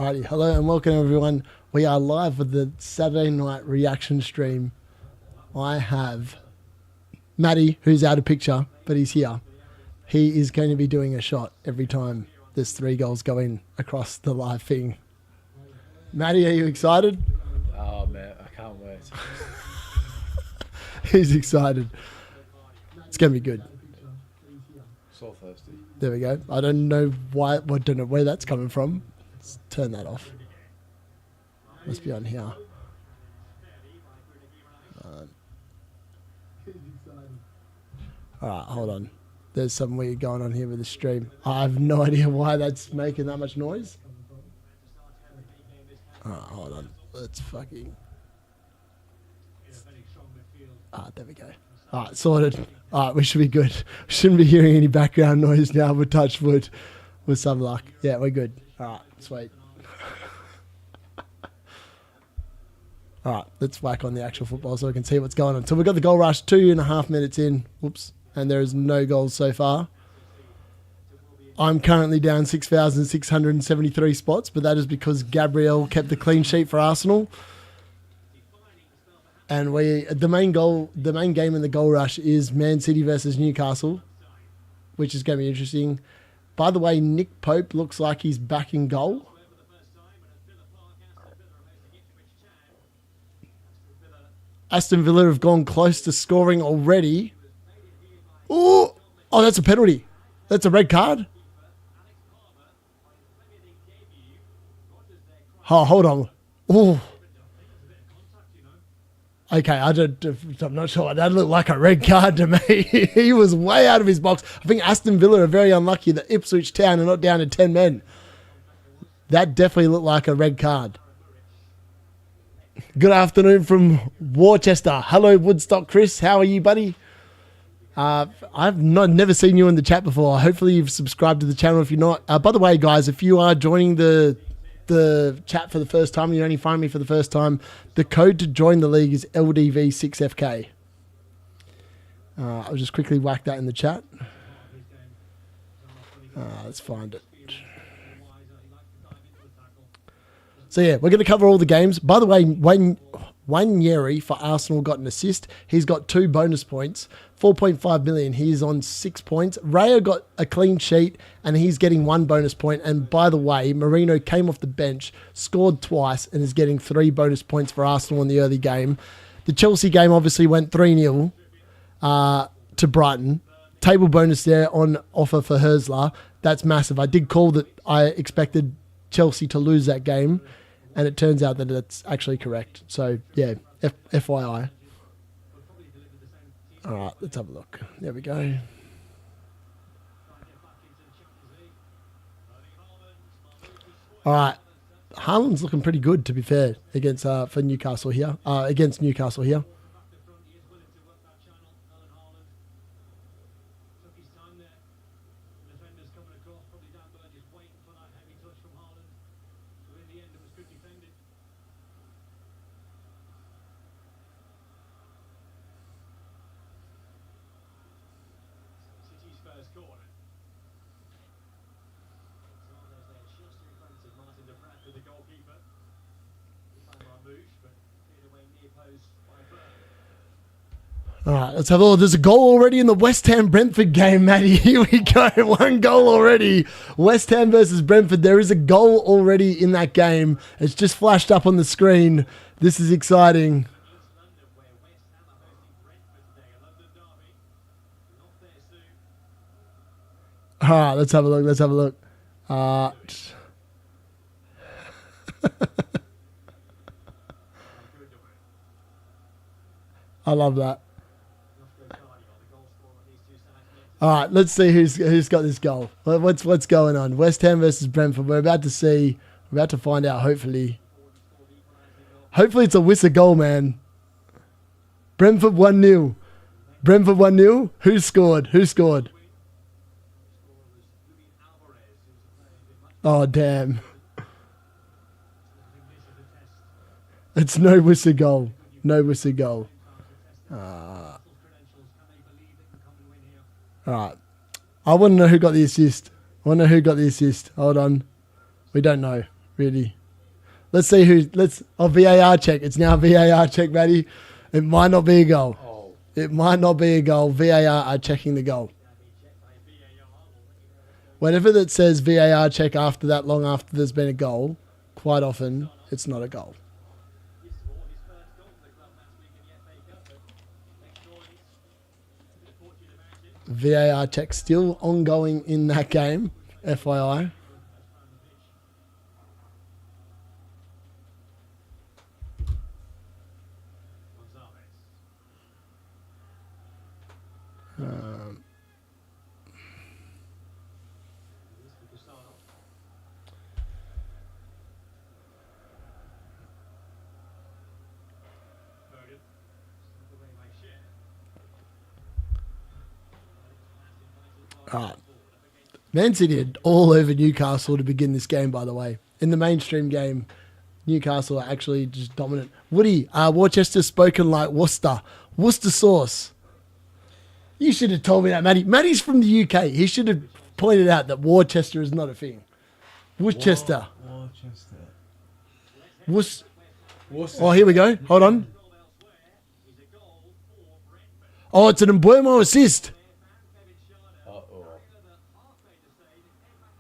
Alrighty, hello and welcome everyone. We are live with the Saturday night reaction stream. I have Matty, who's out of picture, but he's here. He is going to be doing a shot every time there's 3 goals going across the live thing. Matty, are you excited? Oh man, I can't wait. He's excited. It's going to be good. So thirsty. There we go. I don't know why. I don't know where that's coming from. Let's turn that off. Must be on here. Alright, hold on. There's something weird going on here with the stream. I have no idea why that's making that much noise. Alright, hold on. Let's fucking... there we go. Alright, sorted. Alright, we should be good. We shouldn't be hearing any background noise now. We'll touch wood with some luck. Yeah, we're good. Alright, sweet. Alright, let's whack on the actual football so we can see what's going on. So we've got the goal rush, 2.5 minutes in. Whoops. And there is no goals so far. I'm currently down 6,673 spots, but that is because Gabriel kept the clean sheet for Arsenal. And the main game in the goal rush is Man City versus Newcastle, which is going to be interesting. By the way, Nick Pope looks like he's back in goal. Aston Villa have gone close to scoring already. Oh, that's a penalty. That's a red card. Oh, hold on. Oh. Okay, I'm not sure. That looked like a red card to me. He was way out of his box. I think Aston Villa are very unlucky that Ipswich Town are not down to 10 men. That definitely looked like a red card. Good afternoon from Worcester. Hello, Woodstock Chris. How are you, buddy? I've never seen you in the chat before. Hopefully you've subscribed to the channel if you're not. By the way, guys, if you are joining the chat for the first time and you only find me for the first time, the code to join the league is LDV6FK. I'll just quickly whack that in the chat. Let's find it. So yeah, we're going to cover all the games. By the way, Emery for Arsenal got an assist. He's got 2 bonus points, 4.5 million. He's on 6 points. Raya got a clean sheet and he's getting 1 bonus point. And by the way, Marino came off the bench, scored twice and is getting 3 bonus points for Arsenal in the early game. The Chelsea game obviously went 3-0 to Brighton. Table bonus there on offer for Herzler. That's massive. I did call that I expected Chelsea to lose that game. And it turns out that it's actually correct. So, yeah, FYI. All right, let's have a look. There we go. All right. Haaland's looking pretty good, to be fair, against for Newcastle here. Against Newcastle here. All right, let's have a look. There's a goal already in the West Ham Brentford game, Matty. Here we go. 1 goal already. West Ham versus Brentford. There is a goal already in that game. It's just flashed up on the screen. This is exciting. All right, let's have a look. Let's have a look. I love that. All right, let's see who's got this goal. What's going on? West Ham versus Brentford. We're about to see. We're about to find out. Hopefully it's a Wissa goal, man. Brentford 1-0. Brentford 1-0. Who scored? Who scored? Oh damn! It's no Wissa goal. No Wissa goal. All right. I want to know who got the assist. Hold on. We don't know. Really. Let's see who. VAR check. It's now VAR check, Matty. It might not be a goal. Oh. It might not be a goal. VAR are checking the goal. Whenever that says VAR check after that long after there's been a goal, quite often it's not a goal. VAR check still ongoing in that game, FYI. Alright. Man City are all over Newcastle to begin this game, by the way. In the mainstream game, Newcastle are actually just dominant. Woody, Worcester's spoken like Worcester. Worcester sauce. You should have told me that, Matty. Matty's from the UK. He should have pointed out that Worcester is not a thing. Worcester. Worcester. Oh, here we go. Hold on. Oh, it's an Mbuemo assist.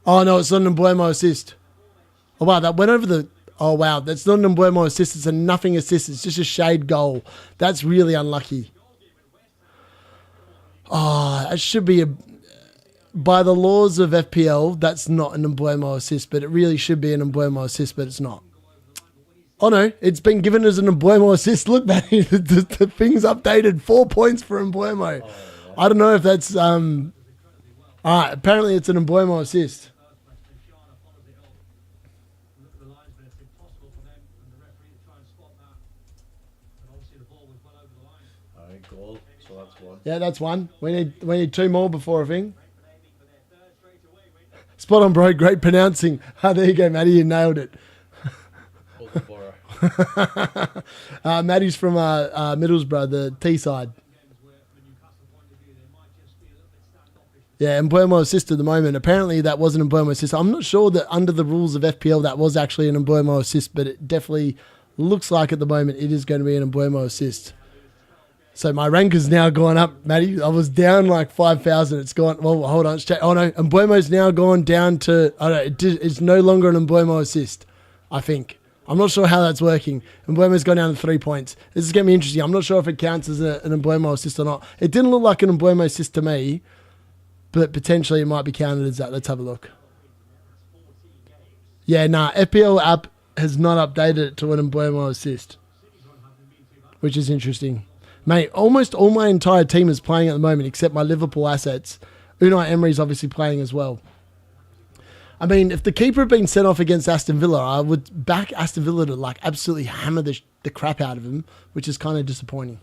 Oh, no, it's not an Mbuemo assist. Oh, wow, that went over the... Oh, wow, that's not an Mbuemo assist. It's a nothing assist. It's just a shade goal. That's really unlucky. Oh, it should be a... By the laws of FPL, that's not an Mbuemo assist, but it really should be an Mbuemo assist, but it's not. Oh, no, it's been given as an Mbuemo assist. Look, man, the thing's updated. 4 points for Mbuemo. I don't know if that's... All right, apparently it's an Mbuemo assist. Goal, so that's one. Yeah, that's one. We need 2 more before a thing. Spot on, bro. Great pronouncing. There you go, Matty. You nailed it. Matty's from Middlesbrough, the T-side. Yeah, Mbuemo assist at the moment. Apparently that wasn't an Mbuemo assist. I'm not sure that under the rules of FPL that was actually an Mbuemo assist, but it definitely looks like at the moment it is going to be an Mbuemo assist. So my rank has now gone up, Matty. I was down like 5,000. It's gone. Well, hold on. Oh no, Mbuemo's now gone down to. Oh no, it's no longer an Mbuemo assist. I think. I'm not sure how that's working. Mbuemo's gone down to 3 points. This is going to be interesting. I'm not sure if it counts as an Mbuemo assist or not. It didn't look like an Mbuemo assist to me, but potentially it might be counted as that. Let's have a look. Yeah, nah. FPL app has not updated it to an Mbuemo assist, which is interesting. Mate, almost all my entire team is playing at the moment except my Liverpool assets. Unai Emery's obviously playing as well. I mean, if the keeper had been sent off against Aston Villa, I would back Aston Villa to like absolutely hammer the crap out of him, which is kind of disappointing.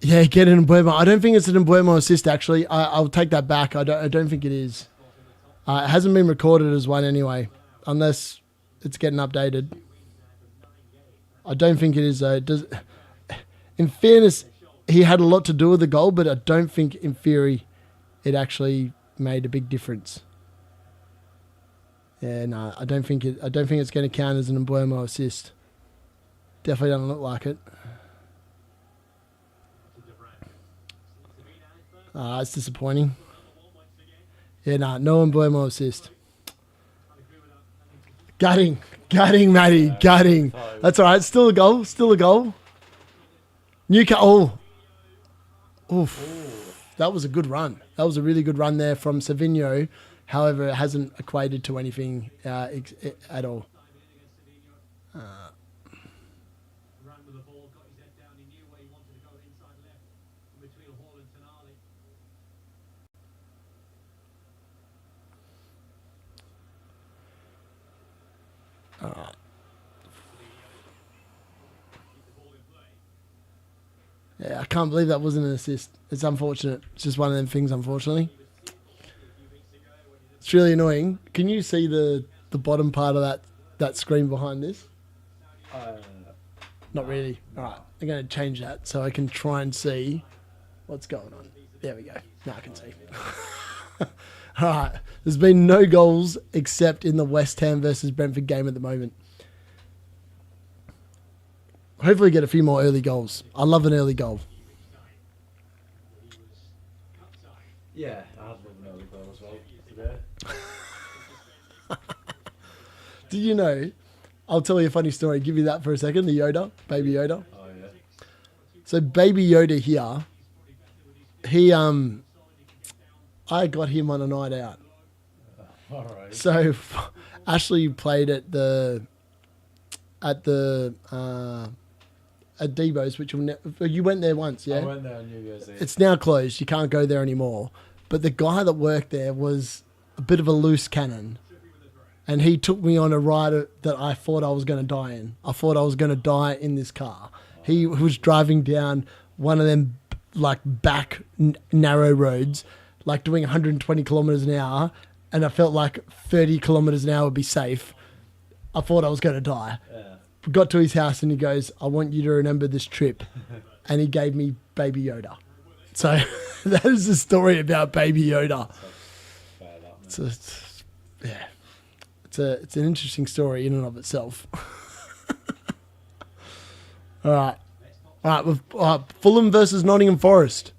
Yeah, get an Mbuemo. I don't think it's an Mbuemo assist, actually. I'll take that back. I don't think it is. It hasn't been recorded as one anyway, unless it's getting updated. I don't think it is, though. In fairness, he had a lot to do with the goal, but I don't think, in theory, it actually made a big difference. Yeah, no, I don't think it's going to count as an Mbuemo assist. Definitely doesn't look like it. It's disappointing. Yeah, no Mbuemo assist. Gutting, Matty, gutting. That's all right. Still a goal. Newcastle. Oof. That was a good run. That was a really good run there from Savinho. However, it hasn't equated to anything at all. Yeah, I can't believe that wasn't an assist. It's unfortunate. It's just one of them things, unfortunately. It's really annoying. Can you see the bottom part of that screen behind this? Not really. All right. I'm going to change that so I can try and see what's going on. There we go. Now I can see. All right. There's been no goals except in the West Ham versus Brentford game at the moment. Hopefully get a few more early goals. I love an early goal. Yeah, I had an early goal as well today. Did you know? I'll tell you a funny story. Give you that for a second. The Yoda, Baby Yoda. Oh yeah. So Baby Yoda here, he I got him on a night out. All right. So Ashley played at Debo's, which you went there once, yeah? I went there on New Year's Eve. It's now closed. You can't go there anymore. But the guy that worked there was a bit of a loose cannon. And he took me on a ride that I thought I was going to die in. I thought I was going to die in this car. He was driving down one of them like back narrow roads, like doing 120 kilometers an hour. And I felt like 30 kilometers an hour would be safe. I thought I was going to die. Yeah. Got to his house and he goes, I want you to remember this trip. And he gave me Baby Yoda. So that is the story about Baby Yoda. Fair that, It's an interesting story in and of itself. All right. Fulham versus Nottingham Forest.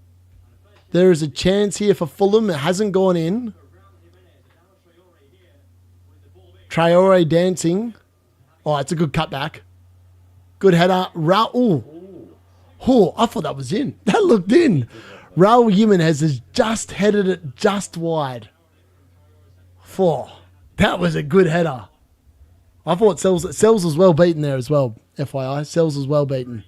There is a chance here for Fulham. It hasn't gone in. Traore dancing. Oh, it's a good cutback. Good header. Raul. Oh, I thought that was in. That looked in. Raul Jimenez has just headed it just wide. That was a good header. I thought Sells was well beaten there as well. FYI, Sells was well beaten.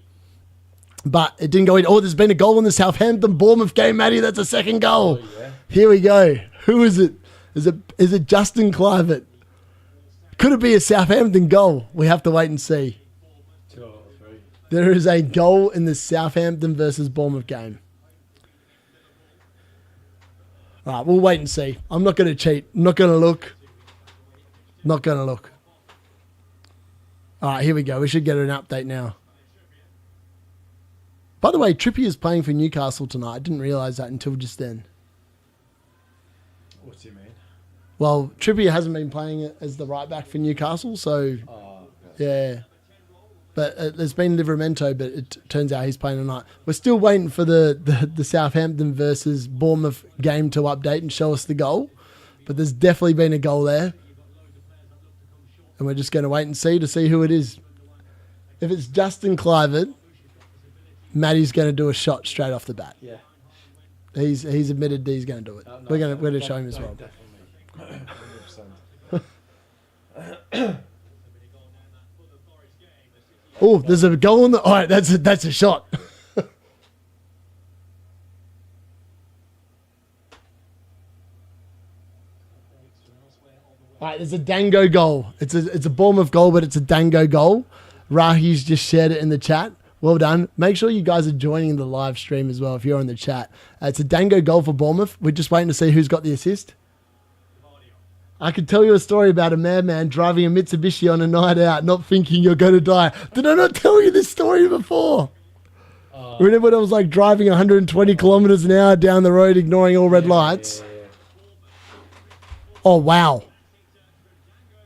But it didn't go in. Oh, there's been a goal in the Southampton Bournemouth game, Matty. That's a second goal. Oh, yeah. Here we go. Who is it? Is it Justin Clivett? Could it be a Southampton goal? We have to wait and see. 2 out of 3. There is a goal in the Southampton versus Bournemouth game. All right, we'll wait and see. I'm not going to cheat. I'm not going to look. Not going to look. All right, here we go. We should get an update now. By the way, Trippier is playing for Newcastle tonight. I didn't realise that until just then. What do you mean? Well, Trippier hasn't been playing as the right back for Newcastle, so Oh, okay. yeah. But there's been Livramento, but it turns out he's playing tonight. We're still waiting for the Southampton versus Bournemouth game to update and show us the goal. But there's definitely been a goal there. And we're just going to wait and see who it is. If it's Justin Clivett, Matty's going to do a shot straight off the bat. Yeah. He's admitted that he's going to do it. No, we're going to show him as well. Definitely. 100%. Oh, there's a goal on the. All right, that's a shot. All right, there's a Dango goal. It's a Bournemouth goal, but it's a Dango goal. Rahi's just shared it in the chat. Well done. Make sure you guys are joining the live stream as well if you're in the chat. It's a Dango goal for Bournemouth. We're just waiting to see who's got the assist. I could tell you a story about a madman driving a Mitsubishi on a night out, not thinking you're going to die. Did I not tell you this story before? Remember when I was like driving 120 kilometers an hour down the road, ignoring all red lights? Yeah. Oh, wow.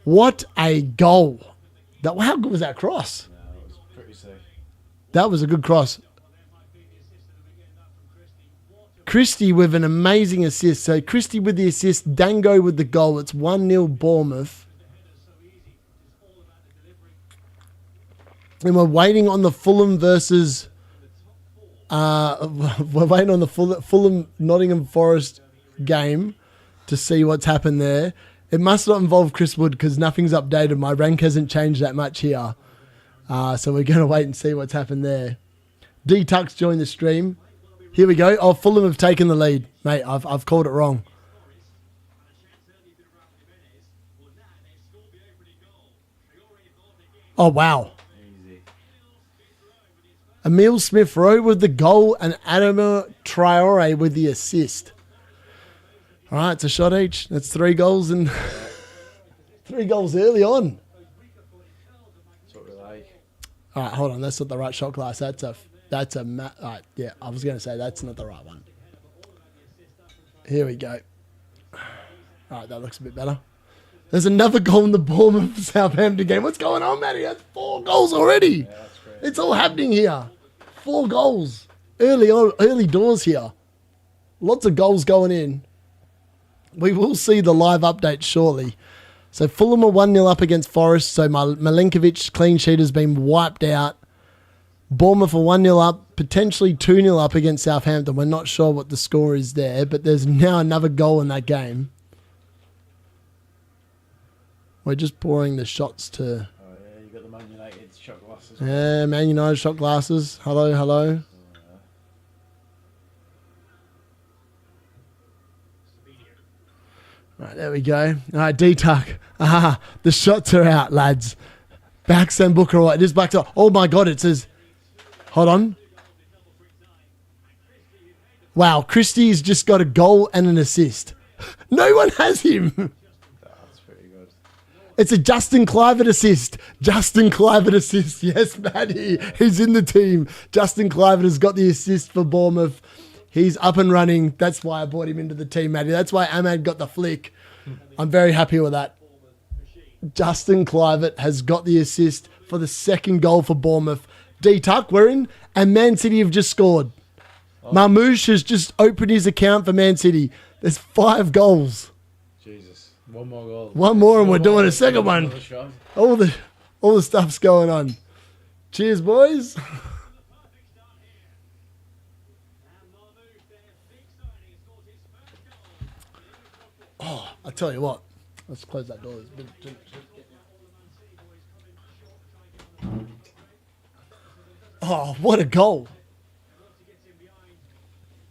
What a goal. How good was that cross? No, it was pretty sick. That was a good cross. Christie with an amazing assist. So Christie with the assist, Dango with the goal. It's 1-0 Bournemouth. And we're waiting on the Fulham versus... we're waiting on the Fulham Nottingham Forest game to see what's happened there. It must not involve Chris Wood because nothing's updated. My rank hasn't changed that much here. So we're going to wait and see what's happened there. D-Tux joined the stream. Here we go. Oh, Fulham have taken the lead. Mate, I've called it wrong. Oh, wow. Easy. Emile Smith-Rowe with the goal and Adama Traore with the assist. All right, it's a shot each. That's 3 goals and 3 goals early on. That's what we like. All right, hold on. That's not the right shot class. All right, yeah, I was going to say that's not the right one. Here we go. All right, that looks a bit better. There's another goal in the Bournemouth Southampton game. What's going on, Matty? That's 4 goals already. Yeah, that's great. It's all happening here. 4 goals. Early doors here. Lots of goals going in. We will see the live update shortly. So Fulham are 1-0 up against Forest. So Milinkovic clean sheet has been wiped out. Bournemouth are 1-0 up, potentially 2-0 up against Southampton. We're not sure what the score is there, but there's now another goal in that game. We're just pouring the shots to... Oh yeah, you got the Man United shot glasses. Yeah, Man United shot glasses. Hello, hello. Right, there we go. All right, D-Tuck. Aha, the shots are out, lads. Backs and Booker. Right, it is back to... Oh, my God, it says... Hold on. Wow, Christie's just got a goal and an assist. No one has him. That's pretty good. It's a Justin Kluivert assist. Justin Kluivert assist. Yes, Matty. He's in the team. Justin Kluivert has got the assist for Bournemouth. He's up and running. That's why I brought him into the team, Matty. That's why Ahmad got the flick. I'm very happy with that. Justin Kluivert has got the assist for the second goal for Bournemouth. D-Tuck, we're in. And Man City have just scored. Oh. Marmouche has just opened his account for Man City. There's 5 goals. Jesus. One more goal. One more and we're doing a second one. Another shot. All the stuff's going on. Cheers, boys. Oh, I tell you what. Let's close that door. Oh, what a goal.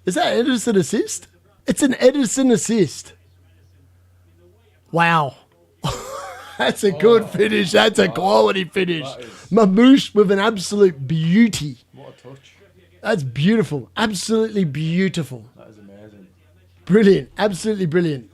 Is that Ederson assist? It's an Ederson assist. Wow. That's a good finish. That's a quality finish. Mamouche with an absolute beauty. What a touch. That's beautiful. Absolutely beautiful. That is amazing. Brilliant. Absolutely brilliant.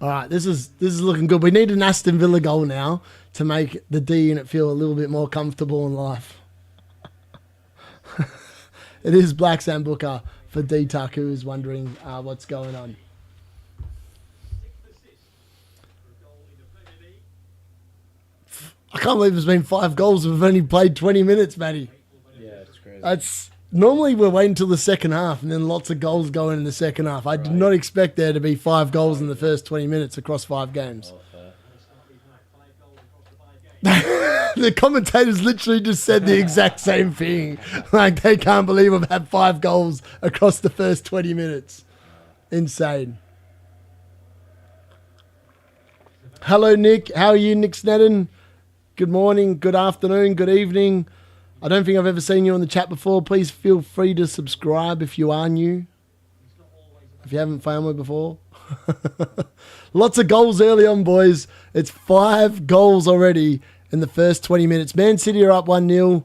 All right, this is looking good. We need an Aston Villa goal now to make the D unit feel a little bit more comfortable in life. It is Black Sambuca for D-Tuck, who is wondering what's going on. I can't believe there's been 5 goals. We've only played 20 minutes, Matty. Yeah, it's crazy. That's normally we're waiting until the second half, and then lots of goals go in the second half. I did not expect there to be 5 goals in the first 20 minutes across 5 games. The commentators literally just said the exact same thing. Like, they can't believe we've had 5 goals across the first 20 minutes. Insane. Hello, Nick. How are you, Nick Snedden? Good morning, good afternoon, good evening. I don't think I've ever seen you on the chat before. Please feel free to subscribe if you are new. If you haven't found me before. Lots of goals early on, boys. It's 5 goals already in the first 20 minutes. Man City are up 1-0.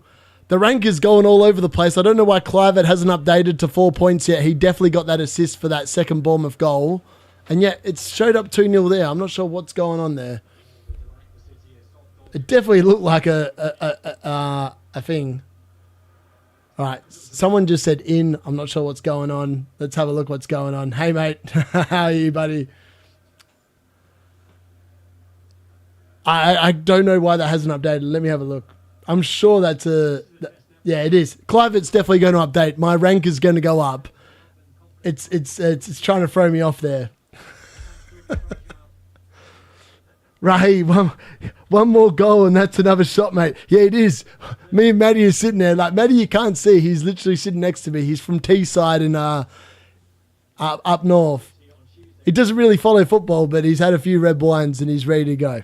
The rank is going all over the place. I don't know why Kluivert hasn't updated to 4 points yet. He definitely got that assist for that second Bournemouth goal. And yet, it's showed up 2-0 there. I'm not sure what's going on there. It definitely looked like a thing. All right, someone just said in. I'm not sure what's going on. Let's have a look what's going on. Hey, mate. How are you, buddy? I don't know why that hasn't updated. Let me have a look. I'm sure that's yeah, it is. Kluivert's definitely going to update. My rank is going to go up. It's trying to throw me off there. Right, one more goal and that's another shot, mate. Yeah, it is. Me and Matty are sitting there. Like, Matty, you can't see. He's literally sitting next to me. He's from Teesside and up north. He doesn't really follow football, but he's had a few red wines and he's ready to go.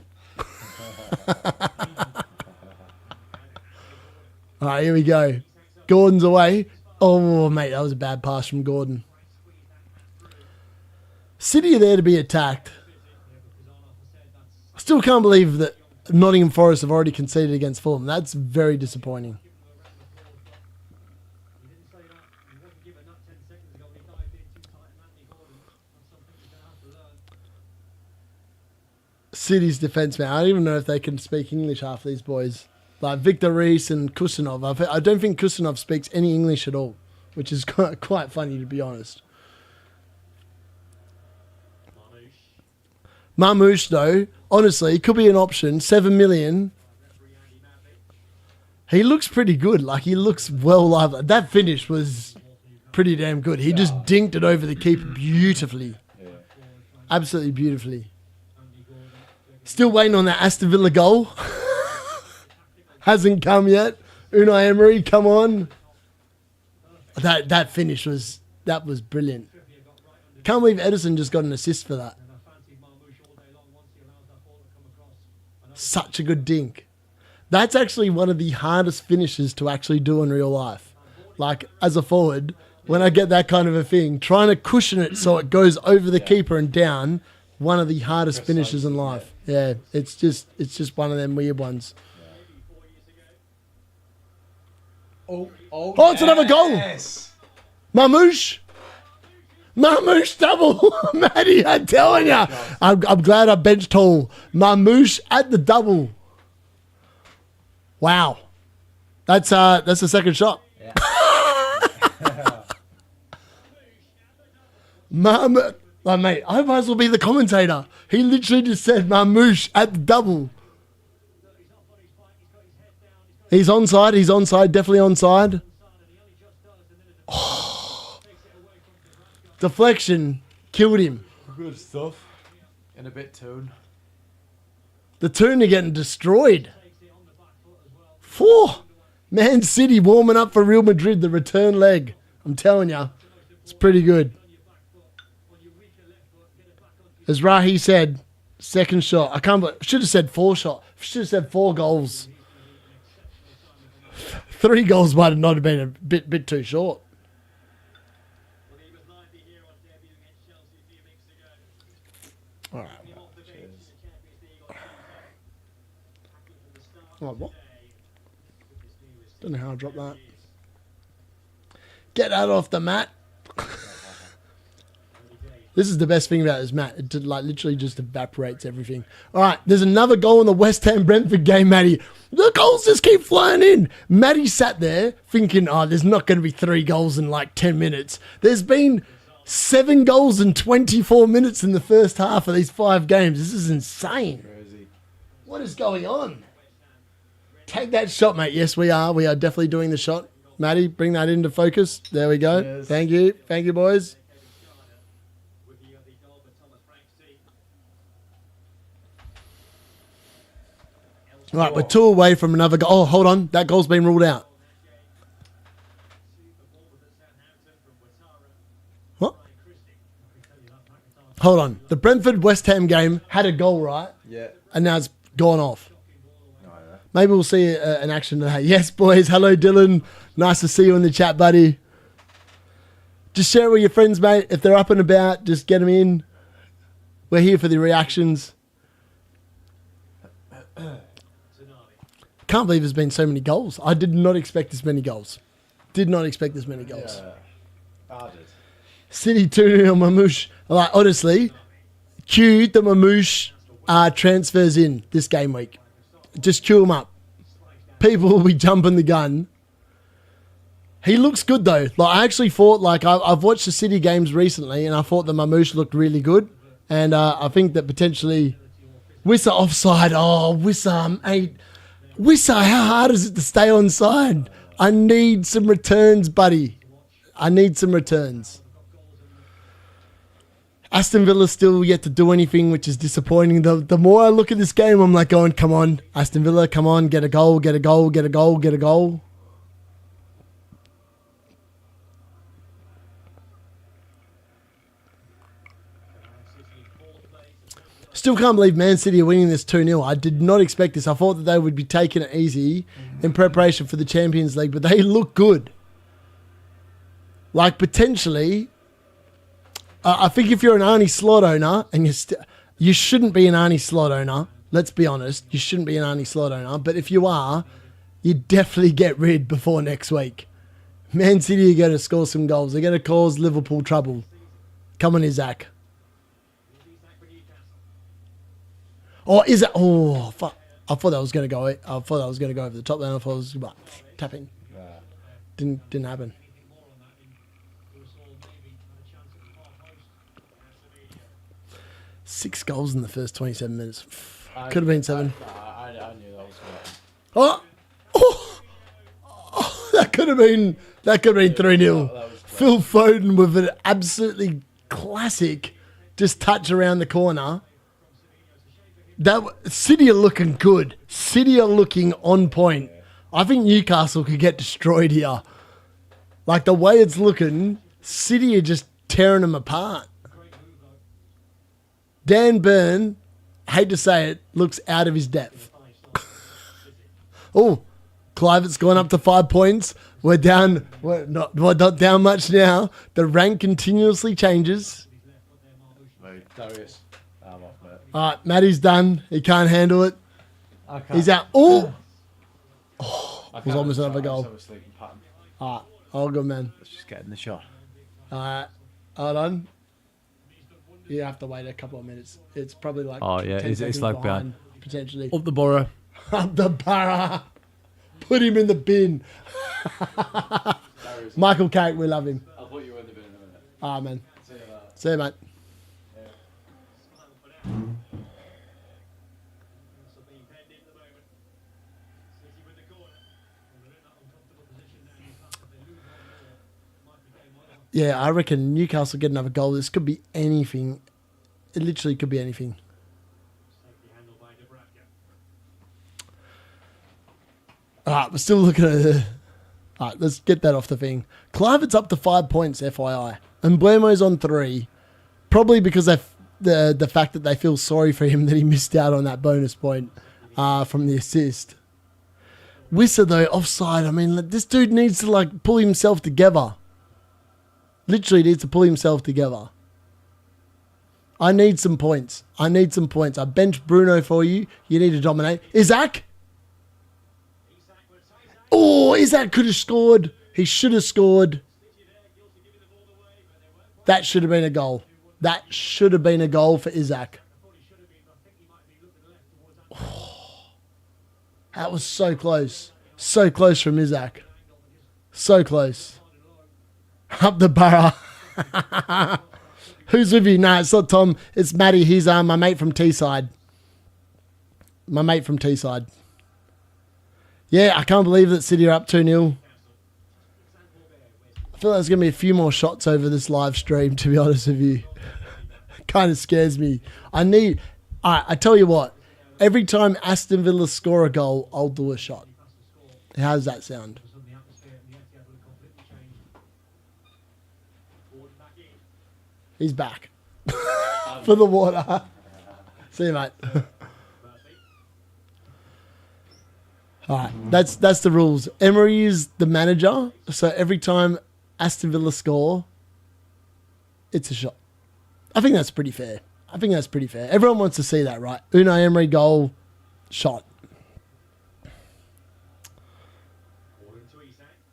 All right, here we go. Gordon's away. Oh, mate, that was a bad pass from Gordon. City are there to be attacked. I still can't believe that Nottingham Forest have already conceded against Fulham. That's very disappointing. City's defence, man. I don't even know if they can speak English, half these boys. Like Victor Reis and Kusanov. I don't think Kusanov speaks any English at all, which is quite funny, to be honest. Marmouche, though, honestly, could be an option. 7 million. He looks pretty good. Like, he looks well lively. That finish was pretty damn good. He just dinked it over the keeper beautifully. Absolutely beautifully. Still waiting on that Aston Villa goal. Hasn't come yet. Unai Emery, come on. That finish was brilliant. Can't believe Edison just got an assist for that. Such a good dink. That's actually one of the hardest finishes to actually do in real life. Like, as a forward, when I get that kind of a thing, trying to cushion it so it goes over the keeper and down, one of the hardest finishes in life. Yeah, it's just one of them weird ones. Oh, it's another goal. Marmouche double. Matty, I'm telling you. I'm glad I benched Hall. Marmouche at the double. Wow. That's the second shot. Yeah. Oh, mate, I might as well be the commentator. He literally just said Marmouche at the double. He's onside, definitely onside. Oh. Deflection killed him. Good stuff. And a bit tune. The tune are getting destroyed. Man City warming up for Real Madrid, the return leg. I'm telling you, it's pretty good. As Rahi said, second shot. Should have said 4 shot. Should have said 4 goals. 3 goals might have not have been a bit too short. All right. Oh, what? Don't know how I dropped that. Get that off the mat. This is the best thing about this mat. It literally just evaporates everything. All right, there's another goal in the West Ham Brentford game, Matty. The goals just keep flying in. Matty sat there thinking, there's not going to be 3 goals in like 10 minutes. There's been 7 goals in 24 minutes in the first half of these 5 games. This is insane. Crazy. What is going on? Take that shot, mate. Yes, we are. We are definitely doing the shot. Matty, bring that into focus. There we go. Yes. Thank you. Thank you, boys. Right, we're 2 away from another goal. Oh, hold on. That goal's been ruled out. What? Hold on. The Brentford-West Ham game had a goal, right? Yeah. And now it's gone off. Maybe we'll see an action today. Yes, boys. Hello, Dylan. Nice to see you in the chat, buddy. Just share it with your friends, mate. If they're up and about, just get them in. We're here for the reactions. Can't believe there's been so many goals. I did not expect this many goals. Did not expect this many goals. Yeah, I did. City 2-0 Mamouche. Like, honestly, cue the Mamouche transfers in this game week. Just queue him up. People will be jumping the gun. He looks good, though. Like, I actually thought, I've watched the City games recently, and I thought the Mamouche looked really good. And I think that potentially Wissa offside. Oh, Wissa, mate. Wissa, how hard is it to stay onside? I need some returns, buddy. I need some returns. Aston Villa still yet to do anything, which is disappointing. The more I look at this game, I'm like going, come on, Aston Villa, come on, get a goal, get a goal, get a goal, get a goal. Still can't believe Man City are winning this 2-0. I did not expect this. I thought that they would be taking it easy in preparation for the Champions League, but they look good. Like, potentially, I think if you're an Arnie slot owner, and you shouldn't be an Arnie slot owner, let's be honest, you shouldn't be an Arnie slot owner, but if you are, you definitely get rid before next week. Man City are going to score some goals. They're going to cause Liverpool trouble. Come on, Isaac. Or is it? Oh, fuck. I thought that was going to go. I thought that was going to go over the top. Then I thought it was tapping. Didn't happen. Six goals in the first 27 minutes. Could have been 7. I knew that was going. That could have been 3-0. Phil Foden with an absolutely classic just touch around the corner. City are looking good. City are looking on point. I think Newcastle could get destroyed here. Like, the way it's looking, City are just tearing them apart. Dan Burn, hate to say it, looks out of his depth. Oh, Kluivert's gone up to 5 points. We're down. We're not down much now. The rank continuously changes. Darius, I'm off, mate. All right, Matty's done. He can't handle it. He's out. Oh, it was almost another goal. All right, all good, man. Let's just get in the shot. All right, hold on. You have to wait a couple of minutes. It's probably like 10 seconds like behind, potentially. Up the borough. Up the borough. Put him in the bin. Michael Carrick, we love him. I'll put you in the bin in a minute. Ah, man. See you later. See you, mate. Yeah, I reckon Newcastle get another goal. This could be anything. It literally could be anything. All right, we're still looking at it. All right, let's get that off the thing. Kluivert's up to 5 points, FYI. And Mbeumo's on 3. Probably because the fact that they feel sorry for him that he missed out on that bonus point from the assist. Wissa, though, offside. I mean, this dude needs to, like, pull himself together. Literally needs to pull himself together. I need some points. I bench Bruno for you. You need to dominate. Isaac? Oh, Isaac could have scored. He should have scored. That should have been a goal. That should have been a goal for Isaac. Oh, that was so close. So close from Isaac. So close. Up the borough. Who's with you? No, it's not Tom. It's Matty. He's my mate from Teesside. Yeah, I can't believe that City are up 2-0. I feel like there's going to be a few more shots over this live stream, to be honest with you. Kind of scares me. I tell you what. Every time Aston Villa score a goal, I'll do a shot. How does that sound? He's back. For the water. See you, mate. All right, that's the rules. Emery is the manager, so every time Aston Villa score, it's a shot. I think that's pretty fair. Everyone wants to see that, right? Unai Emery goal, shot.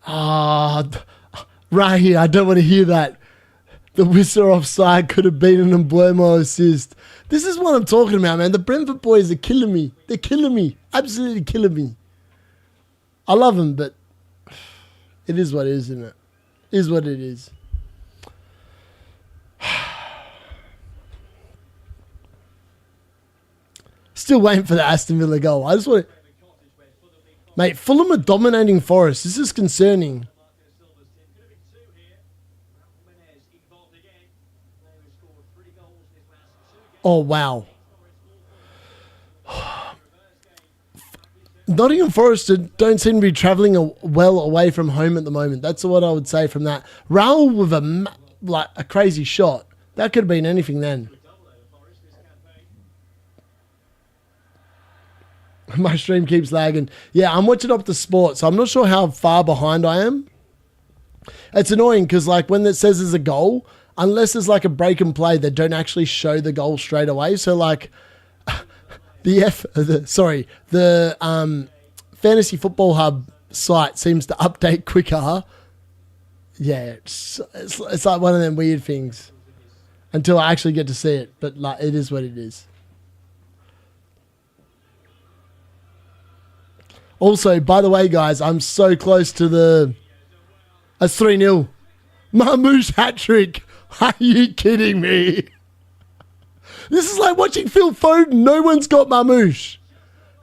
Right here, I don't want to hear that. The Wissa offside could have been an Mbeumo assist. This is what I'm talking about, man. The Brentford boys are killing me. They're killing me. Absolutely killing me. I love them, but it is what it is, isn't it? It is what it is. Still waiting for the Aston Villa goal. I just want to... Mate, Fulham are dominating Forest. This is concerning. Oh, wow. Nottingham Forest don't seem to be travelling well away from home at the moment. That's what I would say from that. Raul with a crazy shot. That could have been anything then. My stream keeps lagging. Yeah, I'm watching up the sport, so I'm not sure how far behind I am. It's annoying because like when it says there's a goal, unless there's like a break and play, they don't actually show the goal straight away. So like the Fantasy Football Hub site seems to update quicker. Yeah, it's like one of them weird things until I actually get to see it. But like, it is what it is. Also, by the way, guys, I'm so close to the... That's 3-0. Marmouche hat-trick. Are you kidding me? This is like watching Phil Foden. No one's got Marmouche.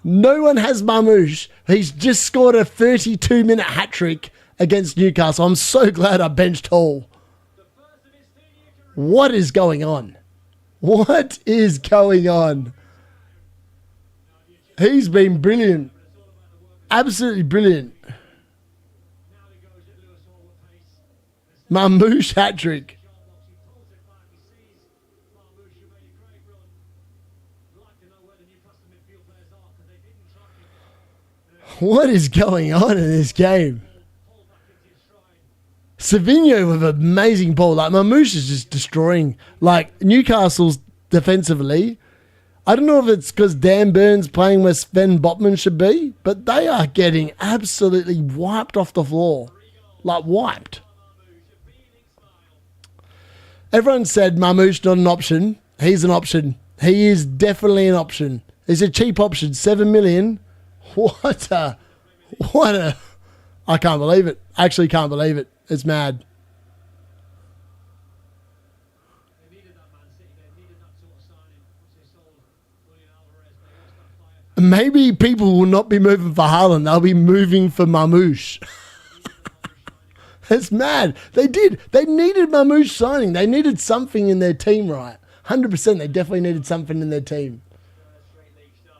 No one has Marmouche. He's just scored a 32-minute hat-trick against Newcastle. I'm so glad I benched Hall. What is going on? What is going on? He's been brilliant. Absolutely brilliant. Marmouche hat-trick. What is going on in this game? Savinho with an amazing ball. Like, Marmouche is just destroying. Like, Newcastle's defensively. I don't know if it's because Dan Burns playing where Sven Botman should be, but they are getting absolutely wiped off the floor. Like, wiped. Everyone said Marmouche not an option. He's an option. He is definitely an option. He's a cheap option. 7 million. What a... I can't believe it. I actually can't believe it. It's mad. Maybe people will not be moving for Haaland. They'll be moving for Marmouche. It's mad. They did. They needed Marmouche signing. They needed something in their team, right? 100%. They definitely needed something in their team.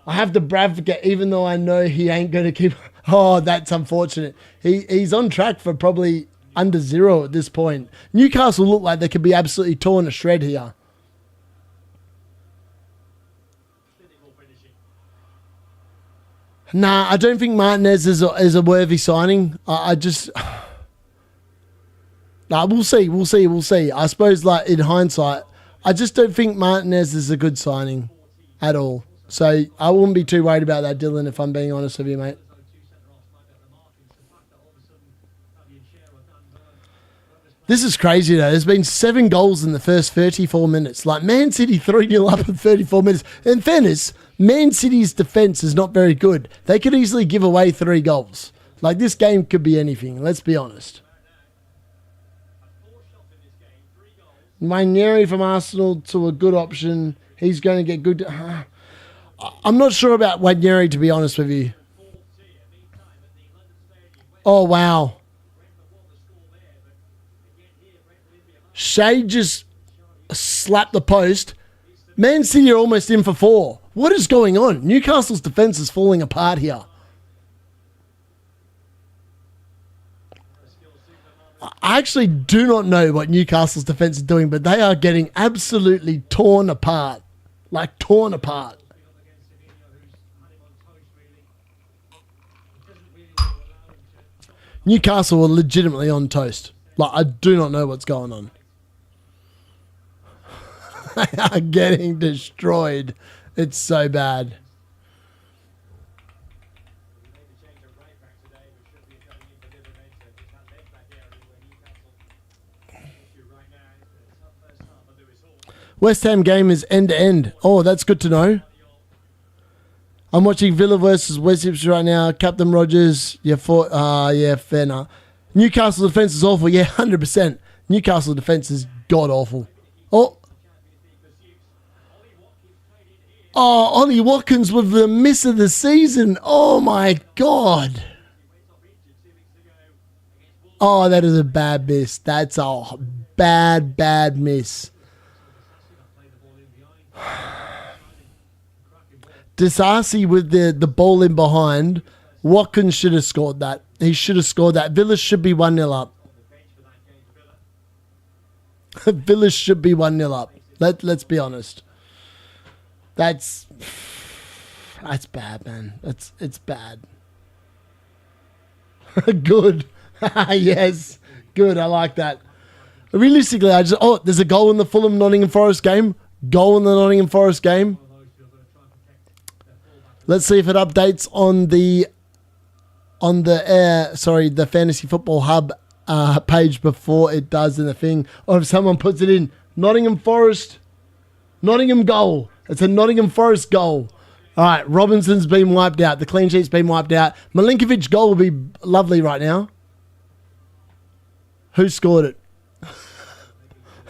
I have to Bradford, even though I know he ain't going to keep... Oh, that's unfortunate. He's on track for probably under 0 at this point. Newcastle look like they could be absolutely torn to shred here. Nah, I don't think Martinez is a worthy signing. I just... Nah, we'll see. I suppose, like, in hindsight, I just don't think Martinez is a good signing at all. So I wouldn't be too worried about that, Dylan, if I'm being honest with you, mate. This is crazy, though. There's been 7 goals in the first 34 minutes. Like, Man City 3-0 up in 34 minutes. In fairness, Man City's defence is not very good. They could easily give away 3 goals. Like, this game could be anything. Let's be honest. Emery from Arsenal to a good option. He's going to get good... I'm not sure about Emery, to be honest with you. Oh, wow. Shea just slapped the post. Man City are almost in for 4. What is going on? Newcastle's defence is falling apart here. I actually do not know what Newcastle's defence is doing, but they are getting absolutely torn apart. Like, torn apart. Newcastle are legitimately on toast. Like, I do not know what's going on. They are getting destroyed. It's so bad. West Ham game is end to end. Oh, that's good to know. I'm watching Villa versus West Ham right now. Captain Rogers. Yeah, fair enough. Newcastle defence is awful. Yeah, 100%. Newcastle defence is god awful. Oh, Ollie Watkins with the miss of the season. Oh my god. Oh, that is a bad miss. That's a bad miss. Disasi with the ball in behind. Watkins should have scored that. He should have scored that. Villa should be 1-0 up. Villa should be 1-0 up. Let's be honest. That's That's bad, man. It's bad. Good. Yes. Good. I like that. Realistically, there's a goal in the Fulham Nottingham Forest game. Goal in the Nottingham Forest game. Let's see if it updates on the Fantasy Football Hub page before it does in the thing. Or if someone puts it in, Nottingham Forest, Nottingham goal. It's a Nottingham Forest goal. All right, Robinson's been wiped out. The clean sheet's been wiped out. Milinkovic goal will be lovely right now. Who scored it?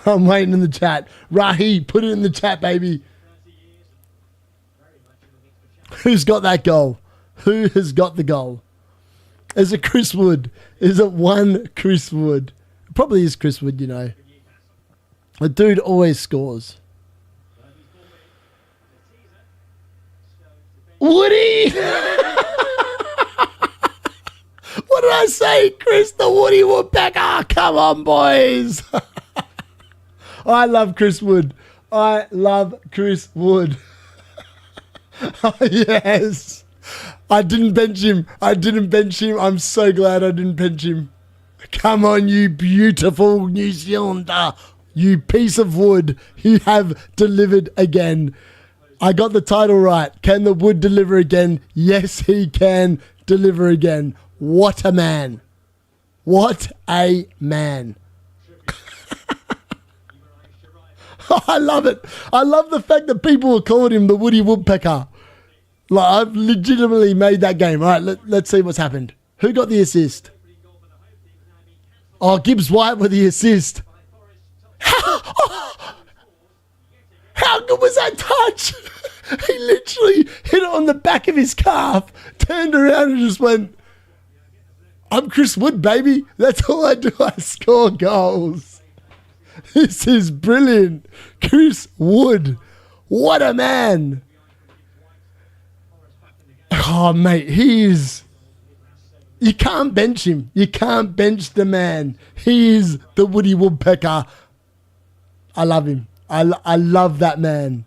I'm waiting in the chat. Rahi, put it in the chat, baby. Who's got that goal? Who has got the goal? Is it Chris Wood? Is it one Chris Wood? It probably is Chris Wood, you know. The dude always scores. Woody! What did I say? Chris the Woody Woodpecker. Come on, boys. I love Chris Wood. I love Chris Wood. Oh, yes. I didn't bench him. I'm so glad I didn't bench him. Come on, you beautiful New Zealander. You piece of wood. You have delivered again. I got the title right. Can the Wood deliver again? Yes, he can deliver again. What a man. What a man. Oh, I love it. I love the fact that people are calling him the Woody Woodpecker. Like, I've legitimately made that game. All right, let's see what's happened. Who got the assist? Oh, Gibbs White with the assist. How good was that touch? He literally hit it on the back of his calf, turned around and just went, I'm Chris Wood, baby. That's all I do. I score goals. This is brilliant. Chris Wood. What a man. Oh, mate, you can't bench him. You can't bench the man. He is the Woody Woodpecker. I love him. I love that man.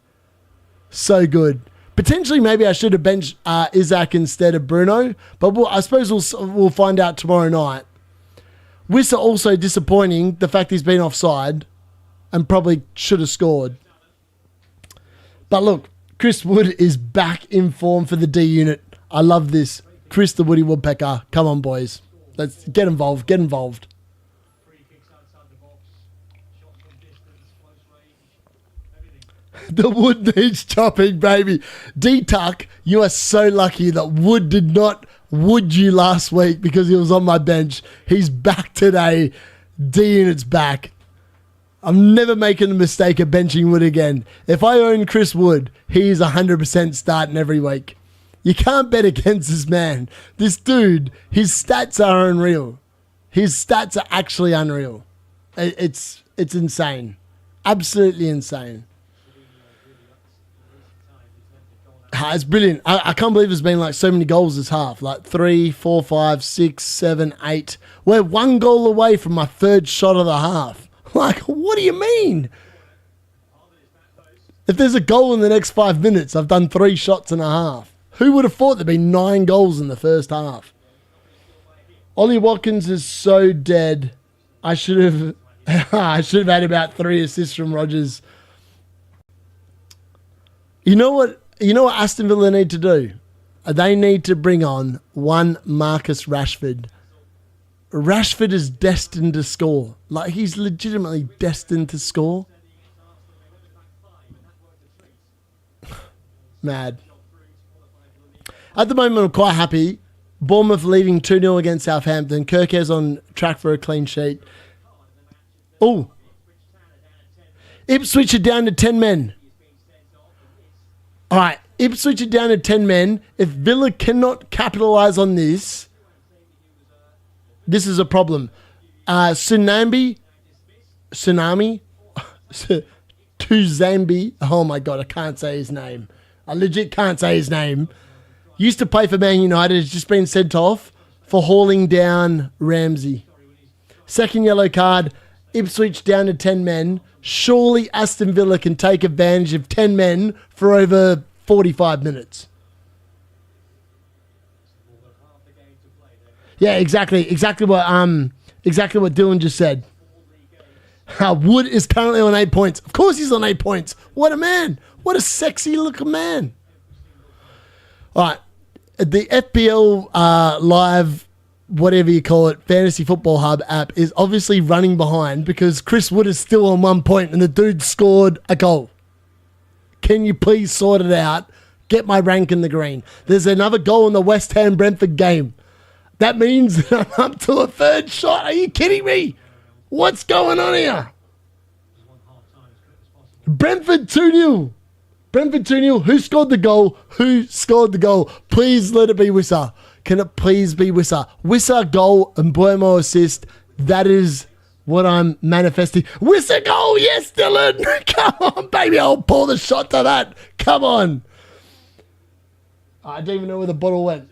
So good. Potentially, maybe I should have benched Isaac instead of Bruno, but I suppose we'll find out tomorrow night. Wissa also disappointing, the fact he's been offside and probably should have scored. But look, Chris Wood is back in form for the D unit. I love this. Chris the Woody Woodpecker. Come on, boys. Let's get involved. Get involved. The Wood needs chopping, baby. D-Tuck, you are so lucky that Wood did not wood you last week because he was on my bench. He's back today. D-Unit's back. I'm never making the mistake of benching Wood again. If I own Chris Wood, he's 100% starting every week. You can't bet against this man. This dude, his stats are unreal. His stats are actually unreal. It's insane. Absolutely insane. It's brilliant. I can't believe there's been like so many goals this half. Like 3, 4, 5, 6, 7, 8. We're one goal away from my third shot of the half. Like, what do you mean? If there's a goal in the next 5 minutes, I've done 3 shots and a half. Who would have thought there'd be 9 goals in the first half? Ollie Watkins is so dead. I should have had about 3 assists from Rodgers. You know what Aston Villa need to do? They need to bring on one Marcus Rashford. Rashford is destined to score. Like, he's legitimately destined to score. Mad. At the moment, I'm quite happy. Bournemouth leading 2-0 against Southampton. Kirk's on track for a clean sheet. Oh. Ipswich are down to 10 men. All right. Ipswich are down to 10 men. If Villa cannot capitalise on this, this is a problem. Tsunami. Tuzambi. Oh my God, I can't say his name. I legit can't say his name. Used to play for Man United. Has just been sent off for hauling down Ramsey. Second yellow card. Ipswich down to 10 men. Surely Aston Villa can take advantage of 10 men for over 45 minutes. Yeah, exactly what Dylan just said. Wood is currently on 8 points. Of course he's on 8 points. What a man. What a sexy looking man. All right. The FPL live, whatever you call it, Fantasy Football Hub app is obviously running behind because Chris Wood is still on 1 point and the dude scored a goal. Can you please sort it out? Get my rank in the green. There's another goal in the West Ham Brentford game. That means I'm up to a third shot. Are you kidding me? What's going on here? Brentford 2-0. Brentford 2-0. Who scored the goal? Who scored the goal? Please let it be Wissa. Can it please be Wissa? Wissa goal and Buemo assist. That is what I'm manifesting. Wissa goal. Yes, Dylan. Come on, baby. I'll pour the shot to that. Come on. I don't even know where the bottle went.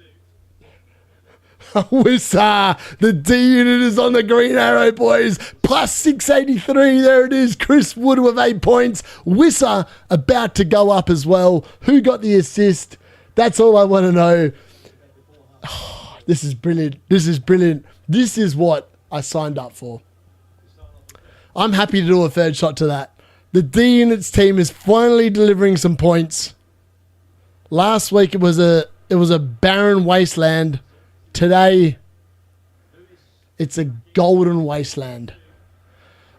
Wissa, the D unit is on the green arrow, boys. Plus 683. There it is. Chris Wood with 8 points. Wissa about to go up as well. Who got the assist? That's all I want to know. Oh, this is brilliant. This is brilliant. This is what I signed up for. I'm happy to do a third shot to that. The D unit's team is finally delivering some points. Last week it was a barren wasteland. Today, it's a golden wasteland.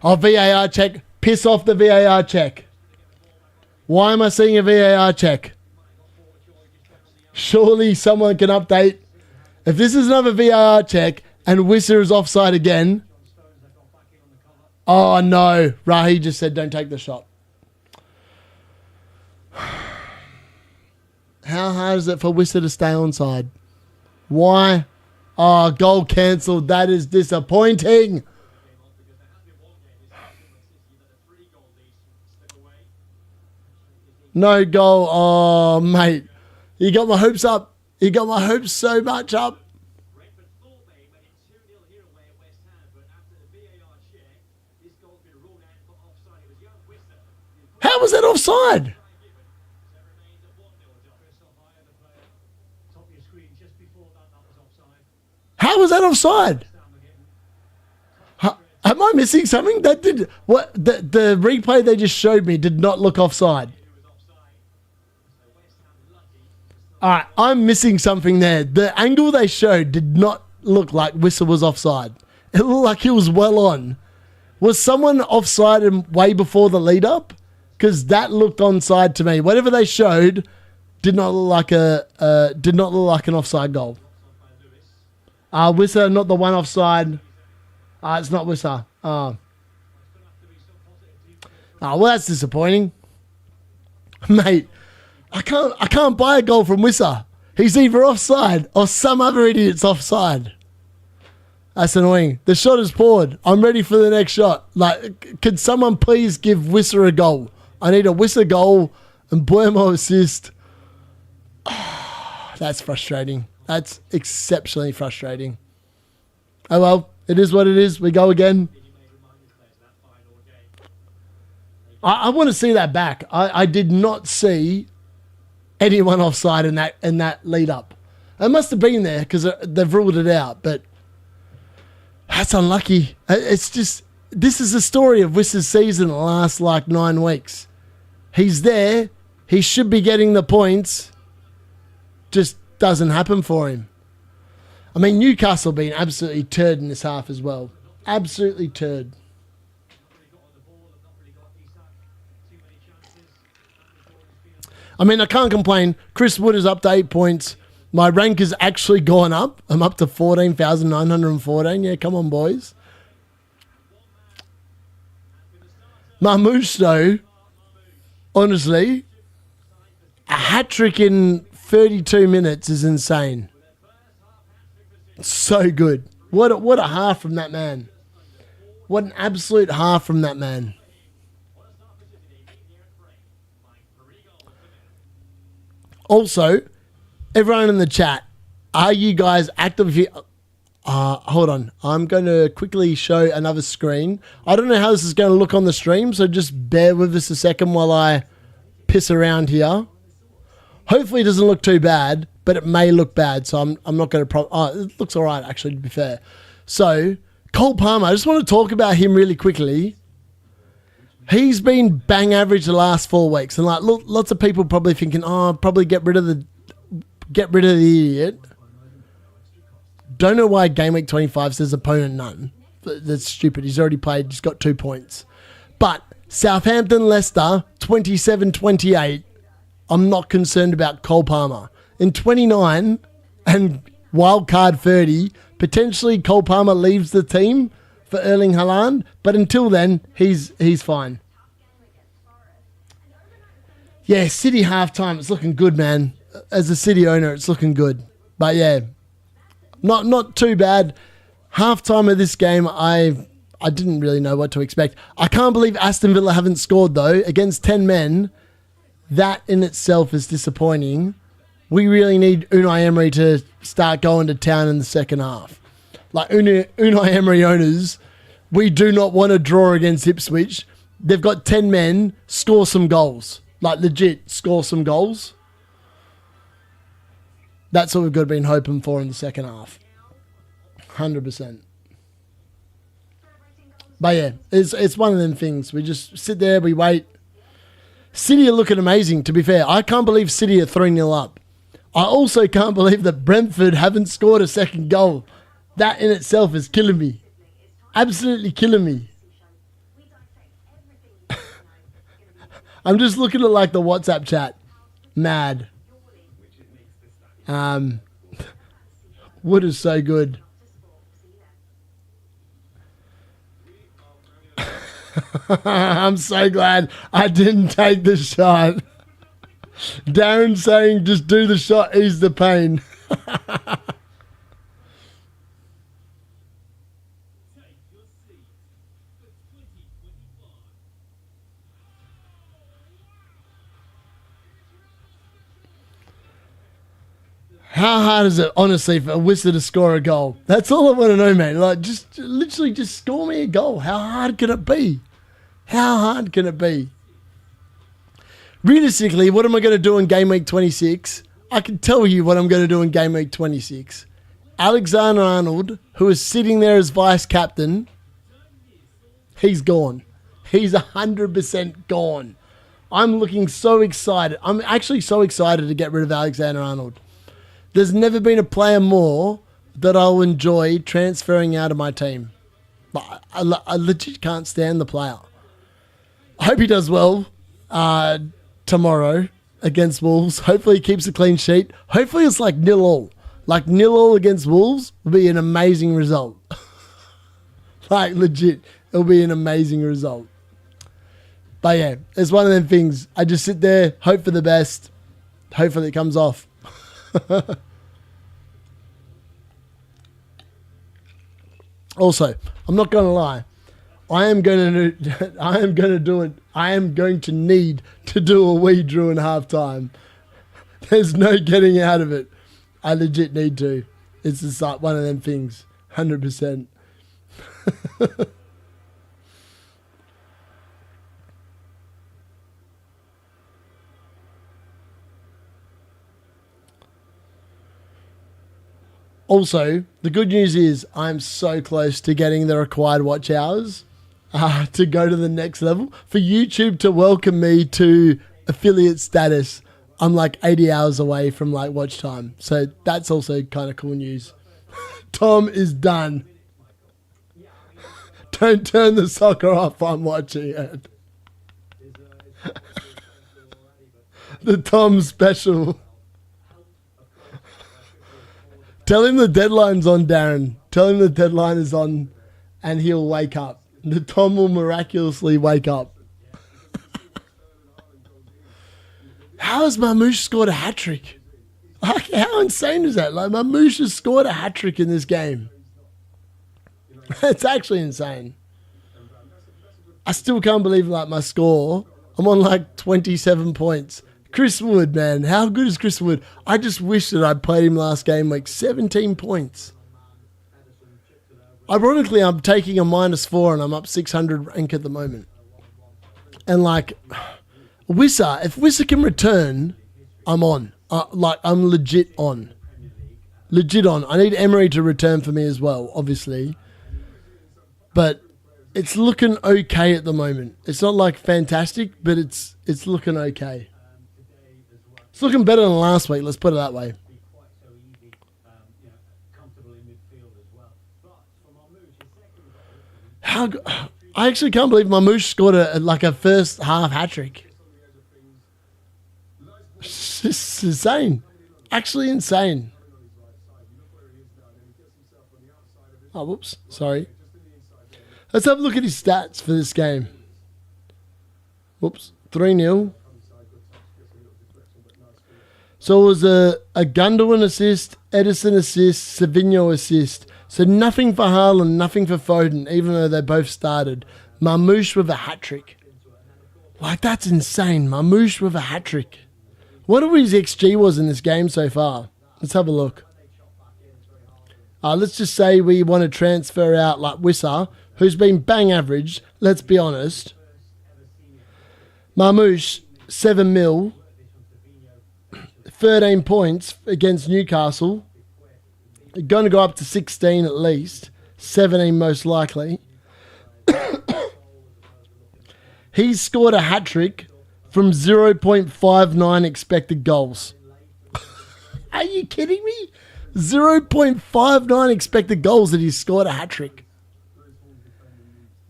Oh, VAR check. Piss off the VAR check. Why am I seeing a VAR check? Surely someone can update. If this is another VAR check and Wissa is offside again. Oh, no. Rahi just said don't take the shot. How hard is it for Wissa to stay onside? Why? Oh, goal cancelled. That is disappointing. No goal. Oh, mate. You got my hopes up. You got my hopes so much up. How was that offside? How was that offside? Am I missing something? That did what the replay they just showed me did not look offside. All right, I'm missing something there. The angle they showed did not look like Wissa was offside. It looked like he was well on. Was someone offside and way before the lead up? Because that looked onside to me. Whatever they showed did not look like an offside goal. Wissa, not the one offside. It's not Wissa. Well, that's disappointing. Mate, I can't buy a goal from Wissa. He's either offside or some other idiot's offside. That's annoying. The shot is poured. I'm ready for the next shot. Like, could someone please give Wissa a goal? I need a Wissa goal and Buemo assist. Oh, that's frustrating. That's exceptionally frustrating. Oh well, it is what it is. We go again. I want to see that back. I did not see anyone offside in that lead up. It must have been there because they've ruled it out, but that's unlucky. It's just, this is the story of Wissa's season the last 9 weeks. He's there. He should be getting the points. Just doesn't happen for him. I mean, Newcastle being absolutely turd in this half as well. Absolutely turd. I mean, I can't complain. Chris Wood is up to 8 points. My rank has actually gone up. I'm up to 14,914. Yeah, come on, boys. Marmouche, though, honestly, a hat-trick in 32 minutes is insane. So good. What a half from that man. What an absolute half from that man. Also, everyone in the chat, are you guys active? Hold on. I'm going to quickly show another screen. I don't know how this is going to look on the stream, so just bear with us a second while I piss around here. Hopefully it doesn't look too bad, but it may look bad. So I'm not going to. It looks all right, actually, to be fair. So Cole Palmer, I just want to talk about him really quickly. He's been bang average the last 4 weeks, and like lots of people probably thinking, oh, probably get rid of the idiot. Don't know why Game Week 25 says opponent none. That's stupid. He's already played. He's got 2 points. But Southampton, Leicester, 27-28. I'm not concerned about Cole Palmer. In 29 and wildcard 30, potentially Cole Palmer leaves the team for Erling Haaland. But until then, he's fine. Yeah, City halftime. It's looking good, man. As a City owner, it's looking good. But yeah, not too bad. Halftime of this game, I didn't really know what to expect. I can't believe Aston Villa haven't scored, though, against 10 men. That in itself is disappointing. We really need Unai Emery to start going to town in the second half. Like Unai Emery owners, we do not want to draw against Ipswich. They've got 10 men, score some goals. Like legit, score some goals. That's what we've got to been hoping for in the second half. 100%. But yeah, it's one of them things. We just sit there, we wait. City are looking amazing, to be fair. I can't believe City are 3-0 up. I also can't believe that Brentford haven't scored a second goal. That in itself is killing me. Absolutely killing me. I'm just looking at like the WhatsApp chat. Mad. Wood is so good. I'm so glad I didn't take the shot. Darren saying just do the shot, ease the pain. How hard is it, honestly, for a Whistler to score a goal? That's all I want to know, man. Like, literally just score me a goal. How hard can it be? How hard can it be? Realistically, what am I going to do in Game Week 26? I can tell you what I'm going to do in Game Week 26. Alexander-Arnold, who is sitting there as vice-captain, he's gone. He's 100% gone. I'm looking so excited. I'm actually so excited to get rid of Alexander-Arnold. There's never been a player more that I'll enjoy transferring out of my team. But I legit can't stand the player. I hope he does well tomorrow against Wolves. Hopefully he keeps a clean sheet. Hopefully it's like 0-0. Like 0-0 against Wolves would be an amazing result. Like legit, it'll be an amazing result. But yeah, it's one of them things. I just sit there, hope for the best. Hopefully it comes off. Also, I'm not going to lie. I am going to do it. I am going to need to do a wee drew in halftime. There's no getting out of it. I legit need to. It's just like one of them things. 100%. Also, the good news is I'm so close to getting the required watch hours to go to the next level. For YouTube to welcome me to affiliate status, I'm like 80 hours away from like watch time. So that's also kind of cool news. Tom is done. Don't turn the soccer off, I'm watching it. The Tom special. Tell him the deadline's on, Darren. Tell him the deadline is on and he'll wake up. The Tom will miraculously wake up. How has Mamouche scored a hat-trick? Like, how insane is that? Like, Mamouche has scored a hat-trick in this game. It's actually insane. I still can't believe, like, my score. I'm on, like, 27 points. Chris Wood, man. How good is Chris Wood? I just wish that I'd played him last game, like 17 points. Ironically, I'm taking a -4 and I'm up 600 rank at the moment. And like, Wissa, if Wissa can return, I'm on. Like, I'm legit on. Legit on. I need Emery to return for me as well, obviously. But it's looking okay at the moment. It's not like fantastic, but it's looking okay. It's looking better than last week, let's put it that way. I actually can't believe Mamouche scored a first half hat-trick. It's just insane. Actually insane. Oh, whoops. Sorry. Let's have a look at his stats for this game. Whoops. 3-0. So it was a Gundogan assist, Edison assist, Savinho assist. So nothing for Haaland, nothing for Foden, even though they both started. Mamouche with a hat-trick. Like, that's insane. Mamouche with a hat-trick. What do his XG was in this game so far? Let's have a look. Let's just say we want to transfer out like Wissa, who's been bang average. Let's be honest. Mamouche, 7 mil. 13 points against Newcastle. Going to go up to 16 at least. 17 most likely. He's scored a hat-trick from 0.59 expected goals. Are you kidding me? 0.59 expected goals that he's scored a hat-trick.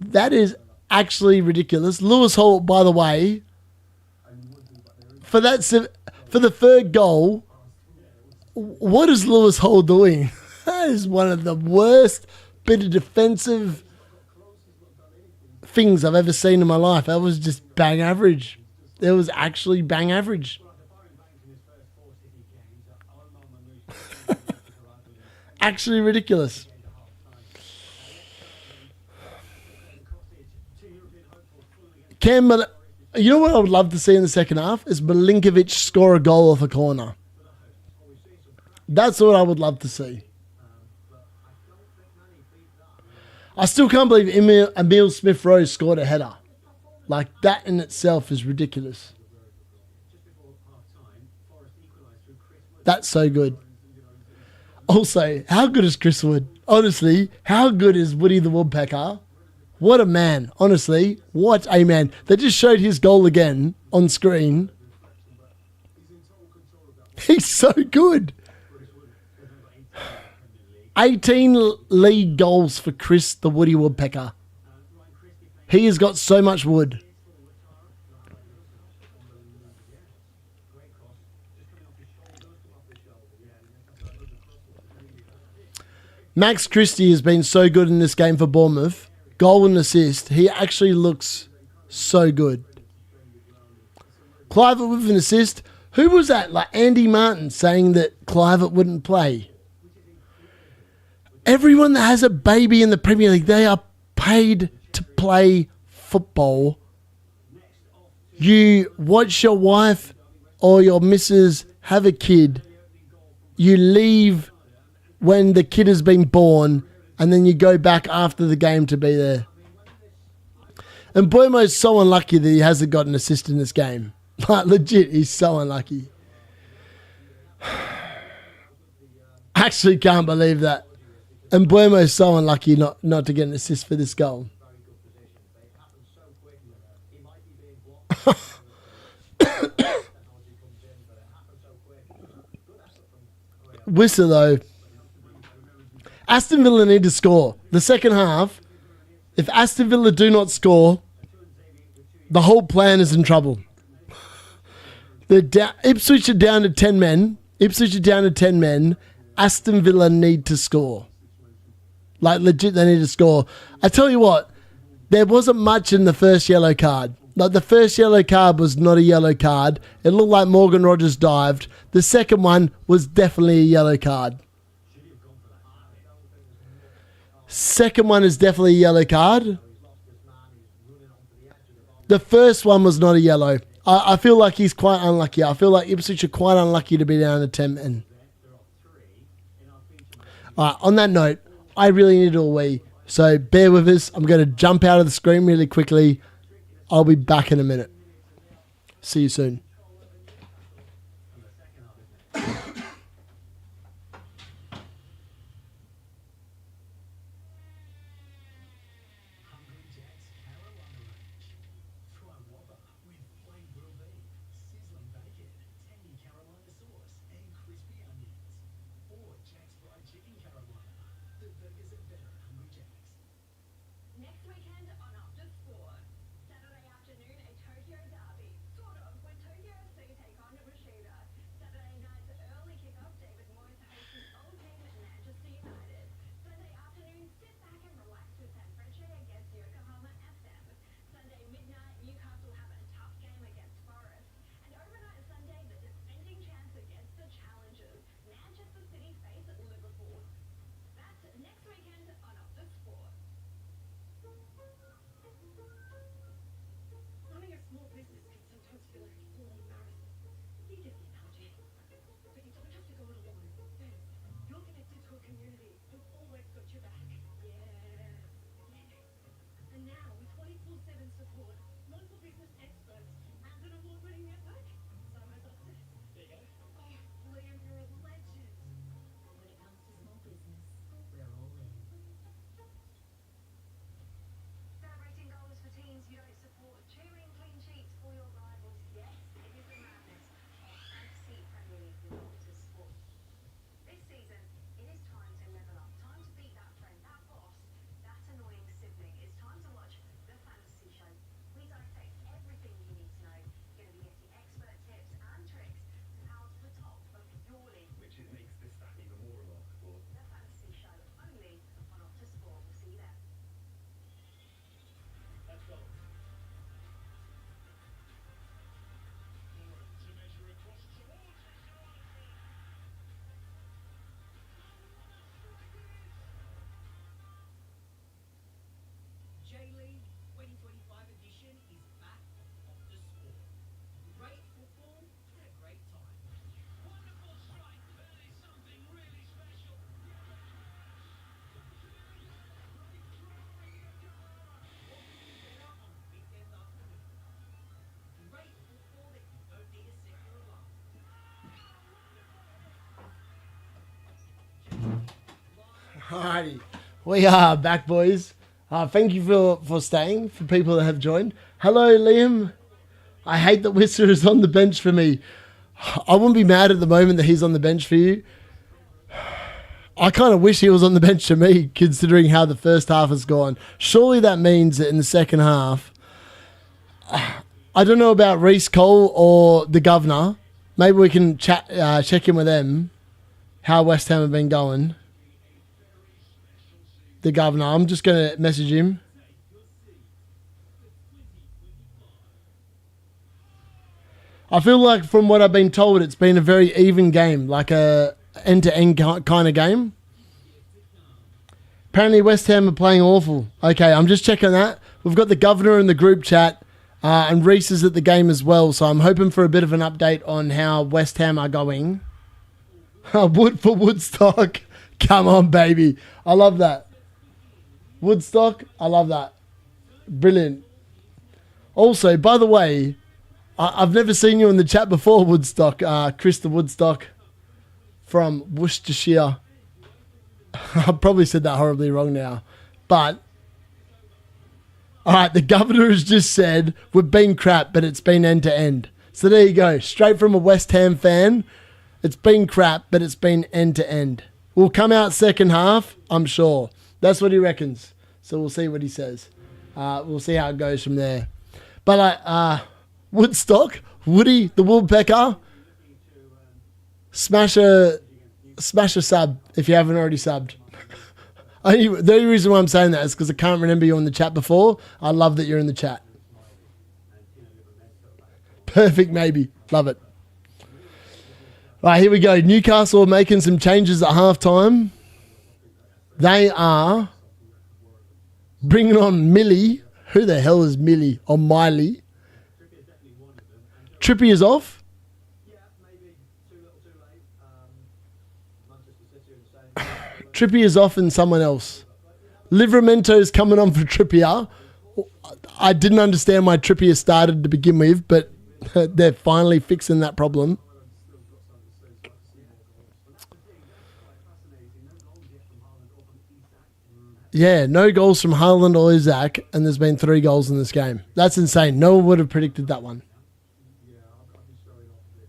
That is actually ridiculous. Lewis Hall, by the way, for the third goal, what is Lewis Hall doing? That is one of the worst bit of defensive things I've ever seen in my life. That was just bang average. It was actually bang average. Actually ridiculous. You know what I would love to see in the second half? Is Milinkovic score a goal off a corner. That's what I would love to see. I still can't believe Emil Smith-Rowe scored a header. Like, that in itself is ridiculous. That's so good. Also, how good is Chris Wood? Honestly, how good is Woody the Woodpecker? What a man. Honestly, what a man. They just showed his goal again on screen. He's so good. 18 league goals for Chris the Woody Woodpecker. He has got so much wood. Max Christie has been so good in this game for Bournemouth. Goal and assist. He actually looks so good. Clivert with an assist. Who was that? Like Andy Martin saying that Clivert wouldn't play. Everyone that has a baby in the Premier League, they are paid to play football. You watch your wife or your missus have a kid. You leave when the kid has been born, and then you go back after the game to be there. And Boymo's so unlucky that he hasn't got an assist in this game. Like, legit, he's so unlucky. Actually can't believe that. And Boymo's so unlucky not to get an assist for this goal. Whistle, though. Aston Villa need to score. The second half, if Aston Villa do not score, the whole plan is in trouble. Ipswich are down to 10 men. Aston Villa need to score. Like, legit, they need to score. I tell you what, there wasn't much in the first yellow card. Like, the first yellow card was not a yellow card. It looked like Morgan Rogers dived. The second one was definitely a yellow card. Second one is definitely a yellow card. The first one was not a yellow. I feel like he's quite unlucky. I feel like Ipswich are quite unlucky to be down to 10 men. Alright, on that note, I really need a wee. So bear with us. I'm going to jump out of the screen really quickly. I'll be back in a minute. See you soon. Alrighty, we are back, boys. Thank you for staying, for people that have joined. Hello, Liam. I hate that Whistler is on the bench for me. I wouldn't be mad at the moment that he's on the bench for you. I kind of wish he was on the bench for me, considering how the first half has gone. Surely that means that in the second half, I don't know about Reece Cole or the governor. Maybe we can check in with them, how West Ham have been going. The governor. I'm just going to message him. I feel like from what I've been told, it's been a very even game, like a end-to-end kind of game. Apparently West Ham are playing awful. Okay, I'm just checking that. We've got the governor in the group chat, and Reece is at the game as well, so I'm hoping for a bit of an update on how West Ham are going. Wood for Woodstock. Come on, baby. I love that. Woodstock, I love that. Brilliant. Also, by the way, I've never seen you in the chat before, Woodstock. Chris the Woodstock from Worcestershire. I probably said that horribly wrong now. But, alright, the governor has just said, we've been crap, but it's been end to end. So there you go. Straight from a West Ham fan. It's been crap, but it's been end to end. We'll come out second half, I'm sure. That's what he reckons. So we'll see what he says. We'll see how it goes from there. But Woodstock, Woody the Woodpecker, smash a sub if you haven't already subbed. The only reason why I'm saying that is because I can't remember you in the chat before. I love that you're in the chat. Perfect, maybe. Love it. Right, here we go. Newcastle are making some changes at halftime. They are bringing on Millie. Who the hell is Millie or Miley? Trippy is off. Trippy is off and someone else. Livramento is coming on for Trippier. I didn't understand why Trippier started to begin with, but they're finally fixing that problem. Yeah, no goals from Haaland or Isaac, and there's been 3 goals in this game. That's insane. No one would have predicted that one.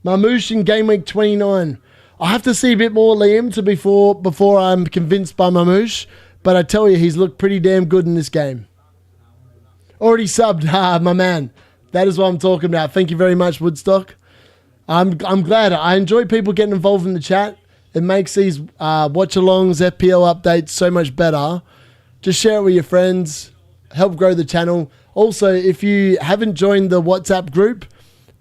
Mamouche in game week 29. I have to see a bit more Liam before I'm convinced by Mamouche, but I tell you, he's looked pretty damn good in this game. Already subbed, my man. That is what I'm talking about. Thank you very much, Woodstock. I'm glad. I enjoy people getting involved in the chat. It makes these watch-alongs, FPL updates so much better. Just share it with your friends. Help grow the channel. Also, if you haven't joined the WhatsApp group,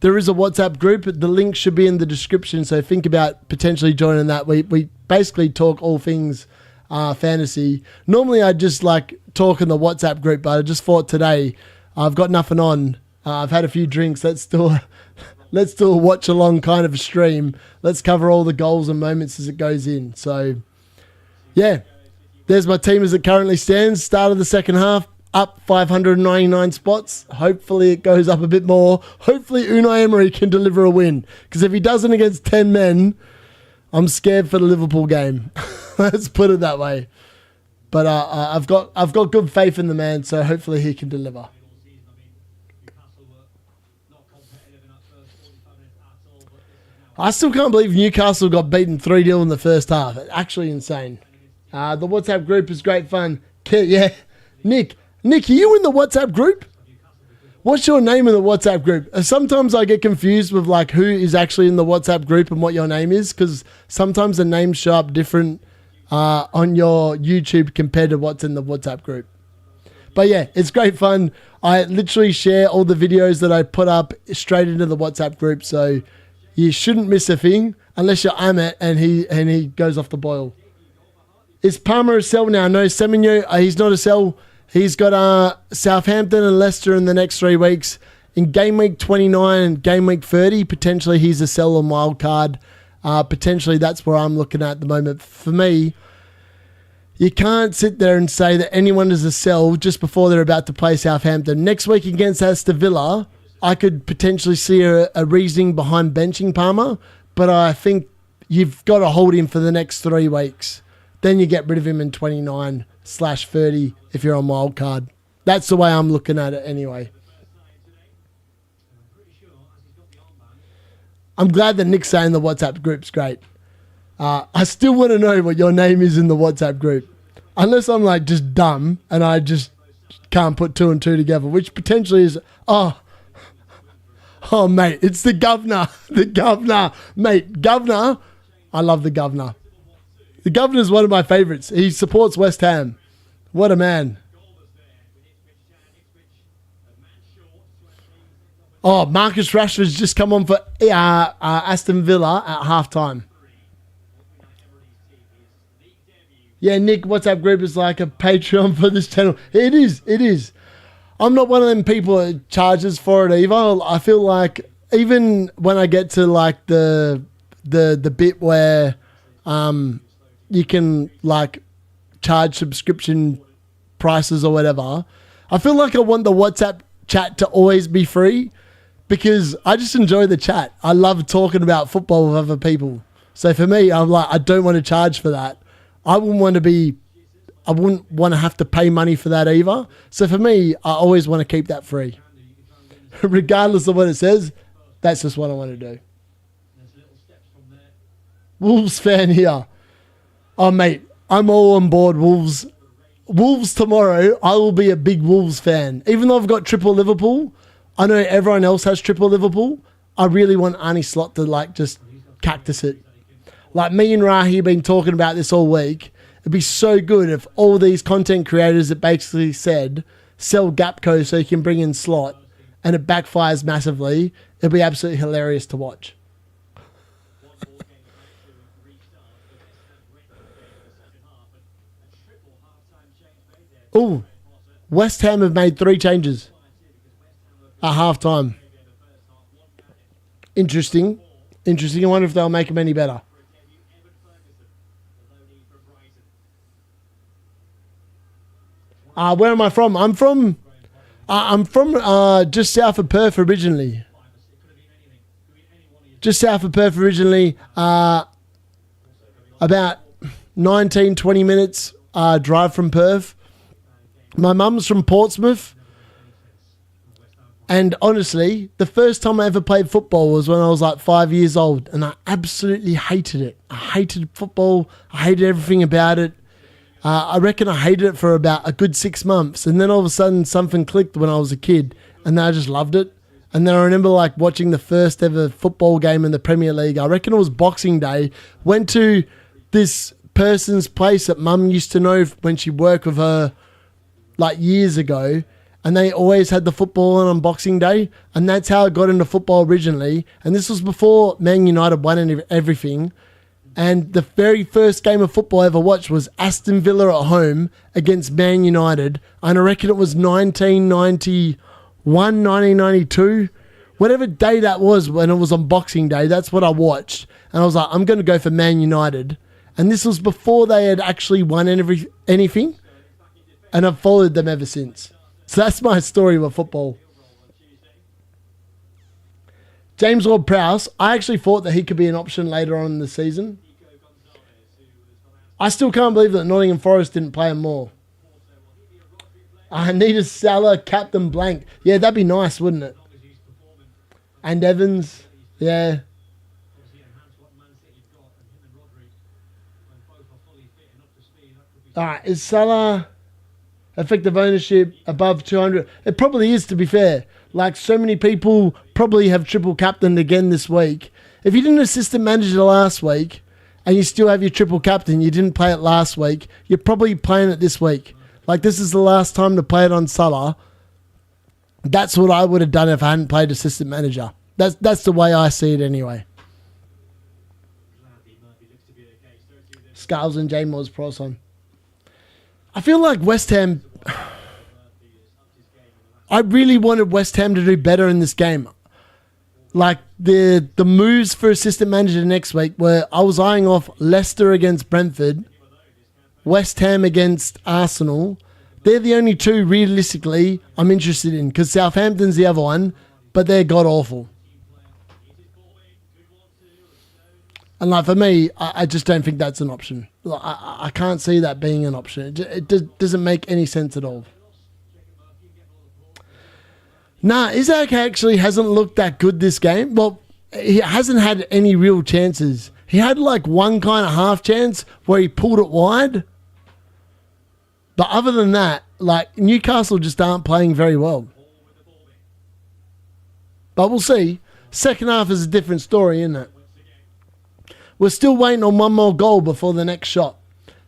there is a WhatsApp group. The link should be in the description, so think about potentially joining that. We basically talk all things fantasy. Normally, I just like talk in the WhatsApp group, but I just thought today I've got nothing on. I've had a few drinks. Let's do a watch-along kind of a stream. Let's cover all the goals and moments as it goes in. So, yeah. There's my team as it currently stands. Start of the second half, up 599 spots. Hopefully it goes up a bit more. Hopefully Unai Emery can deliver a win. Because if he doesn't against 10 men, I'm scared for the Liverpool game. Let's put it that way. But I've got good faith in the man, so hopefully he can deliver. I still can't believe Newcastle got beaten 3-0 in the first half. It's actually insane. The WhatsApp group is great fun. Yeah. Nick, are you in the WhatsApp group? What's your name in the WhatsApp group? Sometimes I get confused with like who is actually in the WhatsApp group and what your name is, because sometimes the names show up different on your YouTube compared to what's in the WhatsApp group. But yeah, it's great fun. I literally share all the videos that I put up straight into the WhatsApp group, so you shouldn't miss a thing unless you're Amit and he goes off the boil. Is Palmer a sell now? No, Semenyo, he's not a sell. He's got Southampton and Leicester in the next 3 weeks. In game week 29 and game week 30, potentially he's a sell on wild card. Potentially that's where I'm looking at the moment. For me, you can't sit there and say that anyone is a sell just before they're about to play Southampton. Next week against Aston Villa, I could potentially see a reasoning behind benching Palmer, but I think you've got to hold him for the next 3 weeks. then you get rid of him in 29/30 if you're on wildcard. That's the way I'm looking at it anyway. I'm glad that Nick's saying the WhatsApp group's great. I still want to know what your name is in the WhatsApp group. Unless I'm like just dumb and I just can't put 2 and 2 together, which potentially is, oh mate, it's the governor. The governor. Mate, governor. I love the governor. The governor's one of my favourites. He supports West Ham. What a man. Oh, Marcus Rashford's just come on for Aston Villa at halftime. Yeah, Nick, WhatsApp group is like a Patreon for this channel. It is. It is. I'm not one of them people that charges for it either. I feel like even when I get to like the bit where you can like charge subscription prices or whatever, I feel like I want the WhatsApp chat to always be free because I just enjoy the chat. I love talking about football with other people. So for me, I'm like, I don't want to charge for that. I wouldn't want to have to pay money for that either. So for me, I always want to keep that free. Regardless of what it says, that's just what I want to do. Wolves fan here. Oh, mate, I'm all on board Wolves. Wolves tomorrow, I will be a big Wolves fan. Even though I've got triple Liverpool, I know everyone else has triple Liverpool. I really want Arnie Slot to like just cactus it. Like me and Rahi have been talking about this all week. It'd be so good if all these content creators that basically said sell Gapco so you can bring in Slot and it backfires massively. It'd be absolutely hilarious to watch. Oh, West Ham have made 3 changes at halftime. Interesting. I wonder if they'll make them any better. Where am I from? I'm from just south of Perth originally. About 19, 20 minutes drive from Perth. My mum's from Portsmouth. And honestly, the first time I ever played football was when I was like 5 years old. And I absolutely hated it. I hated football. I hated everything about it. I reckon I hated it for about a good 6 months. And then all of a sudden something clicked when I was a kid. And then I just loved it. And then I remember like watching the first ever football game in the Premier League. I reckon it was Boxing Day. Went to this person's place that Mum used to know when she worked with her like years ago. And they always had the football on Boxing Day. And that's how I got into football originally. And this was before Man United won everything. And the very first game of football I ever watched was Aston Villa at home against Man United. And I reckon it was 1991, 1992. Whatever day that was when it was on Boxing Day, that's what I watched. And I was like, I'm going to go for Man United. And this was before they had actually won anything. And I've followed them ever since. So that's my story with football. James Ward-Prowse, I actually thought that he could be an option later on in the season. I still can't believe that Nottingham Forest didn't play him more. I need a Salah, captain blank. Yeah, that'd be nice, wouldn't it? And Evans, yeah. All right, is Salah effective ownership above 200? It probably is, to be fair. Like, so many people probably have triple captained again this week. If you didn't assistant manager last week and you still have your triple captain, you didn't play it last week, you're probably playing it this week. Like, this is the last time to play it on Salah. That's what I would have done if I hadn't played assistant manager. That's the way I see it anyway. Scales and J Mo's pros on. I feel like West Ham... I really wanted West Ham to do better in this game. Like, the moves for assistant manager next week were I was eyeing off Leicester against Brentford, West Ham against Arsenal. They're the only two, realistically, I'm interested in, because Southampton's the other one, but they're god-awful. And like for me, I just don't think that's an option. Like, I can't see that being an option. Doesn't make any sense at all. Nah, Isaac actually hasn't looked that good this game. Well, he hasn't had any real chances. He had like one kind of half chance where he pulled it wide. But other than that, like Newcastle just aren't playing very well. But we'll see. Second half is a different story, isn't it? We're still waiting on one more goal before the next shot.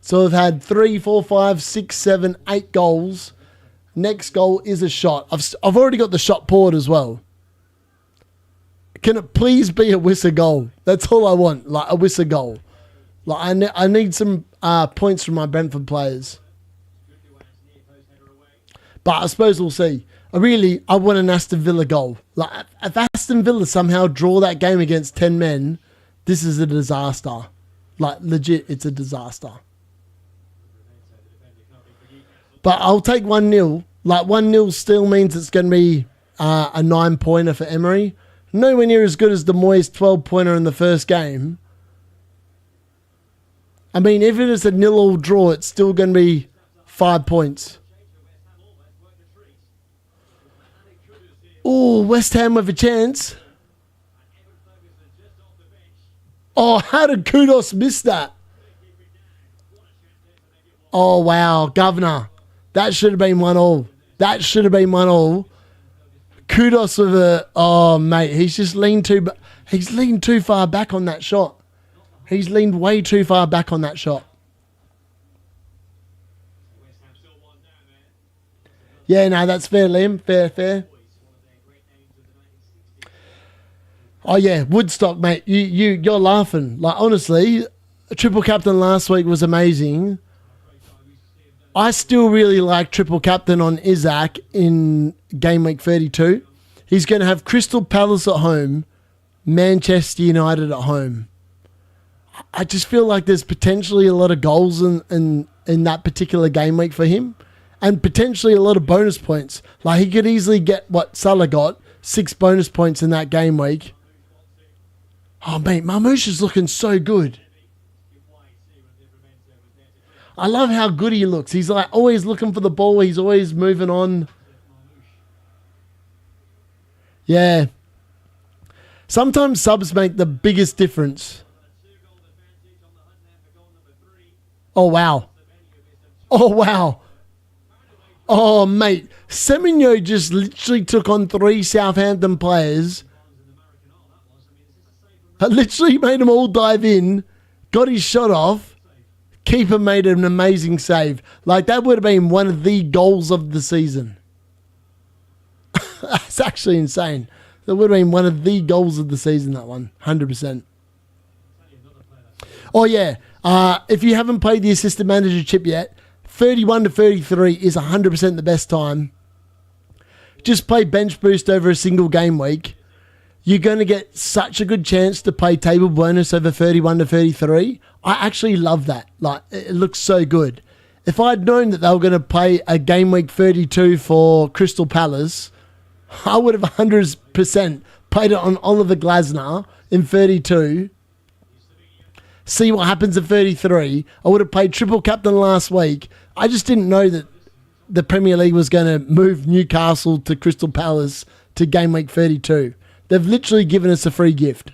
So we've had 3, 4, 5, 6, 7, 8 goals. Next goal is a shot. I've already got the shot poured as well. Can it please be a Wissa goal? That's all I want, like a Wissa goal. Like I need some points from my Brentford players. But I suppose we'll see. I want an Aston Villa goal. Like if Aston Villa somehow draw that game against 10 men, this is a disaster. Like legit, it's a disaster. But I'll take 1-0. Like 1-0 still means it's going to be a 9-pointer for Emery. Nowhere near as good as the Moyes 12-pointer in the first game. I mean, if it is a 0-0 draw, it's still going to be 5 points. Oh, West Ham with a chance. Oh, how did Kudos miss that? Oh, wow. Governor. That should have been 1-1. That should have been 1-1. Kudos with a... Oh, mate. He's just leaned too far back on that shot. He's leaned way too far back on that shot. Yeah, no, that's fair, Liam. Fair. Oh, yeah. Woodstock, mate. You're laughing. Like, honestly, triple captain last week was amazing. I still really like triple captain on Isaac in game week 32. He's going to have Crystal Palace at home, Manchester United at home. I just feel like there's potentially a lot of goals in that particular game week for him, and potentially a lot of bonus points. Like he could easily get what Salah got, 6 bonus points in that game week. Oh, mate, Marmoush is looking so good. I love how good he looks. He's like always looking for the ball. He's always moving on. Yeah. Sometimes subs make the biggest difference. Oh, wow. Oh, wow. Oh, mate. Semenyo just literally took on 3 Southampton players. I literally made them all dive in. Got his shot off. Keeper made an amazing save. Like, that would have been one of the goals of the season. That's actually insane. That would have been one of the goals of the season, that one. 100%. Oh, yeah. If you haven't played the Assistant Manager chip yet, 31 to 33 is 100% the best time. Just play Bench Boost over a single game week. You're going to get such a good chance to play table bonus over 31 to 33. I actually love that. Like, it looks so good. If I'd known that they were going to play a game week 32 for Crystal Palace, I would have 100% played it on Oliver Glasner in 32. See what happens at 33. I would have played triple captain last week. I just didn't know that the Premier League was going to move Newcastle to Crystal Palace to game week 32. They've literally given us a free gift.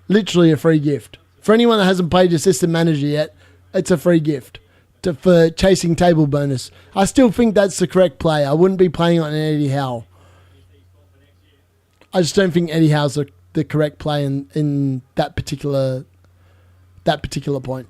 Literally a free gift. For anyone that hasn't played Assistant Manager yet, it's a free gift for chasing table bonus. I still think that's the correct play. I wouldn't be playing on Eddie Howe. I just don't think Eddie Howe's the correct play in that particular point.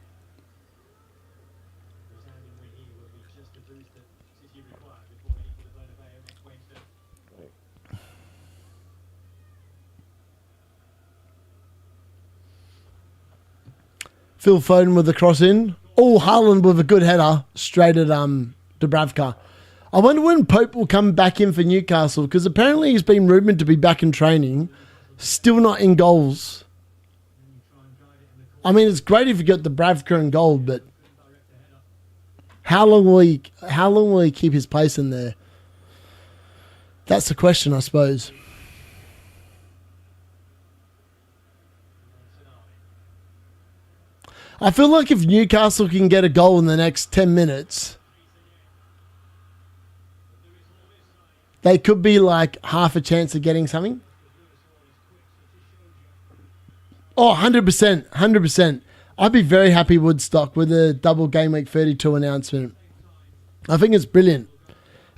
Phil Foden with the cross in. Oh, Haaland with a good header straight at Dubravka. I wonder when Pope will come back in for Newcastle, because apparently he's been rumoured to be back in training. Still not in goals. I mean, it's great if you got Dubravka in goal, but how long will he keep his place in there? That's the question, I suppose. I feel like if Newcastle can get a goal in the next 10 minutes, they could be like half a chance of getting something. Oh, 100%. 100%. I'd be very happy, Woodstock, with a double game week 32 announcement. I think it's brilliant.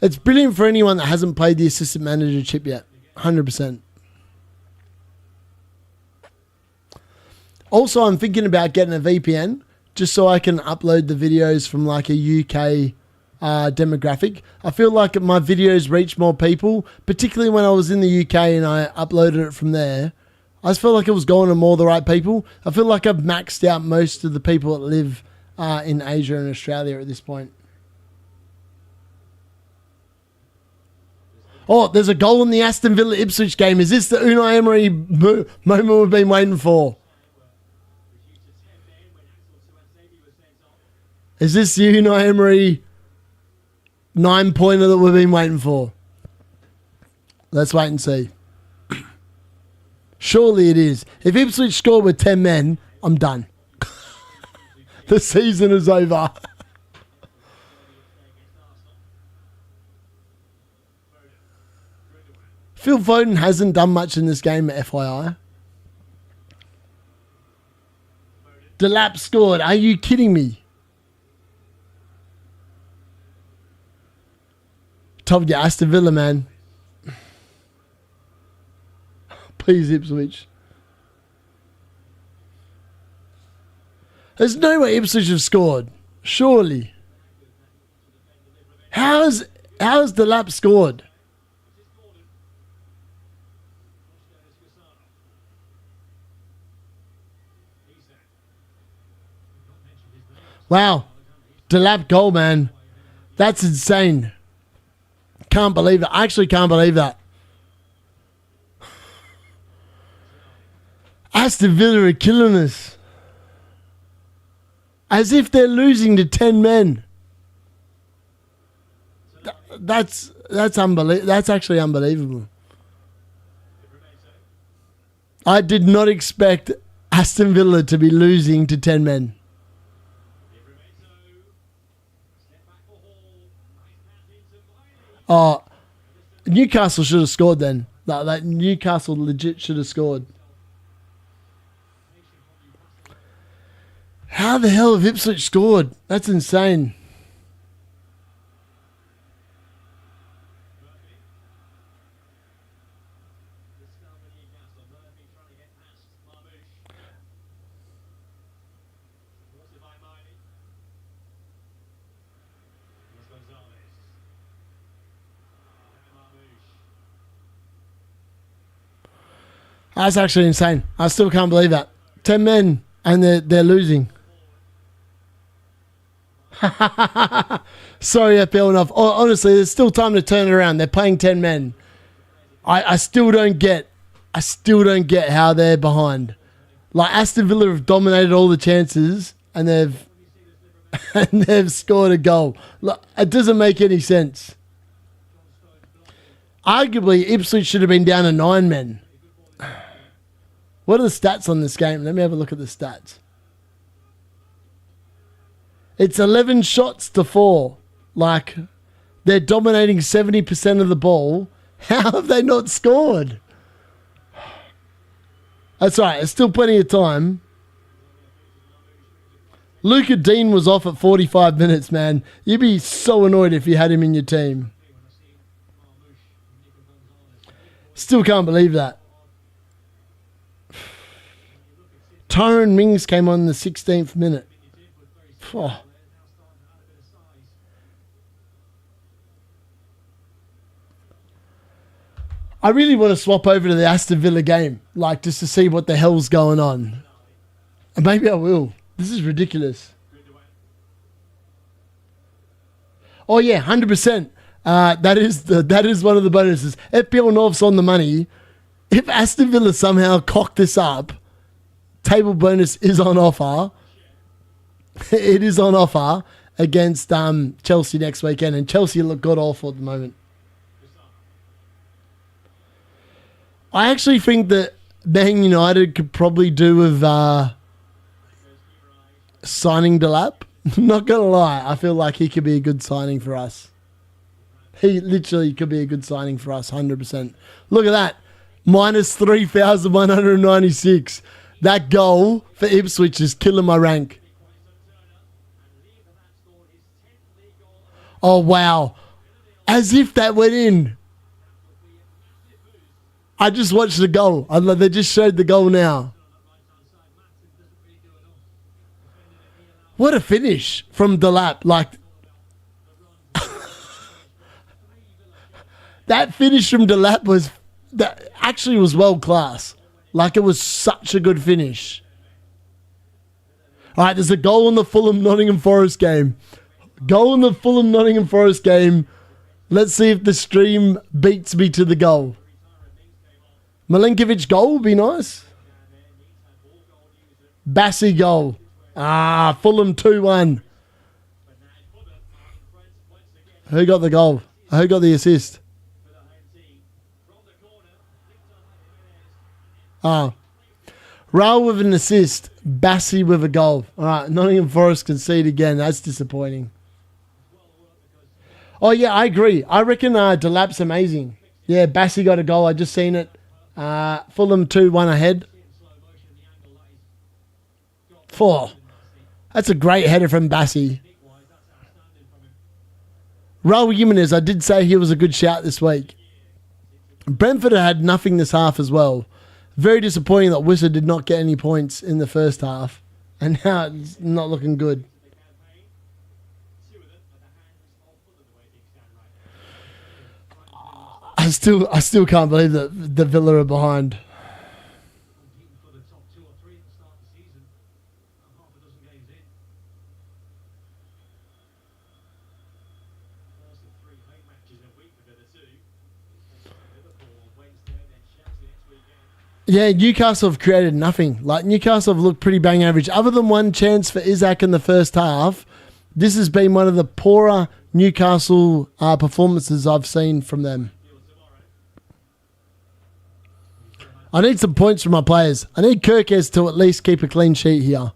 It's brilliant for anyone that hasn't played the assistant manager chip yet. 100%. Also, I'm thinking about getting a VPN just so I can upload the videos from like a UK demographic. I feel like my videos reach more people, particularly when I was in the UK and I uploaded it from there. I just felt like it was going to more the right people. I feel like I've maxed out most of the people that live in Asia and Australia at this point. Oh, there's a goal in the Aston Villa Ipswich game. Is this the Unai Emery moment we've been waiting for? Is this the Unai Emery 9-pointer that we've been waiting for? Let's wait and see. Surely it is. If Ipswich score with 10 men, I'm done. The season is over. Phil Foden hasn't done much in this game, FYI. Delap scored. Are you kidding me? Told you, Aston Villa, man. Please, Ipswich. There's no way Ipswich have scored. Surely. How's Delap scored? Wow. Delap goal, man. That's insane. Can't believe it. I actually can't believe that. Aston Villa are killing us. As if they're losing to 10 men. That's unbelievable. That's actually unbelievable. I did not expect Aston Villa to be losing to 10 men. Oh, Newcastle should have scored then. Like Newcastle legit should have scored. How the hell have Ipswich scored? That's insane. That's actually insane. I still can't believe that. 10 men and they're losing. Sorry, FPL enough. Oh, honestly, there's still time to turn it around. They're playing 10 men. I still don't get how they're behind. Like Aston Villa have dominated all the chances and they've scored a goal. Like, it doesn't make any sense. Arguably, Ipswich should have been down to 9 men. What are the stats on this game? Let me have a look at the stats. It's 11 shots to 4. Like, they're dominating 70% of the ball. How have they not scored? That's right. There's still plenty of time. Luca Dean was off at 45 minutes, man. You'd be so annoyed if you had him in your team. Still can't believe that. Tyrone Mings came on in the 16th minute. Oh. I really want to swap over to the Aston Villa game, like just to see what the hell's going on. And maybe I will. This is ridiculous. Oh yeah, 100%. That is one of the bonuses. FPL North's on the money. If Aston Villa somehow cock this up, table bonus is on offer. It is on offer against Chelsea next weekend, and Chelsea look god awful at the moment. I actually think that Man United could probably do with signing Delap. Not going to lie, I feel like he could be a good signing for us. He literally could be a good signing for us, 100%. Look at that. Minus 3,196. That goal for Ipswich is killing my rank. Oh, wow. As if that went in. I just watched the goal. They just showed the goal now. What a finish from Delap. Like, that finish from Delap actually was world class. Like, it was such a good finish. All right, there's a goal in the Fulham-Nottingham Forest game. Goal in the Fulham-Nottingham Forest game. Let's see if the stream beats me to the goal. Milinkovic goal would be nice. Bassey goal. Fulham 2-1. Who got the goal? Who got the assist? Raul with an assist. Bassey with a goal. All right, Nottingham Forest concede again. That's disappointing. Oh, yeah, I agree. I reckon Delap's amazing. Yeah, Bassey got a goal. I just seen it. Fulham 2-1 ahead. 4. That's a great header from Bassey. Raul Jimenez, I did say he was a good shout this week. Brentford had nothing this half as well. Very disappointing that Wissa did not get any points in the first half. And now it's not looking good. I still can't believe that the Villa are behind. Yeah, Newcastle have created nothing. Like, Newcastle have looked pretty bang average. Other than one chance for Isaac in the first half, this has been one of the poorer Newcastle performances I've seen from them. I need some points from my players. I need Kirkes to at least keep a clean sheet here.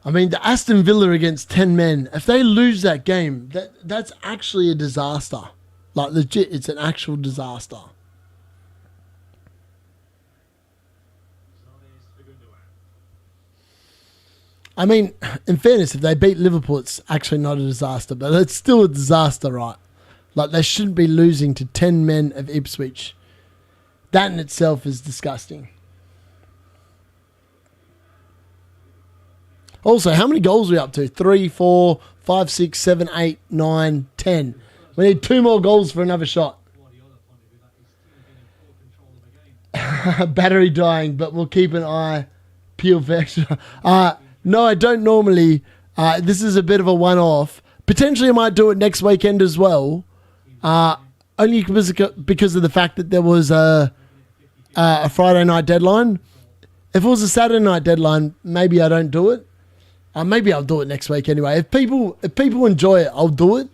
I mean, the Aston Villa against 10 men, if they lose that game, that's actually a disaster. Like, legit, it's an actual disaster. I mean, in fairness, if they beat Liverpool, it's actually not a disaster, but it's still a disaster, right? Like, they shouldn't be losing to 10 men of Ipswich. That in itself is disgusting. Also, how many goals are we up to? 3, 4, 5, 6, 7, 8, 9, 10. We need 2 more goals for another shot. Battery dying, but we'll keep an eye peeled for extra. No, I don't normally. This is a bit of a one-off. Potentially, I might do it next weekend as well. Only because of the fact that there was a Friday night deadline. If it was a Saturday night deadline, maybe I don't do it. Maybe I'll do it next week anyway. If people enjoy it, I'll do it.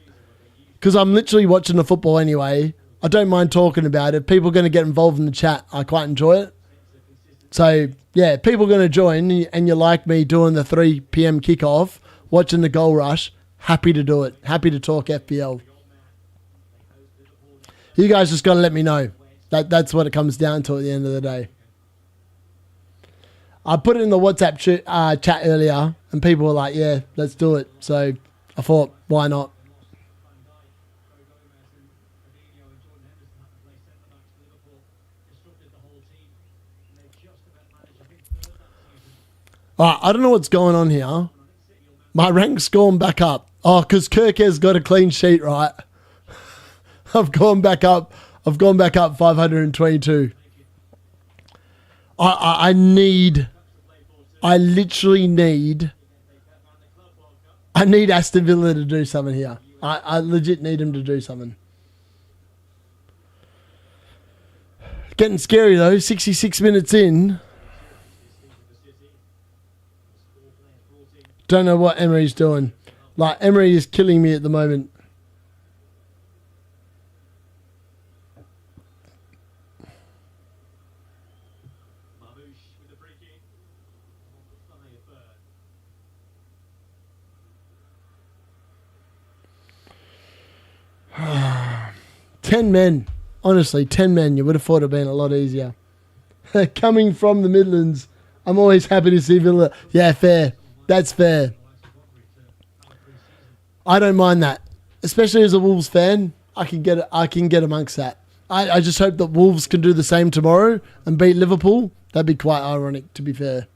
Because I'm literally watching the football anyway. I don't mind talking about it. People are going to get involved in the chat. I quite enjoy it. So, yeah, people are going to join and you like me doing the 3 p.m. kickoff, watching the goal rush, happy to do it. Happy to talk FPL. You guys just got to let me know. That's what it comes down to at the end of the day. I put it in the WhatsApp chat earlier, and people were like, yeah, let's do it. So I thought, why not? All right, I don't know what's going on here. My rank's gone back up. Oh, because Kirk has got a clean sheet, right? I've gone back up 522. I literally need Aston Villa to do something here. I legit need him to do something. Getting scary though, 66 minutes in. Don't know what Emery's doing. Like, Emery is killing me at the moment. 10 men. Honestly, 10 men. You would have thought it would have been a lot easier. Coming from the Midlands, I'm always happy to see Villa. Yeah, fair. That's fair. I don't mind that. Especially as a Wolves fan, I can get amongst that. I just hope that Wolves can do the same tomorrow and beat Liverpool. That'd be quite ironic, to be fair.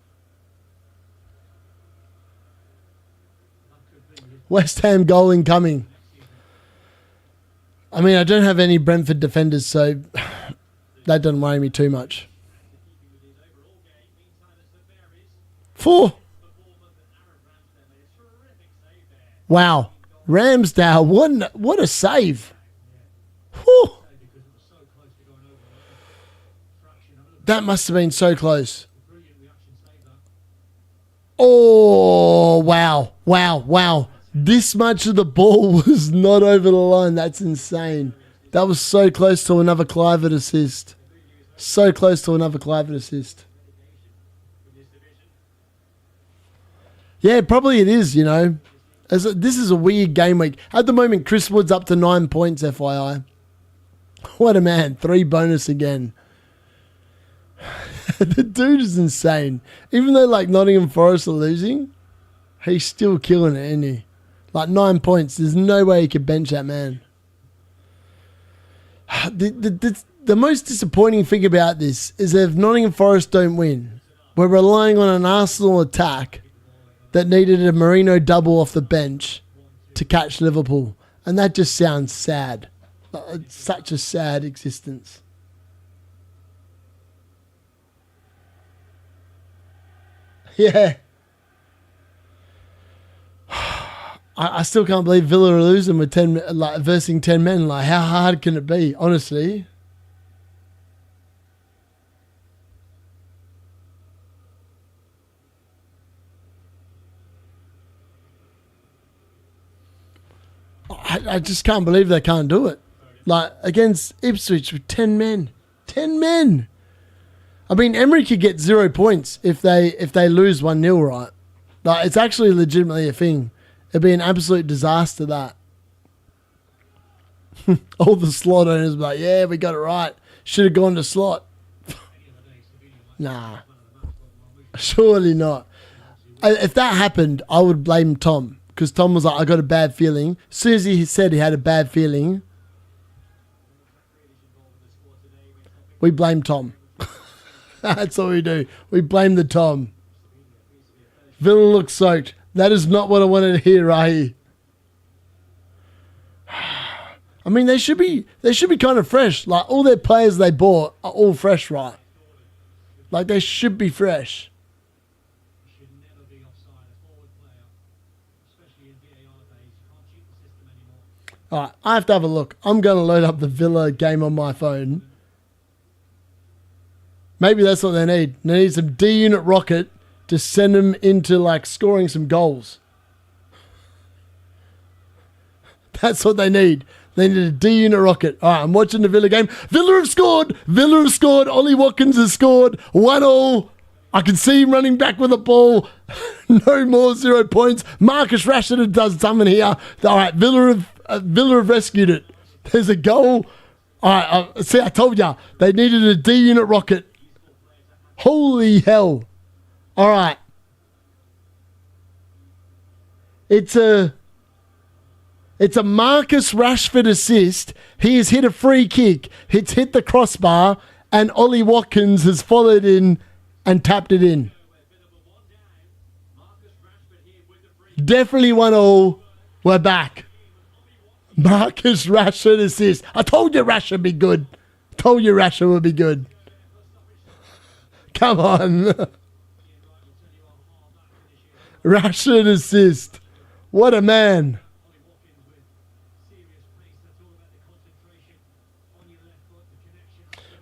West Ham goal incoming. I mean, I don't have any Brentford defenders, so that doesn't worry me too much. 4. Wow. Ramsdale, what a save. Whew. That must have been so close. Oh, wow. This much of the ball was not over the line. That's insane. That was so close to another Clivert assist. So close to another Clivert assist. Yeah, probably it is, you know. This is a weird game week. At the moment, Chris Wood's up to 9 points, FYI. What a man. 3 bonus again. The dude is insane. Even though, like, Nottingham Forest are losing, he's still killing it, isn't he? Like, 9 points. There's no way he could bench that man. The most disappointing thing about this is that if Nottingham Forest don't win, we're relying on an Arsenal attack that needed a Merino double off the bench to catch Liverpool. And that just sounds sad. It's such a sad existence. Yeah. I still can't believe Villa are losing with 10, like, versing 10 men. Like, how hard can it be, honestly? I just can't believe they can't do it. Like, against Ipswich with 10 men. 10 men! I mean, Emery could get 0 points if they lose 1-0, right? Like, it's actually legitimately a thing. It'd be an absolute disaster, that. All the slot owners be like, yeah, we got it right. Should have gone to slot. Nah. Surely not. If that happened, I would blame Tom. Because Tom was like, I got a bad feeling. As soon as he said he had a bad feeling, we blame Tom. That's all we do. We blame the Tom. Villa looks soaked. That is not what I wanted to hear, Rahi. I mean, they should be kind of fresh. Like, all their players they bought are all fresh, right? Like, they should be fresh. All right, I have to have a look. I'm going to load up the Villa game on my phone. Maybe that's what they need. They need some D-unit rocket to send them into, like, scoring some goals. That's what they need. They need a D-unit rocket. All right, I'm watching the Villa game. Villa have scored. Ollie Watkins has scored. 1-1. I can see him running back with the ball. No more 0 points. Marcus Rashford does something here. All right, Villa have rescued it. There's a goal. All right, see, I told you. They needed a D-unit rocket. Holy hell. All right. It's a Marcus Rashford assist. He has hit a free kick. It's hit the crossbar, and Ollie Watkins has followed in and tapped it in. Definitely 1-1. We're back. Marcus Rashford assist. I told you Rashford would be good. Told you Rashford would be good. Come on. Rashford assist. What a man.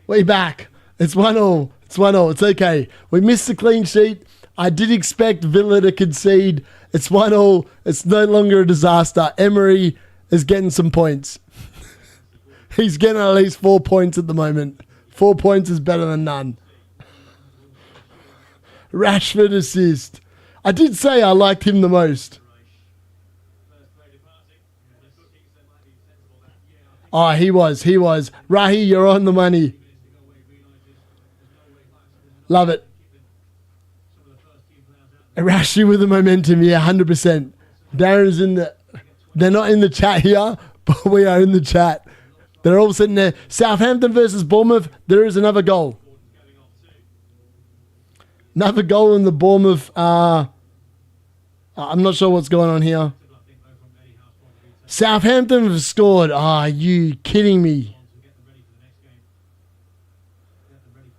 We back. It's 1-1. It's 1-1. It's okay. We missed the clean sheet. I did expect Villa to concede. It's 1-1. It's no longer a disaster. Emery is getting some points. He's getting at least 4 points at the moment. 4 points is better than none. Rashford assist. I did say I liked him the most. Oh, he was. Rahi, you're on the money. Love it. Rashi with the momentum, yeah, 100%. Darren's in the... They're not in the chat here, but we are in the chat. They're all sitting there. Southampton versus Bournemouth. There is another goal. Another goal in the Bournemouth. I'm not sure what's going on here. Southampton have scored. Are you kidding me?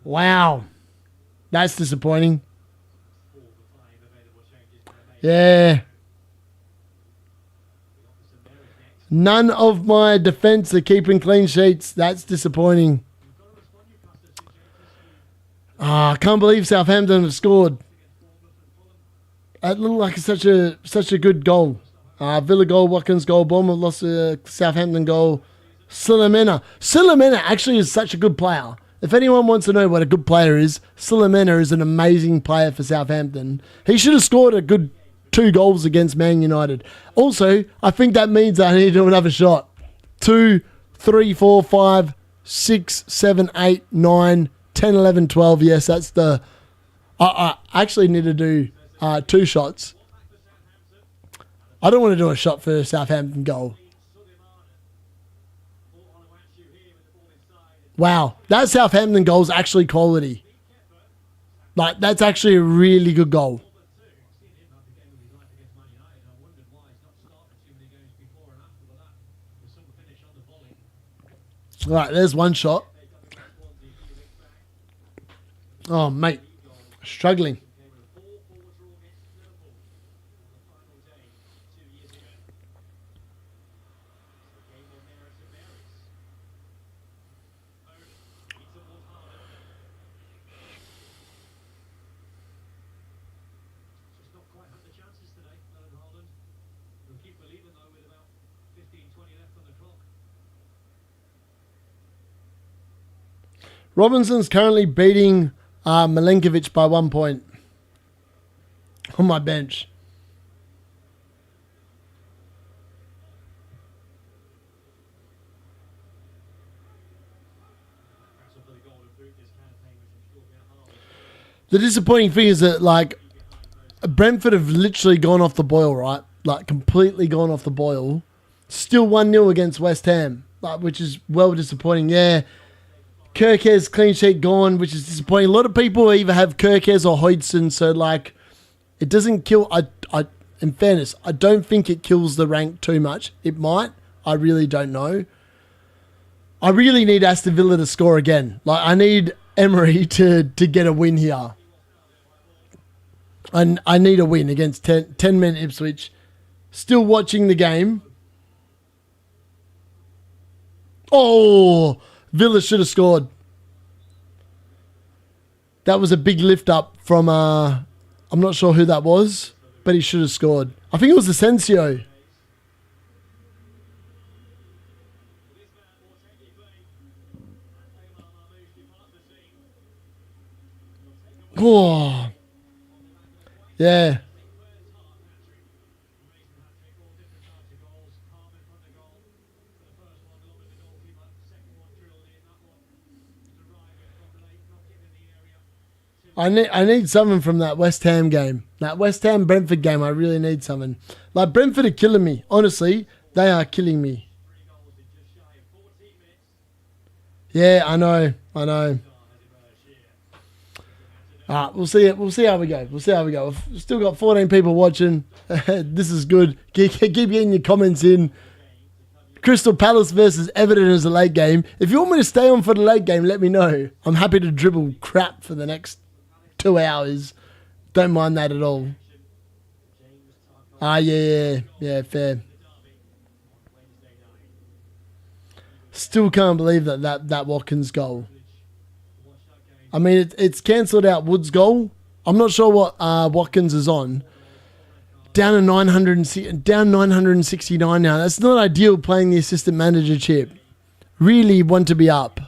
Wow. That's disappointing. Yeah. None of my defence are keeping clean sheets. That's disappointing. I can't believe Southampton have scored. That looked like such a good goal. Villa goal, Watkins goal, Bournemouth lost a Southampton goal. Silamena actually is such a good player. If anyone wants to know what a good player is, Silamena is an amazing player for Southampton. He should have scored a good 2 goals against Man United. Also, I think that means I need to do another shot. 2, 3, 4, 5, 6, 7, 8, 9, 10, 11, 12. Yes, that's the... I actually need to do 2 shots. I don't want to do a shot for a Southampton goal. Wow, that Southampton goal is actually quality. Like, that's actually a really good goal. All right, there's one shot. Oh, mate, struggling. Robinson's currently beating Milenkovic by 1 point on my bench. The disappointing thing is that, like, Brentford have literally gone off the boil, right? Like, completely gone off the boil. Still 1-0 against West Ham, like, which is well disappointing. Yeah. Kirkes clean sheet gone, which is disappointing. A lot of people either have Kirkes or Hodgson, so, like, it doesn't kill. In fairness, I don't think it kills the rank too much. It might. I really don't know. I really need Aston Villa to score again. Like, I need Emery to get a win here. I need a win against 10 men Ipswich. Still watching the game. Oh, Villa should have scored. That was a big lift up from, I'm not sure who that was, but he should have scored. I think it was Asensio. Oh, yeah. I need something from that West Ham game. That West Ham Brentford game, I really need something. Like, Brentford are killing me. Honestly, they are killing me. Yeah, I know. We'll see it. We'll see how we go. We've still got 14 people watching. This is good. Keep getting your comments in. Crystal Palace versus Everton is a late game. If you want me to stay on for the late game, let me know. I'm happy to dribble crap for the next 2 hours. Don't mind that at all. Yeah, fair. Still can't believe that Watkins goal. I mean, it's cancelled out Wood's goal. I'm not sure what Watkins is on. Down 969 now. That's not ideal playing the assistant manager chip. Really want to be up.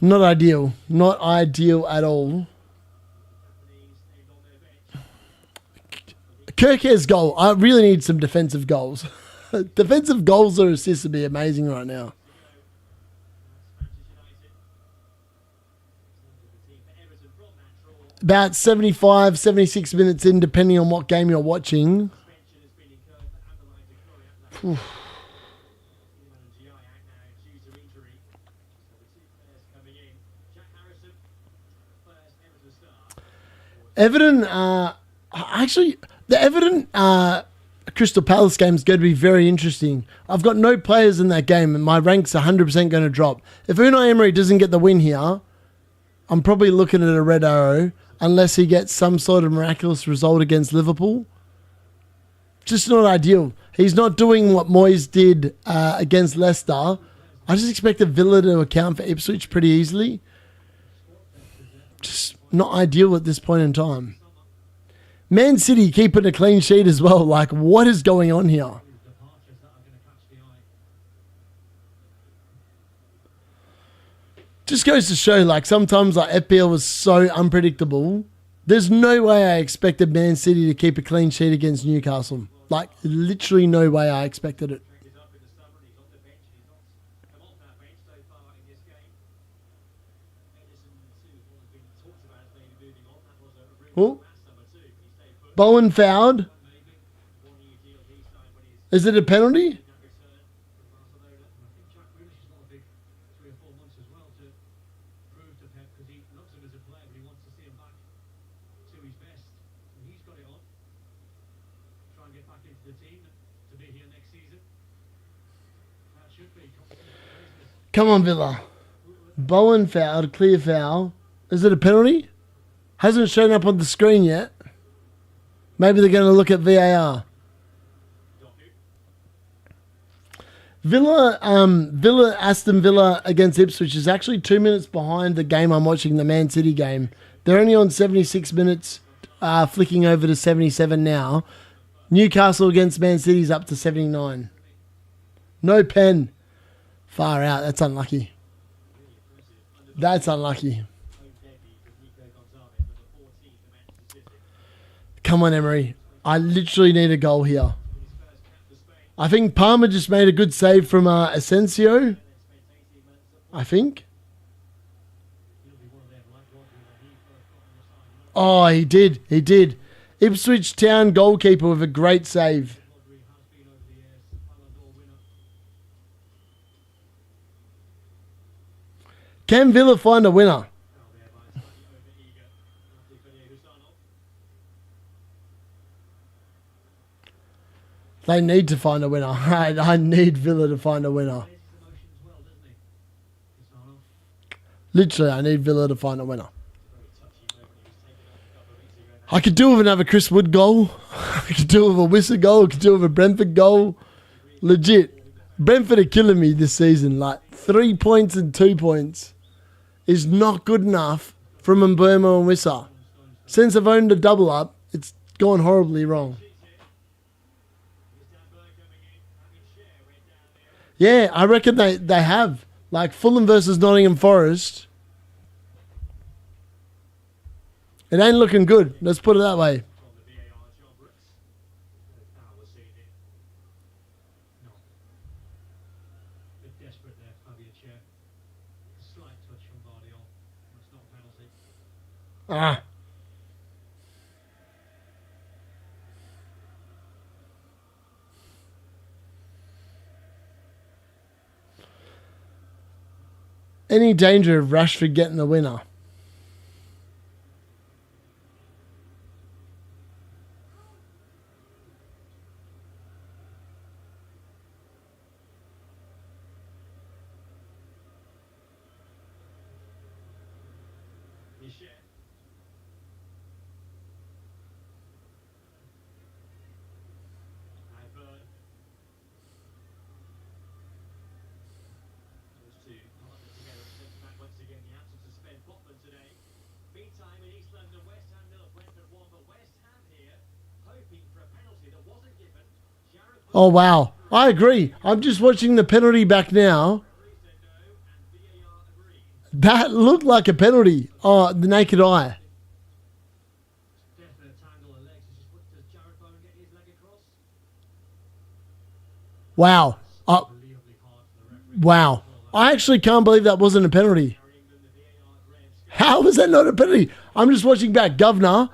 Not ideal. Not ideal at all. Kirk's goal. I really need some defensive goals. Defensive goals or assists would be amazing right now. About 75, 76 minutes in, depending on what game you're watching. Whew. Everton, actually, the Everton Crystal Palace game is going to be very interesting. I've got no players in that game, and my rank's 100% going to drop. If Unai Emery doesn't get the win here, I'm probably looking at a red arrow, unless he gets some sort of miraculous result against Liverpool. Just not ideal. He's not doing what Moyes did against Leicester. I just expected Villa to account for Ipswich pretty easily. Just not ideal at this point in time. Man City keeping a clean sheet as well. Like, what is going on here? Just goes to show, like, sometimes like FPL was so unpredictable. There's no way I expected Man City to keep a clean sheet against Newcastle. Like, literally no way I expected it. Oh. Bowen fouled. Is it a penalty? Come on, Villa. Bowen fouled, clear foul. Is it a penalty? Hasn't shown up on the screen yet. Maybe they're going to look at VAR. Aston Villa against Ipswich is actually 2 minutes behind the game I'm watching, the Man City game. They're only on 76 minutes, flicking over to 77 now. Newcastle against Man City's up to 79. No pen. Far out. That's unlucky. That's unlucky. Come on, Emery. I literally need a goal here. I think Palmer just made a good save from Asensio. I think. Oh, he did. He did. Ipswich Town goalkeeper with a great save. Can Villa find a winner? They need to find a winner. I need Villa to find a winner. Literally, I need Villa to find a winner. I could do with another Chris Wood goal. I could do with a Wissa goal. I could do with a Brentford goal. Legit. Brentford are killing me this season. Like, 3 points and 2 points is not good enough from Mbeumo and Wissa. Since I've owned a double up, it's gone horribly wrong. Yeah, I reckon they have. Like Fulham versus Nottingham Forest. It ain't looking good. Let's put it that way. Ah. Any danger of Rashford getting the winner? Oh, wow. I agree. I'm just watching the penalty back now. That looked like a penalty. Oh, the naked eye. Wow. Wow. I actually can't believe that wasn't a penalty. How was that not a penalty? I'm just watching back. Governor,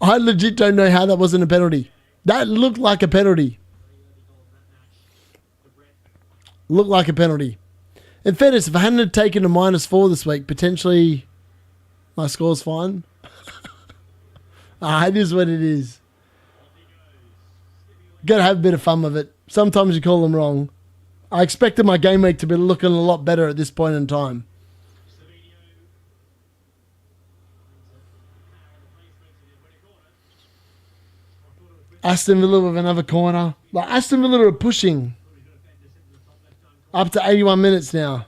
I legit don't know how that wasn't a penalty. That looked like a penalty. Looked like a penalty. In fairness, if I hadn't taken a -4 this week, potentially my score's fine. It is what it is. Gotta have a bit of fun with it. Sometimes you call them wrong. I expected my game week to be looking a lot better at this point in time. Aston Villa with another corner. Like Aston Villa are pushing. Up to 81 minutes now.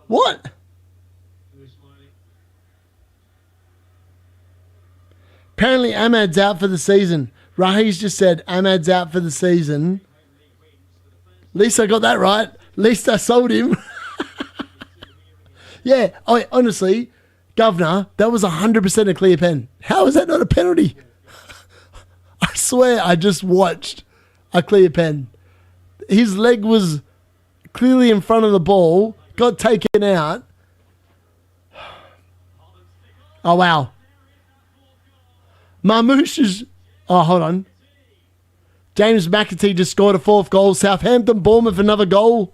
What? Apparently Ahmad's out for the season. Rahi's just said Ahmad's out for the season. At least I got that right. At least I sold him. Yeah, honestly, Governor, that was 100% a clear pen. How is that not a penalty? I swear I just watched a clear pen. His leg was clearly in front of the ball, got taken out. Oh, wow. Marmouche is... Oh, hold on. James McAtee just scored a 4th goal. Southampton, Bournemouth, another goal.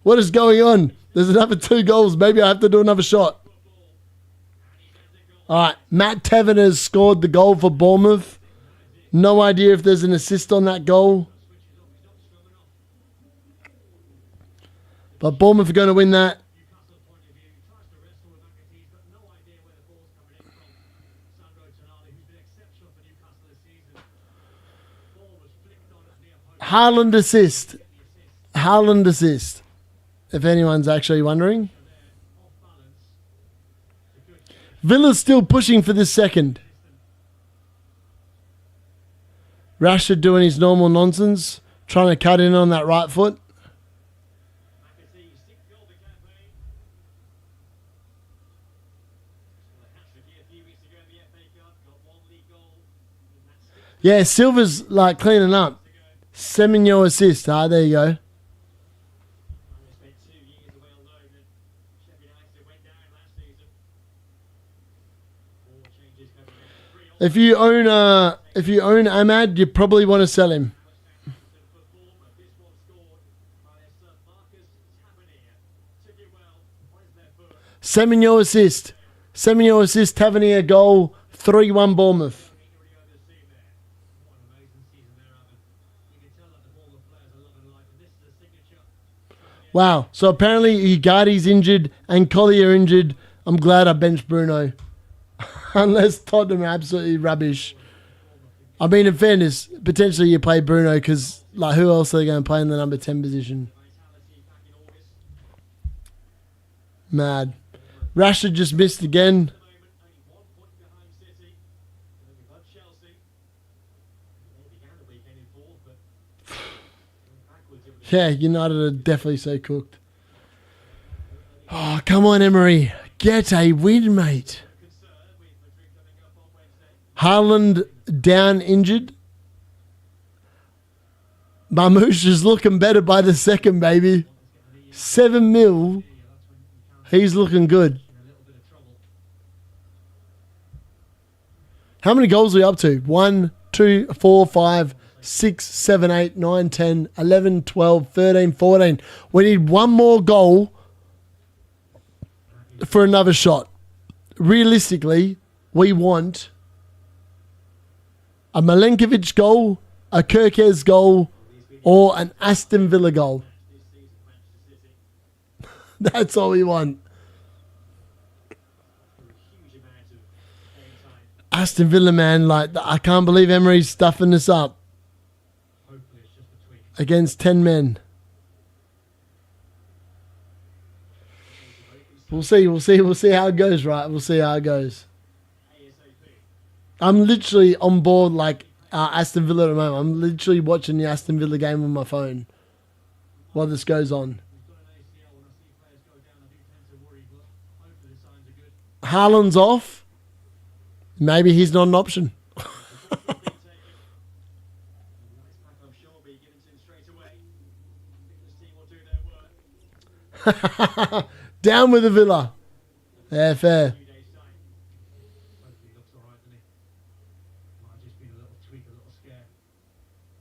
What is going on? There's another 2 goals. Maybe I have to do another shot. All right. Matt Taverner has scored the goal for Bournemouth. No idea if there's an assist on that goal. But Bournemouth are going to win that. Haaland assist. Haaland assist. If anyone's actually wondering. Villa's still pushing for this second. Rashford doing his normal nonsense. Trying to cut in on that right foot. Yeah, Silva's like cleaning up. Semenyo assist. There you go. If you own Ahmad, you probably want to sell him. Semenyo assist. Semenyo assist, Tavernier goal, 3-1 Bournemouth. Wow, so apparently Ugarte's injured and Collier injured. I'm glad I benched Bruno. Unless Tottenham are absolutely rubbish. I mean, in fairness, potentially you play Bruno because like, who else are they going to play in the number 10 position? Mad. Rashford just missed again. Yeah, United are definitely so cooked. Oh, come on, Emery. Get a win, mate. Haaland down injured. Marmouche is looking better by the second, baby. 7 mil. He's looking good. How many goals are we up to? 1, 2, 4, 5, 6, 7, 8, 9, 10, 11, 12, 13, 14. We need one more goal for another shot. Realistically, we want a Milenkovic goal, a Kirkes goal, or an Aston Villa goal. That's all we want. Aston Villa, man, like I can't believe Emery's stuffing this up against 10 men. We'll see how it goes, right? We'll see how it goes. I'm literally on board like Aston Villa at the moment. I'm literally watching the Aston Villa game on my phone while this goes on. Haaland's off. Maybe he's not an option. Down with the Villa. Yeah, fair. Hopefully he looks alright, doesn't he? Might have just been a little tweak, a little scare.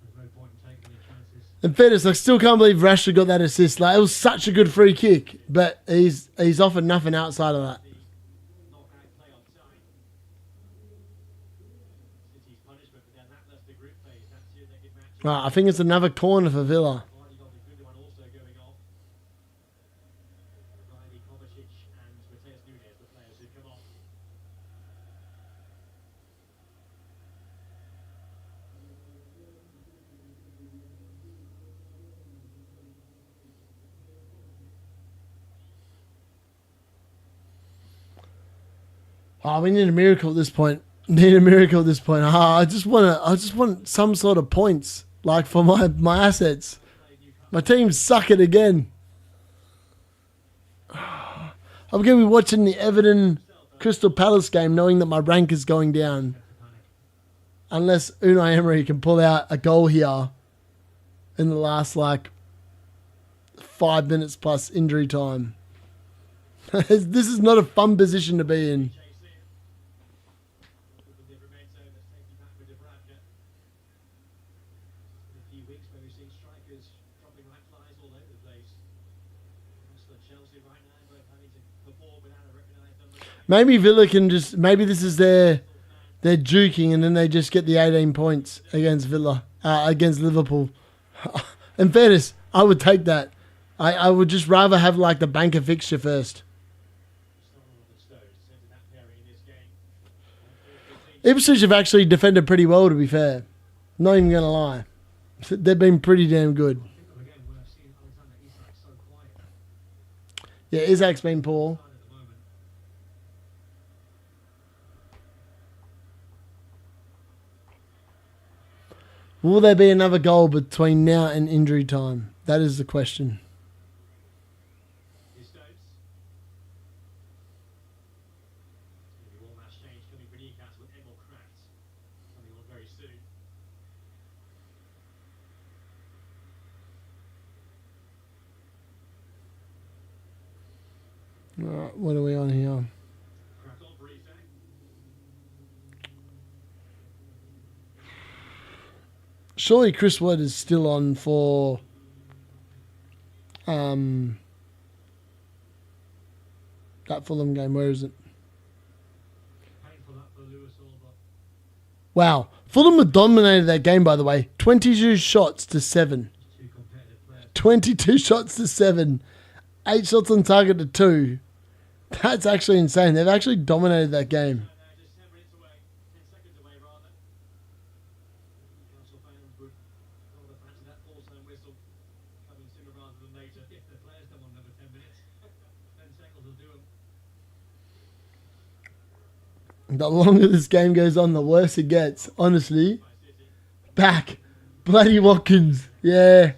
There's no point in taking any chances. In fairness, I still can't believe Rashford got that assist. Like, it was such a good free kick, but he's offered nothing outside of that. Knockout playoff side. City's punishment for their lacklustre group phase. That's who they could match. Right, I think it's another corner for Villa. Vardy got the good one also going off. Riley, Kovacic and Mateus Nunes, the players who come off. Oh, we need a miracle at this point. Need a miracle at this point. I just want some sort of points, like for my assets. My teams suck it again. I'm going to be watching the Everton Crystal Palace game knowing that my rank is going down. Unless Unai Emery can pull out a goal here in the last, 5 minutes plus injury time. This is not a fun position to be in. Maybe Villa can just... Maybe this is their duking and then they just get the 18 points against against Liverpool. In fairness, I would take that. I would just rather have the banker fixture first. Ipswich have actually defended pretty well, to be fair. Not even going to lie. They've been pretty damn good. Yeah, Isaac's been poor. Will there be another goal between now and injury time? That is the question. Alright, what are we on here? Surely Chris Wood is still on for that Fulham game. Where is it? Wow. Fulham have dominated that game, by the way. 22 shots to 7. 22 shots to 7. 8 shots on target to 2. That's actually insane. They've actually dominated that game. The longer this game goes on, the worse it gets. Honestly. Back. Bloody Watkins. Yeah.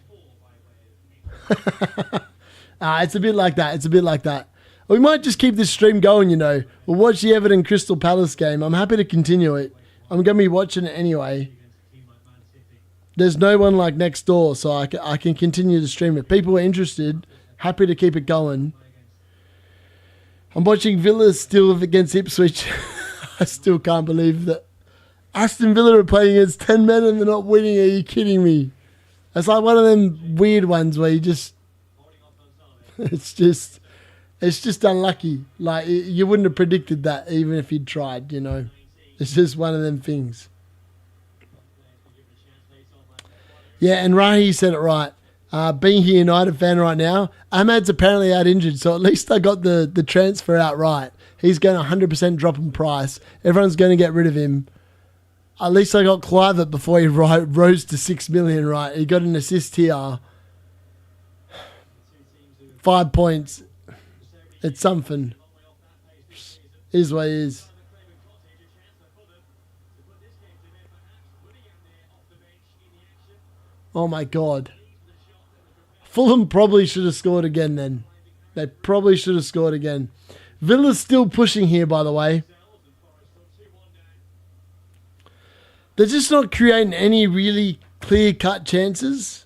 It's a bit like that. It's a bit like that. We might just keep this stream going, We'll watch the Everton Crystal Palace game. I'm happy to continue it. I'm going to be watching it anyway. There's no one next door, so I can continue to stream it. People are interested. Happy to keep it going. I'm watching Villa still against Ipswich. I still can't believe that Aston Villa are playing against 10 men and they're not winning. Are you kidding me? It's like one of them weird ones where you just... It's just unlucky. You wouldn't have predicted that even if you'd tried, It's just one of them things. Yeah, and Rahi said it right. Being a United fan right now, Ahmad's apparently out injured, so at least I got the transfer out right. He's going to 100% drop in price. Everyone's going to get rid of him. At least I got Clivert before he rose to 6 million, right? He got an assist here. 5 points. It's something. Is what it is. Oh my God. Fulham probably should have scored again then. They probably should have scored again. Villa's still pushing here, by the way. They're just not creating any really clear-cut chances.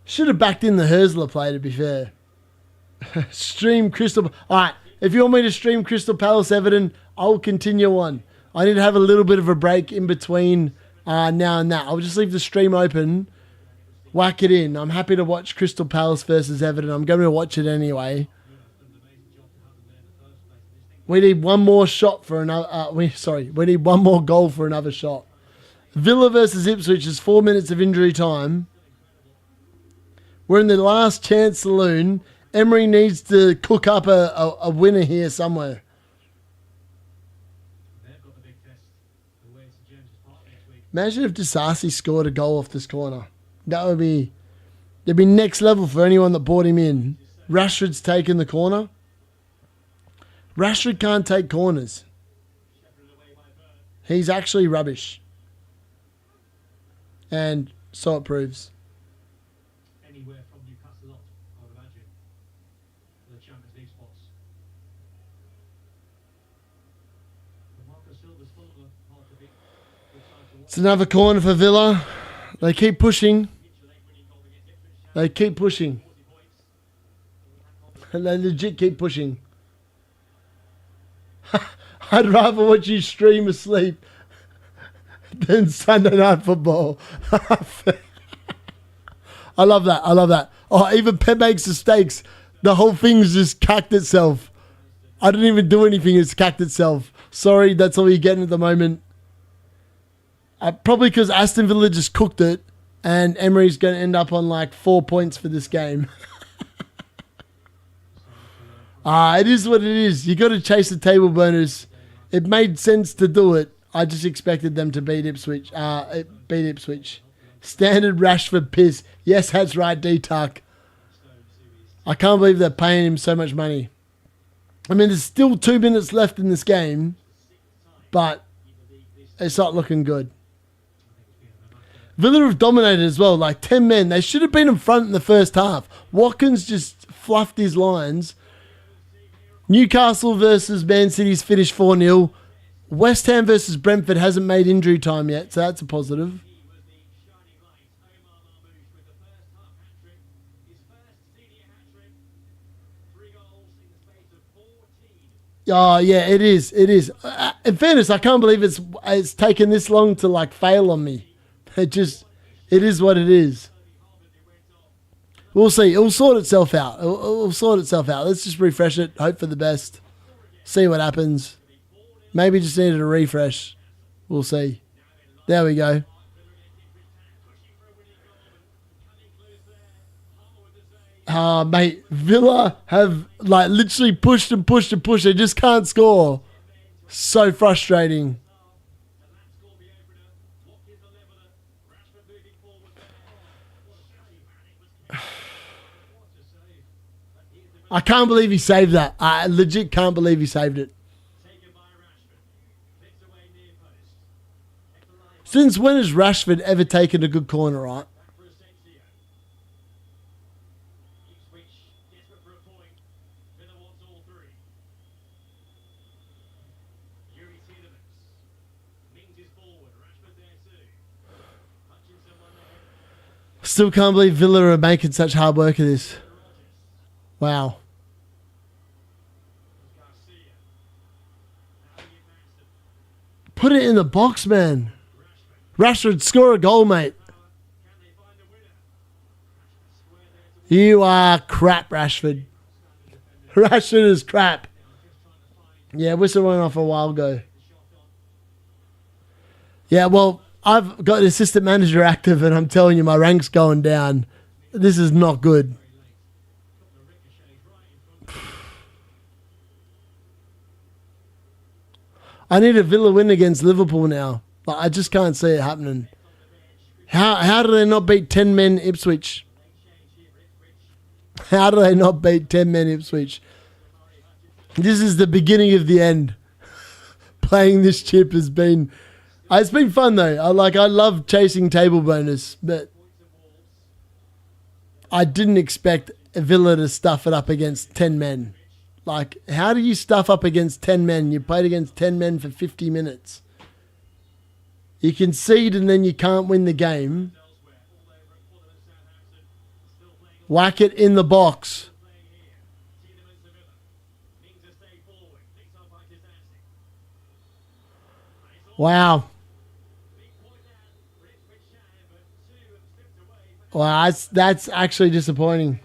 Should have backed in the Hersler play, to be fair. Stream Crystal... Alright, if you want me to stream Crystal Palace Everton, I'll continue on. I need to have a little bit of a break in between now and that. I'll just leave the stream open, whack it in. I'm happy to watch Crystal Palace versus Everton. I'm going to watch it anyway. We need one more shot for another... we need one more goal for another shot. Villa versus Ipswich is 4 minutes of injury time. We're in the last chance saloon. Emery needs to cook up a winner here somewhere. Imagine if Disasi scored a goal off this corner. That would be... It'd be next level for anyone that brought him in. Rashford's taken the corner. Rashford can't take corners. He's actually rubbish. And so it proves. Anywhere from Newcastle up, I would imagine. The Champions League spots. Marco Silva's full of a heart to beat. It's another corner for Villa. They keep pushing. They keep pushing. And they legit keep pushing. I'd rather watch you stream asleep than Sunday Night Football. I love that. I love that. Oh, even Pep makes mistakes. The whole thing's just cacked itself. I didn't even do anything. It's cacked itself. Sorry, that's all you're getting at the moment. Probably because Aston Villa just cooked it and Emery's going to end up on like 4 points for this game. It is what it is. You got to chase the table bonus. It made sense to do it. I just expected them to beat Ipswich. Standard Rashford piss. Yes, that's right, D-Tuck. I can't believe they're paying him so much money. I mean, there's still 2 minutes left in this game, but it's not looking good. Villa have dominated as well, like 10 men. They should have been in front in the first half. Watkins just fluffed his lines. Newcastle versus Man City's finished 4-0. West Ham versus Brentford hasn't made injury time yet, so that's a positive. Oh, yeah, it is. It is. In fairness, I can't believe it's taken this long to like fail on me. It is what it is. We'll see. It'll sort itself out. It'll sort itself out. Let's just refresh it. Hope for the best. See what happens. Maybe just needed a refresh. We'll see. There we go. Mate, Villa have like literally pushed and pushed and pushed. They just can't score. So frustrating. I can't believe he saved that. I legit can't believe he saved it. Since when has Rashford ever taken a good corner, right? Still can't believe Villa are making such hard work of this. Wow. Put it in the box, man. Rashford, score a goal, mate. You are crap, Rashford. Rashford is crap. Yeah, whistle went off a while ago. Yeah, well, I've got an assistant manager active and I'm telling you my rank's going down. This is not good. I need a Villa win against Liverpool now. But I just can't see it happening. How do they not beat 10 men Ipswich? How do they not beat 10 men Ipswich? This is the beginning of the end. Playing this chip has been... It's been fun though. I love chasing table bonus, but I didn't expect Villa to stuff it up against 10 men. Like, how do you stuff up against 10 men? You played against 10 men for 50 minutes. You concede and then you can't win the game. Whack it in the box. Wow. Wow, that's actually disappointing.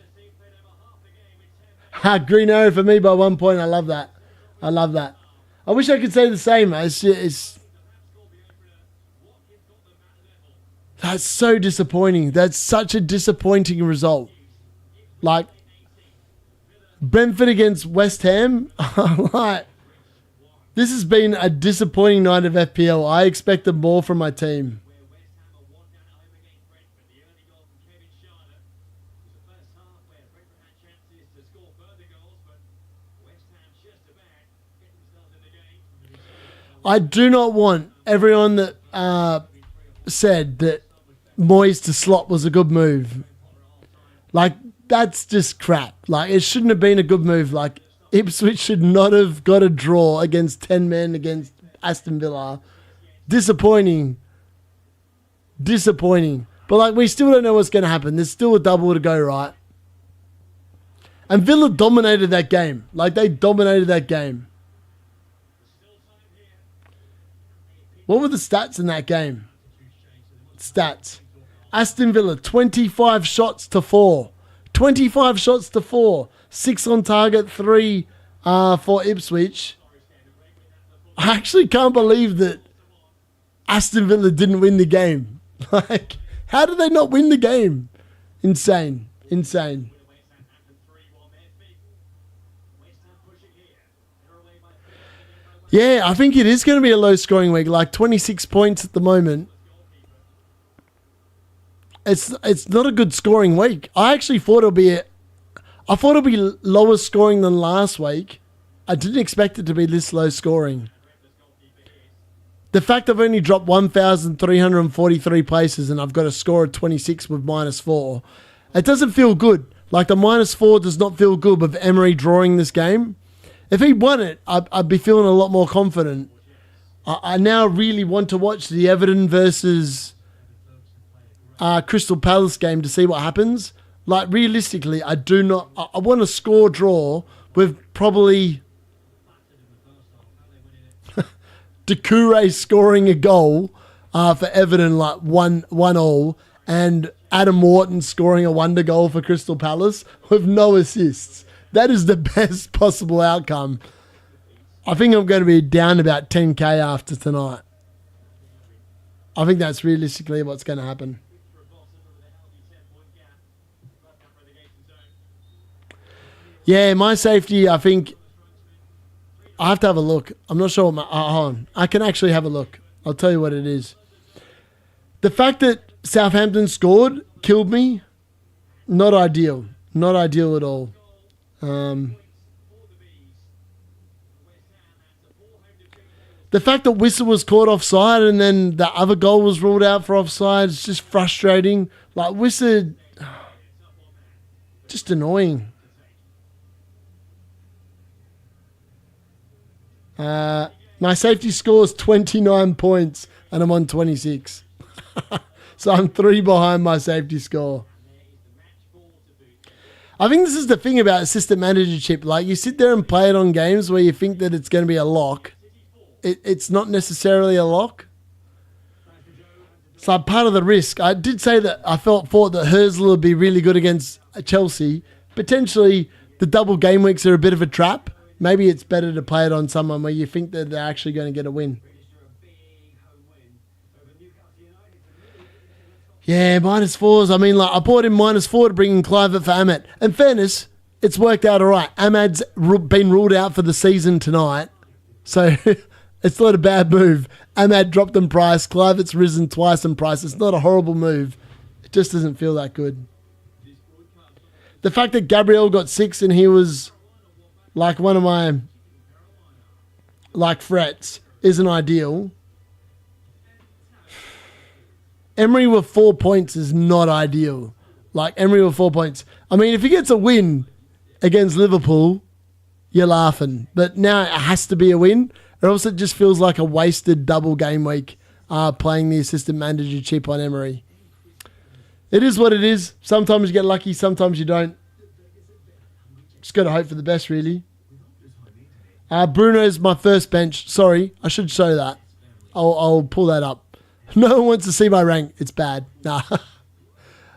Green arrow for me by 1 point. I love that. I love that. I wish I could say the same. That's so disappointing. That's such a disappointing result. Like, Brentford against West Ham. Like, this has been a disappointing night of FPL. I expected more from my team. I do not want everyone that said that Moyes to slot was a good move. Like, that's just crap. Like, it shouldn't have been a good move. Like, Ipswich should not have got a draw against 10 men against Aston Villa. Disappointing. Disappointing. But, like, we still don't know what's going to happen. There's still a double to go, right? And Villa dominated that game. Like, they dominated that game. What were the stats in that game? Stats. Aston Villa, 25 shots to 4. 25 shots to 4. 6 on target, 3 for Ipswich. I actually can't believe that Aston Villa didn't win the game. Like, how did they not win the game? Insane. Insane. Yeah, I think it is going to be a low-scoring week, like 26 points at the moment. It's not a good scoring week. I actually thought it'll be lower scoring than last week. I didn't expect it to be this low scoring. The fact I've only dropped 1,343 places and I've got a score of 26 with -4, it doesn't feel good. Like, the -4 does not feel good with Emery drawing this game. If he won it, I'd be feeling a lot more confident. I now really want to watch the Everton versus Crystal Palace game to see what happens. Like, realistically, I do not... I want a score draw with probably Doucouré scoring a goal for Everton, like 1-1, and Adam Wharton scoring a wonder goal for Crystal Palace with no assists. That is the best possible outcome. I think I'm going to be down about 10k after tonight. I think that's realistically what's going to happen. Yeah, my safety, I think... I have to have a look. I'm not sure what my... hold on. I can actually have a look. I'll tell you what it is. The fact that Southampton scored killed me. Not ideal. Not ideal at all. The fact that Whistle was caught offside and then the other goal was ruled out for offside is just frustrating. Like, Whistle, just annoying. My safety score is 29 points and I'm on 26. So I'm 3 behind my safety score. I think this is the thing about assistant managership. Like, you sit there and play it on games where you think that it's going to be a lock. It's not necessarily a lock. It's like part of the risk. I did say that I thought that Herzl would be really good against Chelsea. Potentially, the double game weeks are a bit of a trap. Maybe it's better to play it on someone where you think that they're actually going to get a win. Yeah, -4s. I mean, like, I bought in -4 to bring in Clive for Ahmed. In fairness, it's worked out all right. Ahmad's been ruled out for the season tonight. So it's not a bad move. Ahmad dropped in price. Clive's risen twice in price. It's not a horrible move. It just doesn't feel that good. The fact that Gabriel got 6 and he was like one of my threats isn't ideal. Emery with 4 points is not ideal. Like, Emery with 4 points. I mean, if he gets a win against Liverpool, you're laughing. But now it has to be a win, or else it just feels like a wasted double game week playing the assistant manager chip on Emery. It is what it is. Sometimes you get lucky, sometimes you don't. Just got to hope for the best, really. Bruno's my first bench. Sorry, I should show that. I'll pull that up. No one wants to see my rank. It's bad. Nah.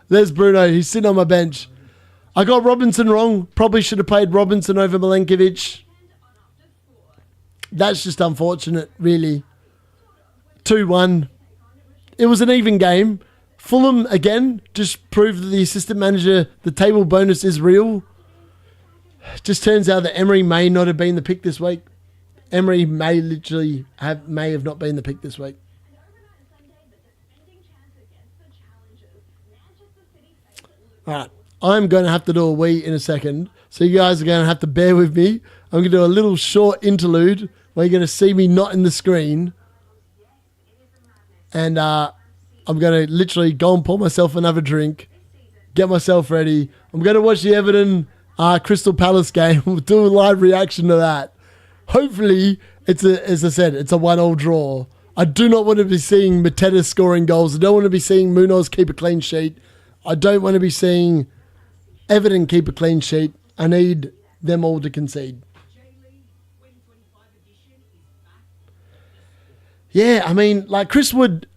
There's Bruno. He's sitting on my bench. I got Robinson wrong. Probably should have played Robinson over Milenkovic. That's just unfortunate, really. 2-1. It was an even game. Fulham, again, just proved that the assistant manager, the table bonus is real. Just turns out that Emery may not have been the pick this week. Emery may have not been the pick this week. All right. I'm going to have to do a wee in a second. So you guys are going to have to bear with me. I'm going to do a little short interlude where you're going to see me not in the screen. And I'm going to literally go and pour myself another drink, get myself ready. I'm going to watch the Everton Crystal Palace game. We'll do a live reaction to that. Hopefully, as I said, it's a 1-1 draw. I do not want to be seeing Mateta scoring goals. I don't want to be seeing Munoz keep a clean sheet. I don't want to be seeing Everton keep a clean sheet. I need them all to concede. Yeah, I mean, like Chris Wood,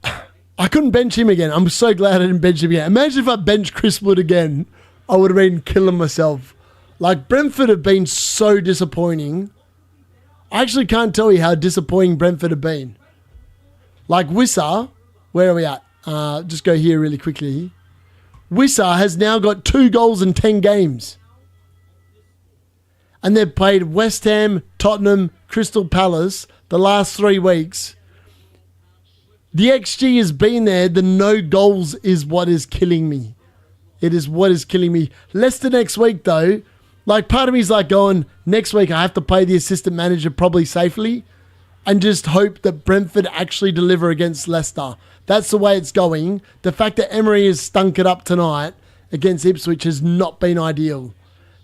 I couldn't bench him again. I'm so glad I didn't bench him again. Imagine if I benched Chris Wood again, I would have been killing myself. Like, Brentford have been so disappointing. I actually can't tell you how disappointing Brentford have been. Like, Wissa, where are we at? Just go here really quickly. Wissa has now got 2 goals in 10 games. And they've played West Ham, Tottenham, Crystal Palace the last 3 weeks. The XG has been there. The no goals is what is killing me. It is what is killing me. Leicester next week, though. Like, part of me is like going, next week I have to play the assistant manager probably safely and just hope that Brentford actually deliver against Leicester. That's the way it's going. The fact that Emery has stunk it up tonight against Ipswich has not been ideal.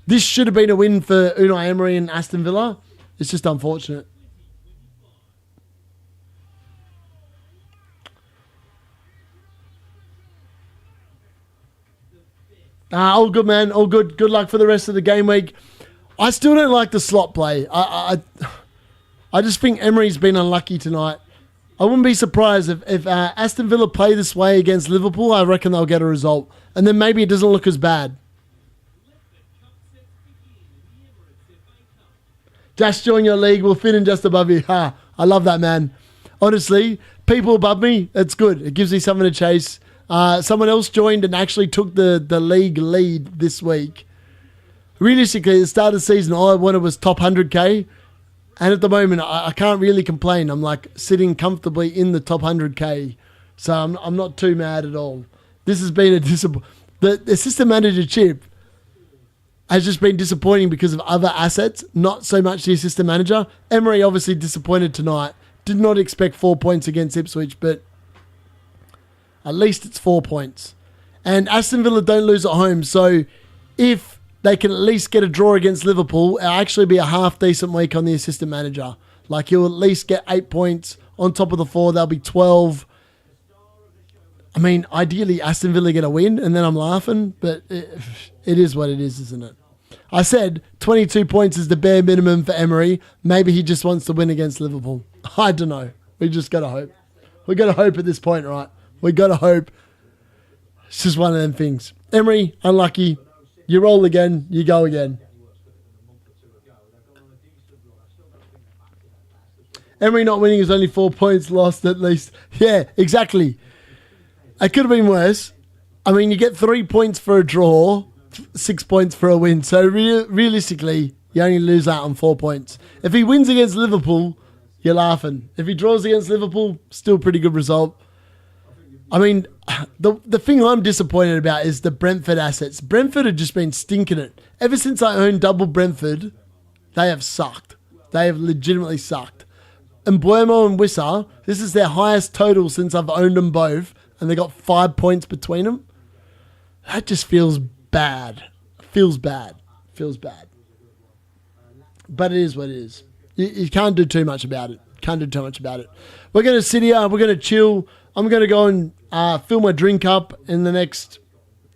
This should have been a win for Unai Emery and Aston Villa. It's just unfortunate. All good, man. All good. Good luck for the rest of the game week. I still don't like the slot play. I just think Emery's been unlucky tonight. I wouldn't be surprised if Aston Villa play this way against Liverpool. I reckon they'll get a result. And then maybe it doesn't look as bad. Dash join your league. We'll fit in just above you. Ha! I love that, man. Honestly, people above me, it's good. It gives me something to chase. Someone else joined and actually took the league lead this week. Realistically, at the start of the season, all I wanted was top 100k. And at the moment, I can't really complain. I'm like sitting comfortably in the top 100k. So I'm not too mad at all. This has been a the assistant manager chip has just been disappointing because of other assets, not so much the assistant manager. Emery obviously disappointed tonight. Did not expect 4 points against Ipswich, but at least it's 4 points. And Aston Villa don't lose at home, so if they can at least get a draw against Liverpool, it'll actually be a half-decent week on the assistant manager. Like, he'll at least get 8 points. On top of the 4, there'll be 12. I mean, ideally, Aston Villa get a win, and then I'm laughing, but it is what it is, isn't it? I said 22 points is the bare minimum for Emery. Maybe he just wants to win against Liverpool. I don't know. We just got to hope. We got to hope at this point, right? We got to hope. It's just one of them things. Emery, unlucky. You roll again. You go again. Emery not winning is only 4 points lost at least. Yeah, exactly. It could have been worse. I mean, you get 3 points for a draw, 6 points for a win. So realistically, you only lose out on 4 points. If he wins against Liverpool, you're laughing. If he draws against Liverpool, still pretty good result. I mean, the thing I'm disappointed about is the Brentford assets. Brentford have just been stinking it. Ever since I owned double Brentford, they have sucked. They have legitimately sucked. And Buemo and Wissa, this is their highest total since I've owned them both, and they got 5 points between them. That just feels bad. Feels bad. But it is what it is. You can't do too much about it. We're going to sit here. We're going to chill. I'm going to go and fill my drink up in the next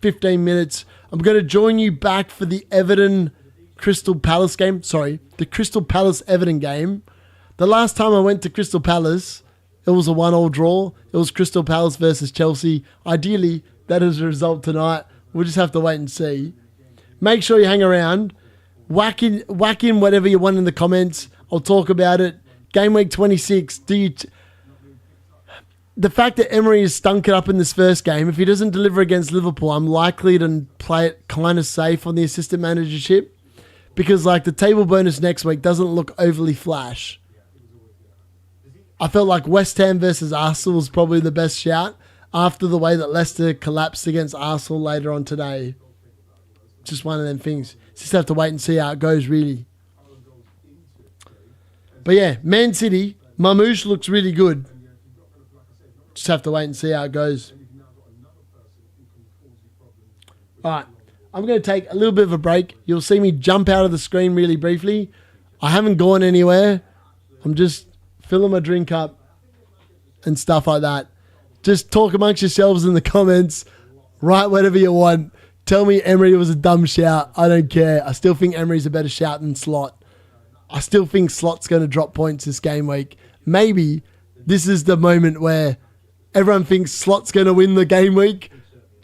15 minutes. I'm going to join you back for the Everton Crystal Palace game. Sorry, the Crystal Palace Everton game. The last time I went to Crystal Palace, it was a 1-1 draw. It was Crystal Palace versus Chelsea. Ideally, that is the result tonight. We'll just have to wait and see. Make sure you hang around. Whack in whatever you want in the comments. I'll talk about it. Game week 26. The fact that Emery has stunk it up in this first game, if he doesn't deliver against Liverpool, I'm likely to play it kind of safe on the assistant managership because like the table bonus next week doesn't look overly flash. I felt like West Ham versus Arsenal was probably the best shout after the way that Leicester collapsed against Arsenal later on today. Just one of them things. Just have to wait and see how it goes, really. But yeah, Man City, Mamouche looks really good. Just have to wait and see how it goes. All right, I'm going to take a little bit of a break. You'll see me jump out of the screen really briefly. I haven't gone anywhere. I'm just filling my drink up and stuff like that. Just talk amongst yourselves in the comments. Write whatever you want. Tell me Emery was a dumb shout. I don't care. I still think Emery's a better shout than Slot. I still think Slot's going to drop points this game week. Maybe this is the moment where everyone thinks Slot's going to win the game week,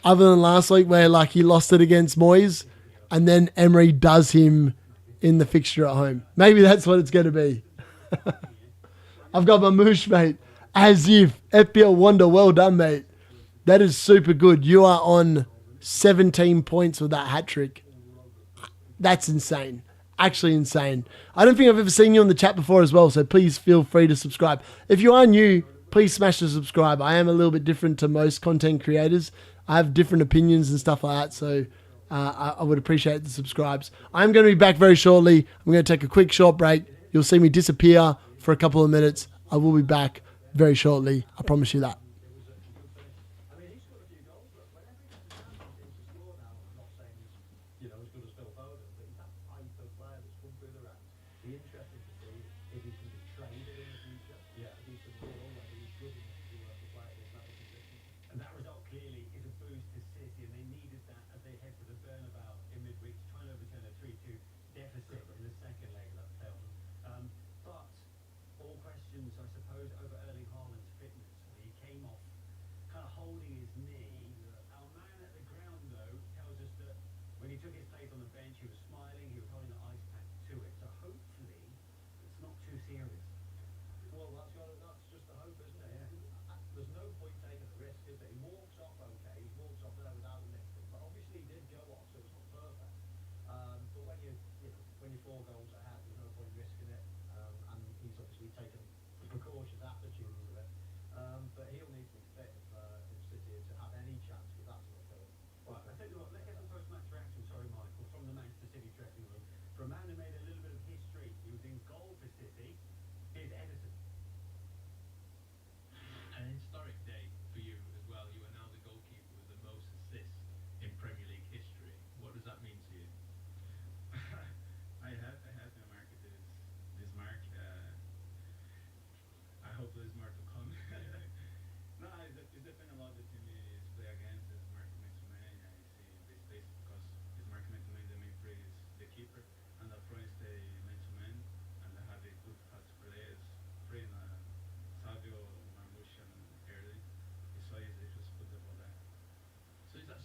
other than last week where like he lost it against Moyes, and then Emery does him in the fixture at home. Maybe that's what it's going to be. I've got my moosh, mate. As if. FPL Wonder, well done, mate. That is super good. You are on 17 points with that hat trick. That's insane. Actually insane. I don't think I've ever seen you on the chat before as well, so please feel free to subscribe. If you are new, please smash the subscribe. I am a little bit different to most content creators. I have different opinions and stuff like that, so I would appreciate the subscribes. I'm going to be back very shortly. I'm going to take a quick short break. You'll see me disappear for a couple of minutes. I will be back very shortly. I promise you that.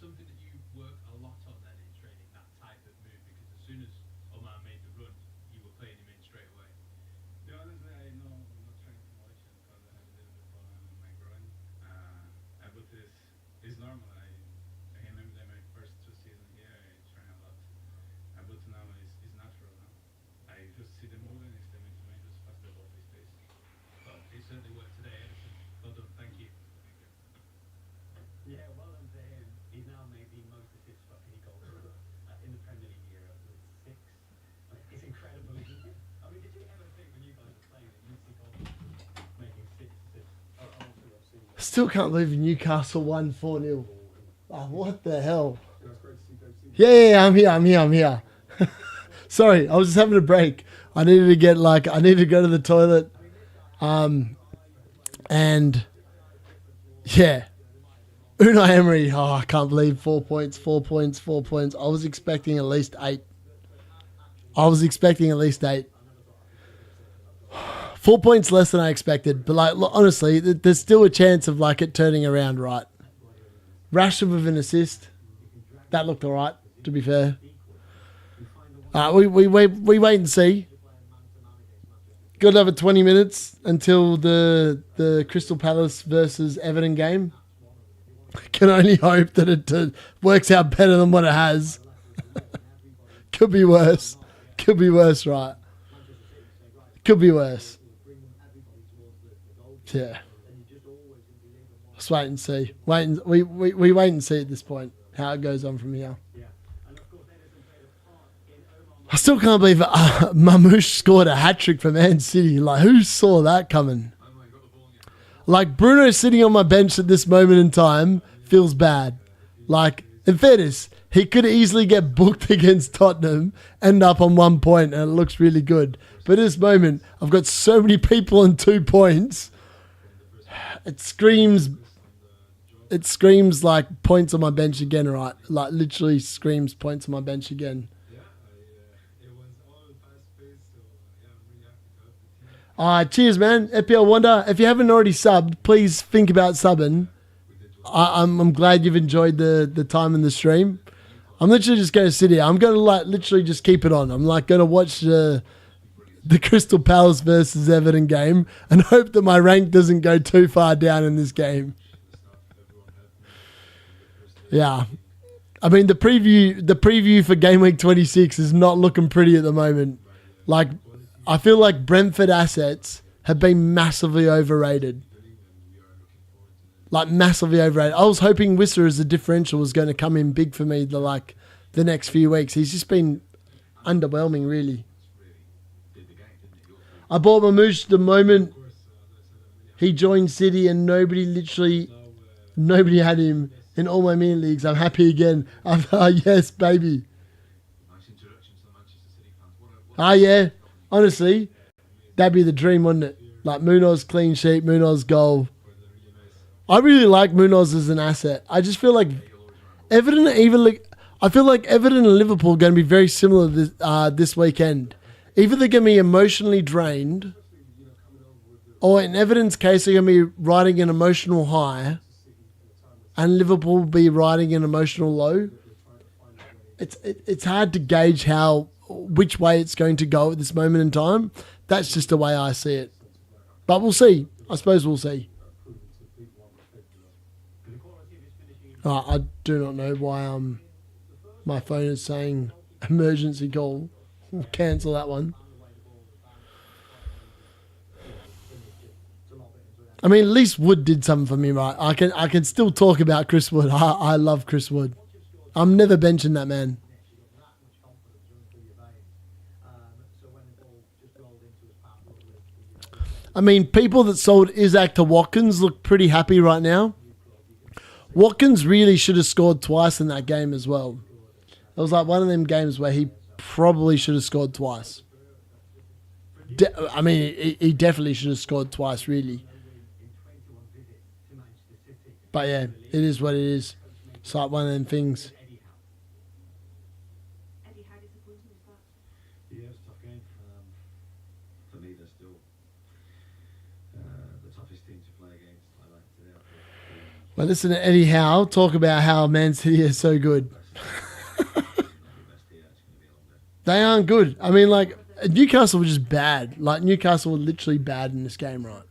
Something that you work a lot on then in training, that type of move, because as soon as Omar made the run, you were playing him in straight away. Yeah, honestly, I know I'm not trying too much because I have a little bit problem with my groin. But it's normal. I remember that my first 2 seasons here, I train a lot. But now it's natural now. I just see the move and it's the main to main, just pass the ball to his face. Well, it certainly worked today, Edison. Well done, thank you. Yeah, well done to him. He's now made the most assists for any goal in the Premier League era with 6. I mean, it's incredible, isn't it? I mean, did you ever think when you guys were playing that you'd see goals making 6 assists? Still can't believe Newcastle won 4-0. Oh, what the hell? Yeah, I'm here. Sorry, I was just having a break. I needed to go to the toilet. And yeah. Unai Emery. Oh, I can't believe 4 points, 4 points, 4 points. I was expecting at least 8. 4 points less than I expected. But like, look, honestly, there's still a chance of like it turning around right. Rashford with an assist. That looked all right, to be fair. We wait and see. Got another 20 minutes until the Crystal Palace versus Everton game. Can only hope that it works out better than what it has. Could be worse. Could be worse, right? Could be worse. Yeah. Let's wait and see. We wait and see at this point how it goes on from here. I still can't believe Mamouche scored a hat-trick for Man City. Like, who saw that coming? Like, Bruno sitting on my bench at this moment in time feels bad. Like, in fairness, he could easily get booked against Tottenham, end up on 1 point, and it looks really good. But at this moment, I've got so many people on 2 points. It screams like points on my bench again, right? Like, literally screams points on my bench again. Cheers, man. FPL Wonder. If you haven't already subbed, please think about subbing. I'm glad you've enjoyed the time in the stream. I'm literally just going to sit here. I'm going to like literally just keep it on. I'm like going to watch the Crystal Palace versus Everton game and hope that my rank doesn't go too far down in this game. Yeah. I mean, the preview for game week 26 is not looking pretty at the moment. Like, I feel like Brentford assets have been massively overrated. Like, massively overrated. I was hoping Wissa as a differential was going to come in big for me the next few weeks. He's just been underwhelming, really. I bought Mamouche the moment he joined City and nobody had him in all my mini leagues. I'm happy again. Yes, baby. Yeah. Honestly, that'd be the dream, wouldn't it? Like Munoz clean sheet, Munoz goal. I really like Munoz as an asset. I just feel like Everton and Liverpool are going to be very similar this weekend. Either they're going to be emotionally drained, or in Everton's case, they're going to be riding an emotional high, and Liverpool will be riding an emotional low. It's hard to gauge which way it's going to go at this moment in time. That's just the way I see it. But we'll see. I suppose we'll see. I do not know why my phone is saying emergency call. We'll cancel that one. I mean, at least Wood did something for me, right? I can still talk about Chris Wood. I love Chris Wood. I'm never benching that man. I mean, people that sold Isaac to Watkins look pretty happy right now. Watkins really should have scored twice in that game as well. It was like one of them games where he probably should have scored twice. He definitely should have scored twice, really. But yeah, it is what it is. It's like one of them things. Well, listen to Eddie Howe talk about how Man City is so good. They aren't good. I mean, like, Newcastle were just bad. Like, Newcastle were literally bad in this game, right?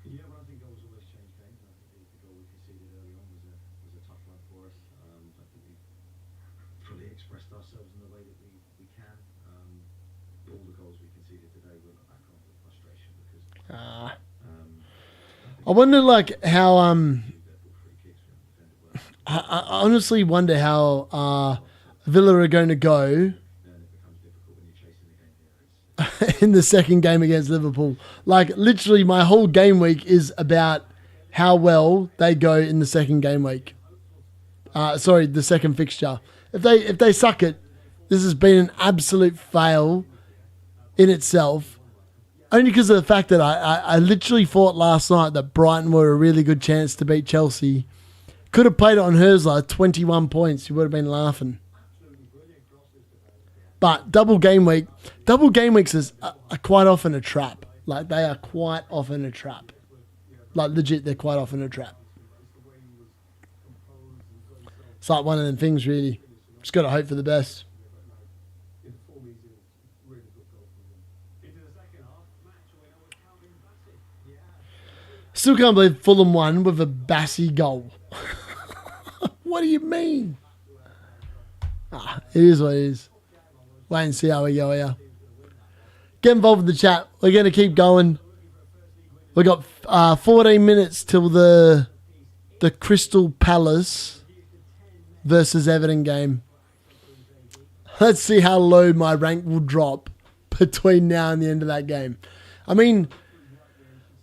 Yeah, but I think goals always change games. I think the goal we conceded early on was a tough one for us. I think we fully expressed ourselves in the way that we can. All the goals we conceded today were back on with frustration because. I wonder, like, how I honestly wonder how Villa are going to go in the second game against Liverpool. Like, literally, my whole game week is about how well they go in the second game week. The second fixture. If they suck it, this has been an absolute fail in itself. Only because of the fact that I literally thought last night that Brighton were a really good chance to beat Chelsea. Could have played it on Herzler, 21 points. You would have been laughing. But double game weeks are quite often a trap. Like, they are quite often a trap. Like, legit, they're quite often a trap. It's like one of them things, really. Just got to hope for the best. Still can't believe Fulham won with a Bassey goal. What do you mean? It is what it is. Wait and see how we go here. Get involved in the chat. We're going to keep going. We got 14 minutes till the Crystal Palace versus Everton game. Let's see how low my rank will drop between now and the end of that game. I mean,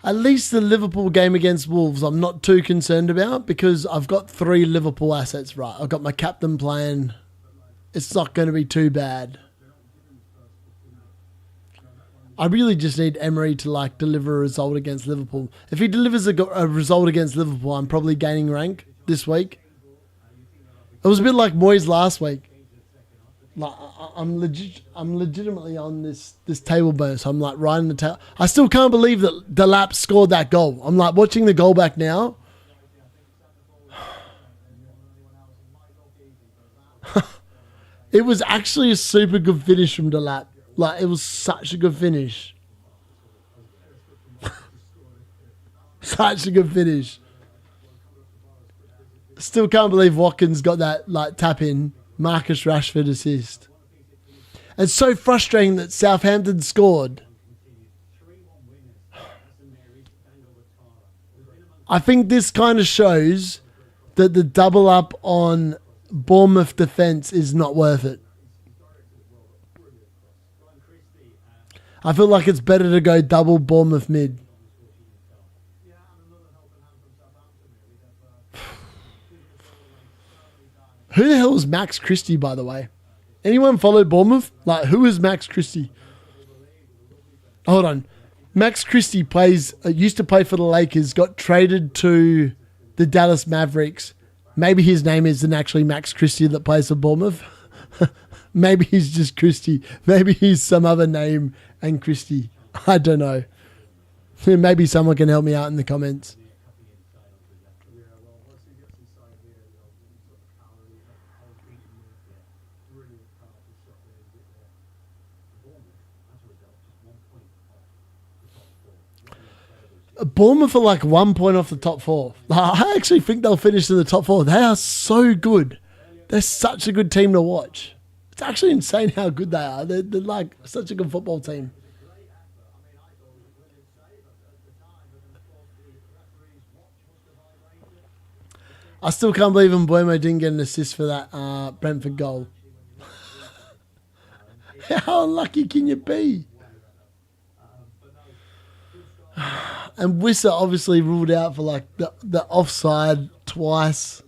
at least the Liverpool game against Wolves I'm not too concerned about because I've got 3 Liverpool assets right. I've got my captain playing. It's not going to be too bad. I really just need Emery to deliver a result against Liverpool. If he delivers a result against Liverpool, I'm probably gaining rank this week. It was a bit like Moyes last week. Like, I'm legitimately on this table bonus. I'm like riding the tail. I still can't believe that Delap scored that goal. I'm like watching the goal back now. It was actually a super good finish from Delap. Like, it was such a good finish. Such a good finish. Still can't believe Watkins got that tap in. Marcus Rashford assist. And so frustrating that Southampton scored. I think this kind of shows that the double up on Bournemouth defence is not worth it. I feel like it's better to go double Bournemouth mid. Who the hell is Max Christie, by the way? Anyone follow Bournemouth? Like, who is Max Christie? Hold on. Max Christie used to play for the Lakers, got traded to the Dallas Mavericks. Maybe his name isn't actually Max Christie that plays for Bournemouth. Maybe he's just Christie. Maybe he's some other name and Christie. I don't know. Maybe someone can help me out in the comments. Bournemouth are like 1 point off the top 4. I actually think they'll finish in the top 4. They are so good. They're such a good team to watch. It's actually insane how good they are. They're like such a good football team. I still can't believe Mbuemo didn't get an assist for that Brentford goal. How unlucky can you be? And Wissa obviously ruled out for the offside twice.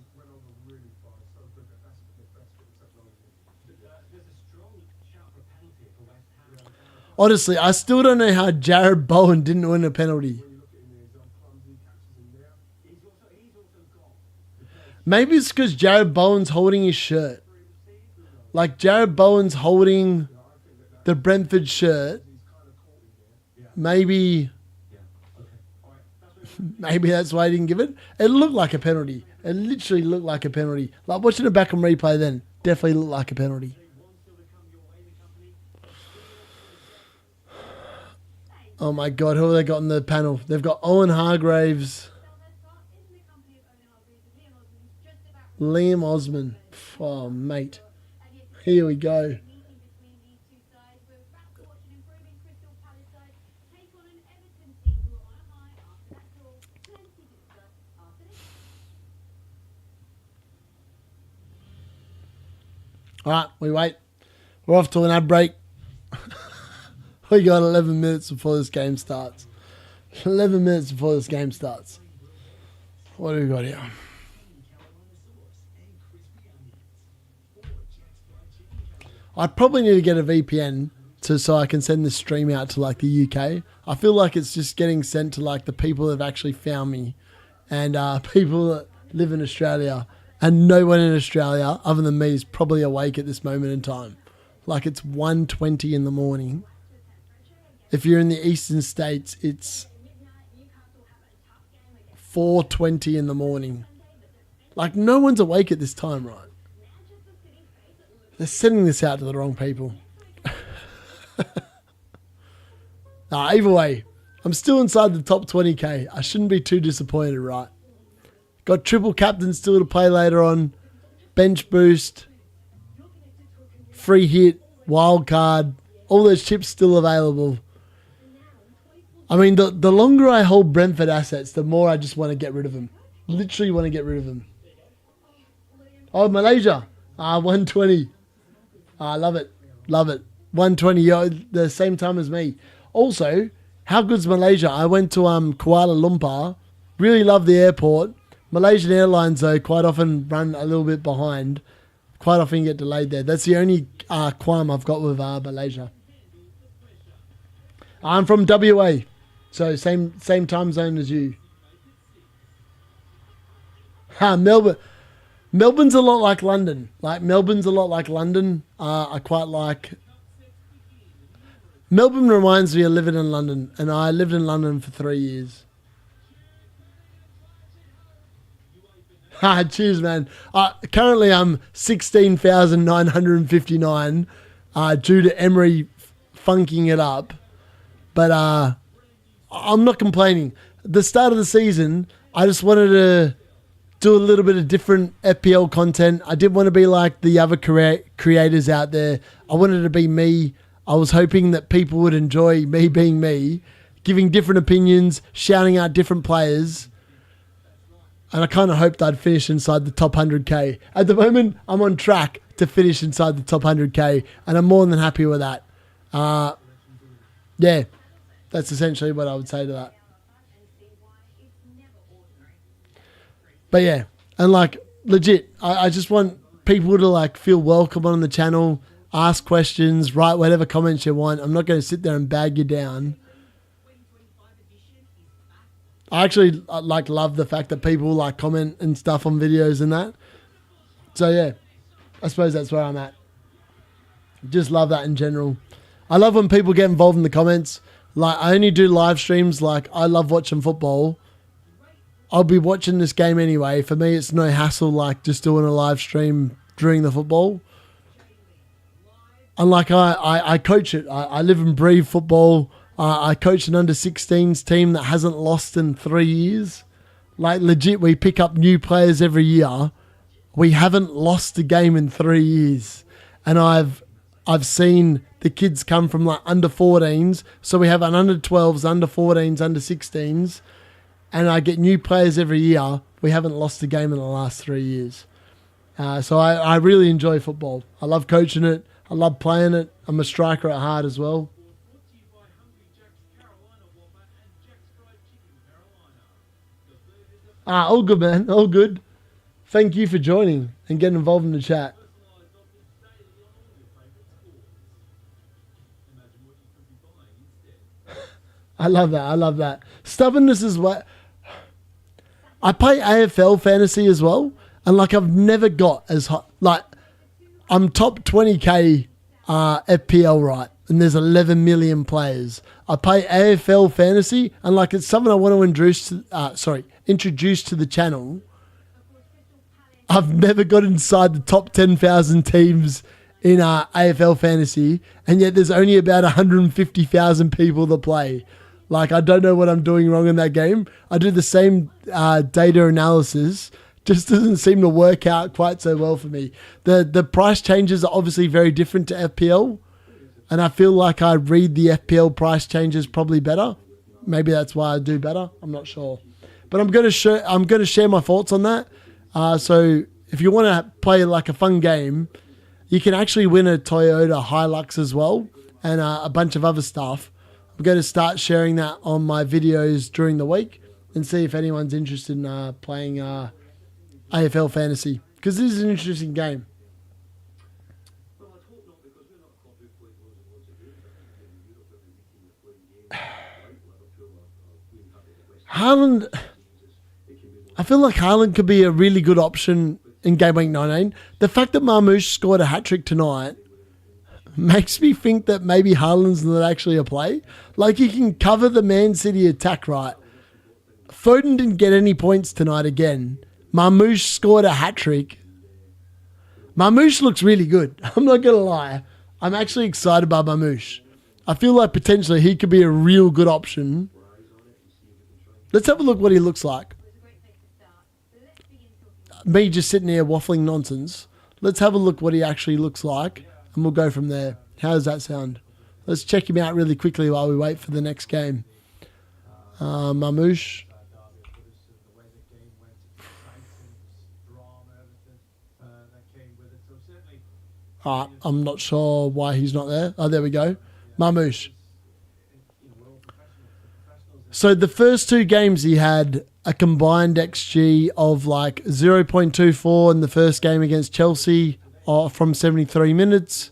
Honestly, I still don't know how Jared Bowen didn't win a penalty. Maybe it's because Jared Bowen's holding his shirt. Like, Jared Bowen's holding the Brentford shirt. Maybe that's why he didn't give it. It looked like a penalty. It literally looked like a penalty. Like, watching it back on replay then, definitely looked like a penalty. Oh my God, who have they got in the panel? They've got Owen Hargraves, Liam Osman. Oh, mate. Here we go. All right, we wait. We're off to an ad break. We got 11 minutes before this game starts. 11 minutes before this game starts. What do we got here? I probably need to get a VPN so I can send this stream out to like the UK. I feel like it's just getting sent to like the people that have actually found me, and people that live in Australia, and no one in Australia other than me is probably awake at this moment in time. Like it's 1:20 in the morning. If you're in the eastern states, it's 4:20 in the morning. Like no one's awake at this time, right? They're sending this out to the wrong people. Either way, I'm still inside the top 20k. I shouldn't be too disappointed, right? Got triple captain still to play later on. Bench boost. Free hit. Wild card. All those chips still available. I mean, the longer I hold Brentford assets, the more I just want to get rid of them. Literally want to get rid of them. Oh, Malaysia. 120. I love it. Love it. 120. Yo, the same time as me. Also, how good's Malaysia? I went to Kuala Lumpur. Really love the airport. Malaysian Airlines, though, quite often run a little bit behind. Quite often get delayed there. That's the only qualm I've got with Malaysia. I'm from WA. So same time zone as you. Melbourne. Melbourne's a lot like London. I quite like... Melbourne reminds me of living in London, and I lived in London for 3 years. Cheers, man. Currently, I'm 16,959 due to Emery funking it up. But I'm not complaining. The start of the season, I just wanted to do a little bit of different FPL content. I didn't want to be like the other creators out there. I wanted to be me. I was hoping that people would enjoy me being me, giving different opinions, shouting out different players. And I kind of hoped I'd finish inside the top 100k. At the moment, I'm on track to finish inside the top 100k, and I'm more than happy with that. Yeah, that's essentially what I would say to that. But yeah, and like legit, I just want people to like feel welcome on the channel, ask questions, write whatever comments you want. I'm not going to sit there and bag you down. I actually like love the fact that people like comment and stuff on videos and that. So yeah, I suppose that's where I'm at. Just love that in general. I love when people get involved in the comments. Like I only do live streams. Like I love watching football. I'll be watching this game anyway. For me, it's no hassle like just doing a live stream during the football. And like I coach it. I live and breathe football. I coach an under-16s team that hasn't lost in 3 years. Like legit, we pick up new players every year. We haven't lost a game in 3 years. And I've seen the kids come from like under 14s. So we have an under 12s, under 14s, under 16s. And I get new players every year. We haven't lost a game in the last 3 years. So I really enjoy football. I love coaching it. I love playing it. I'm a striker at heart as well. All good, man. All good. Thank you for joining and getting involved in the chat. I love that. I love that. Stubbornness is what... I play AFL fantasy as well. And like I've never got as hot... Like I'm top 20k FPL, right? And there's 11 million players. I play AFL fantasy, and like it's something I want to introduce to the channel. I've never got inside the top 10,000 teams in AFL fantasy, and yet there's only about 150,000 people that play. Like I don't know what I'm doing wrong in that game. I do the same data analysis. Just doesn't seem to work out quite so well for me. The price changes are obviously very different to FPL. And I feel like I read the FPL price changes probably better. Maybe that's why I do better. I'm not sure. But I'm going to share my thoughts on that. So if you want to play like a fun game, you can actually win a Toyota Hilux as well. And a bunch of other stuff. I'm going to start sharing that on my videos during the week. And see if anyone's interested in playing AFL fantasy. Because this is an interesting game. Haaland, I feel like Haaland could be a really good option in game week 19. The fact that Marmoush scored a hat-trick tonight makes me think that maybe Haaland's not actually a play. Like, he can cover the Man City attack right. Foden didn't get any points tonight again. Marmoush scored a hat-trick. Marmoush looks really good. I'm not going to lie. I'm actually excited about Marmoush. I feel like potentially he could be a real good option. Let's have a look what he looks like. Me just sitting here waffling nonsense. Let's have a look what he actually looks like, and we'll go from there. How does that sound? Let's check him out really quickly while we wait for the next game. Marmoush. I'm not sure why he's not there. Oh, there we go. Marmoush. So the first two games he had a combined XG of like 0.24 in the first game against Chelsea from 73 minutes,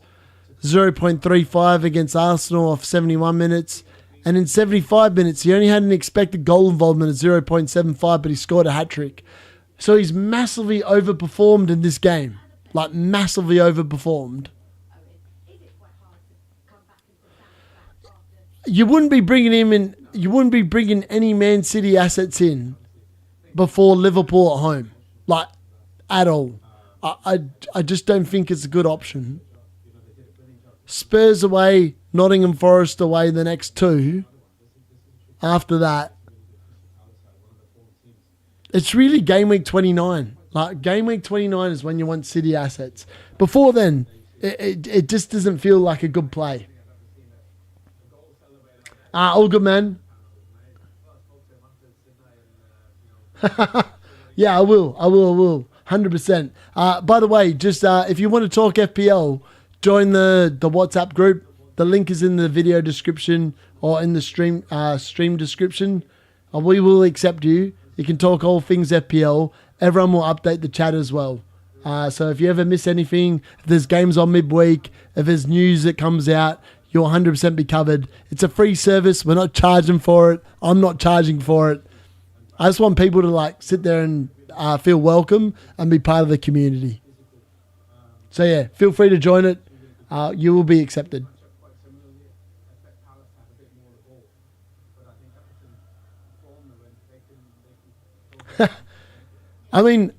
0.35 against Arsenal off 71 minutes, and in 75 minutes he only had an expected goal involvement of 0.75, but he scored a hat-trick. So he's massively overperformed in this game. Like, massively overperformed. You wouldn't be bringing him in. You wouldn't be bringing any Man City assets in before Liverpool at home, like, at all. I just don't think it's a good option. Spurs away, Nottingham Forest away the next two. After that, it's really game week 29. Like, game week 29 is when you want City assets. Before then, it just doesn't feel like a good play. All good, man. Yeah, I will. 100%. By the way, just if you want to talk FPL, join the WhatsApp group. The link is in the video description or in the stream description. We will accept you. You can talk all things FPL. Everyone will update the chat as well. So if you ever miss anything, if there's games on midweek, if there's news that comes out, you'll 100% be covered. It's a free service. We're not charging for it. I'm not charging for it. I just want people to like sit there and feel welcome and be part of the community. So yeah, feel free to join it. You will be accepted. I mean,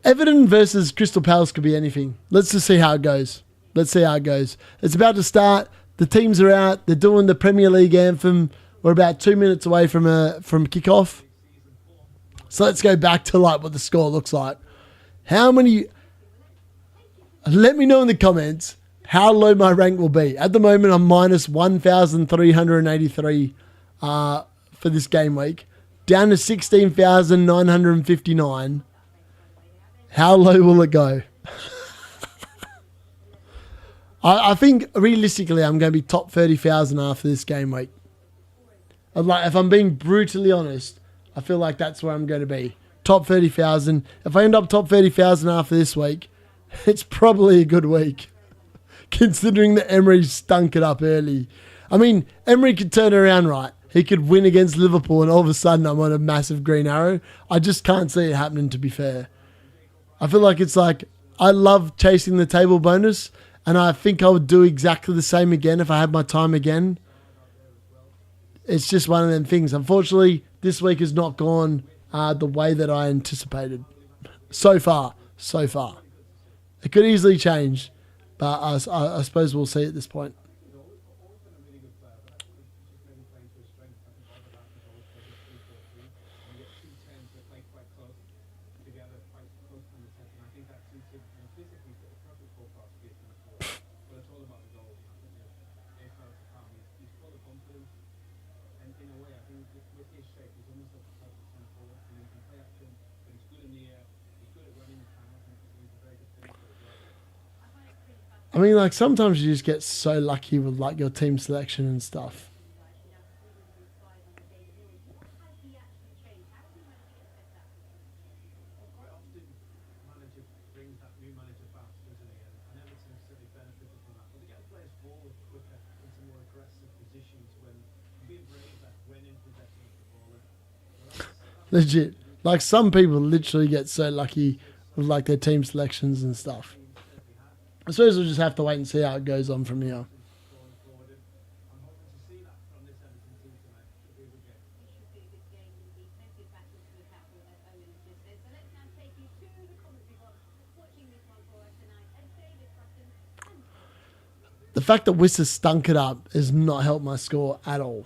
Everton versus Crystal Palace could be anything. Let's just see how it goes. It's about to start. The teams are out. They're doing the Premier League anthem. We're about 2 minutes away from kickoff. So let's go back to like what the score looks like. Let me know in the comments how low my rank will be. At the moment, I'm minus 1,383 for this game week. Down to 16,959. How low will it go? I think realistically I'm going to be top 30,000 after this game week. Like, if I'm being brutally honest, I feel like that's where I'm going to be. Top 30,000. If I end up top 30,000 after this week, it's probably a good week. Considering that Emery stunk it up early. I mean, Emery could turn around right. He could win against Liverpool and all of a sudden I'm on a massive green arrow. I just can't see it happening, to be fair. I feel like it's like, I love chasing the table bonus, and I think I would do exactly the same again if I had my time again. It's just one of them things. Unfortunately, this week has not gone the way that I anticipated. So far. It could easily change, but I suppose we'll see at this point. I mean, like, sometimes you just get so lucky with, like, your team selection and stuff. Legit. Like some people literally get so lucky with like their team selections and stuff. I suppose we'll just have to wait and see how it goes on from here. Going forward. And I'm hoping to see that from this Everton team tonight. Should be a good game. It should be a good game. There'll be plenty of battles to look out for, as Owen has just said. So let's now take you to the commentary box, watching this one for us tonight. And David Sutton and The fact that Wiss has stunk it up has not helped my score at all.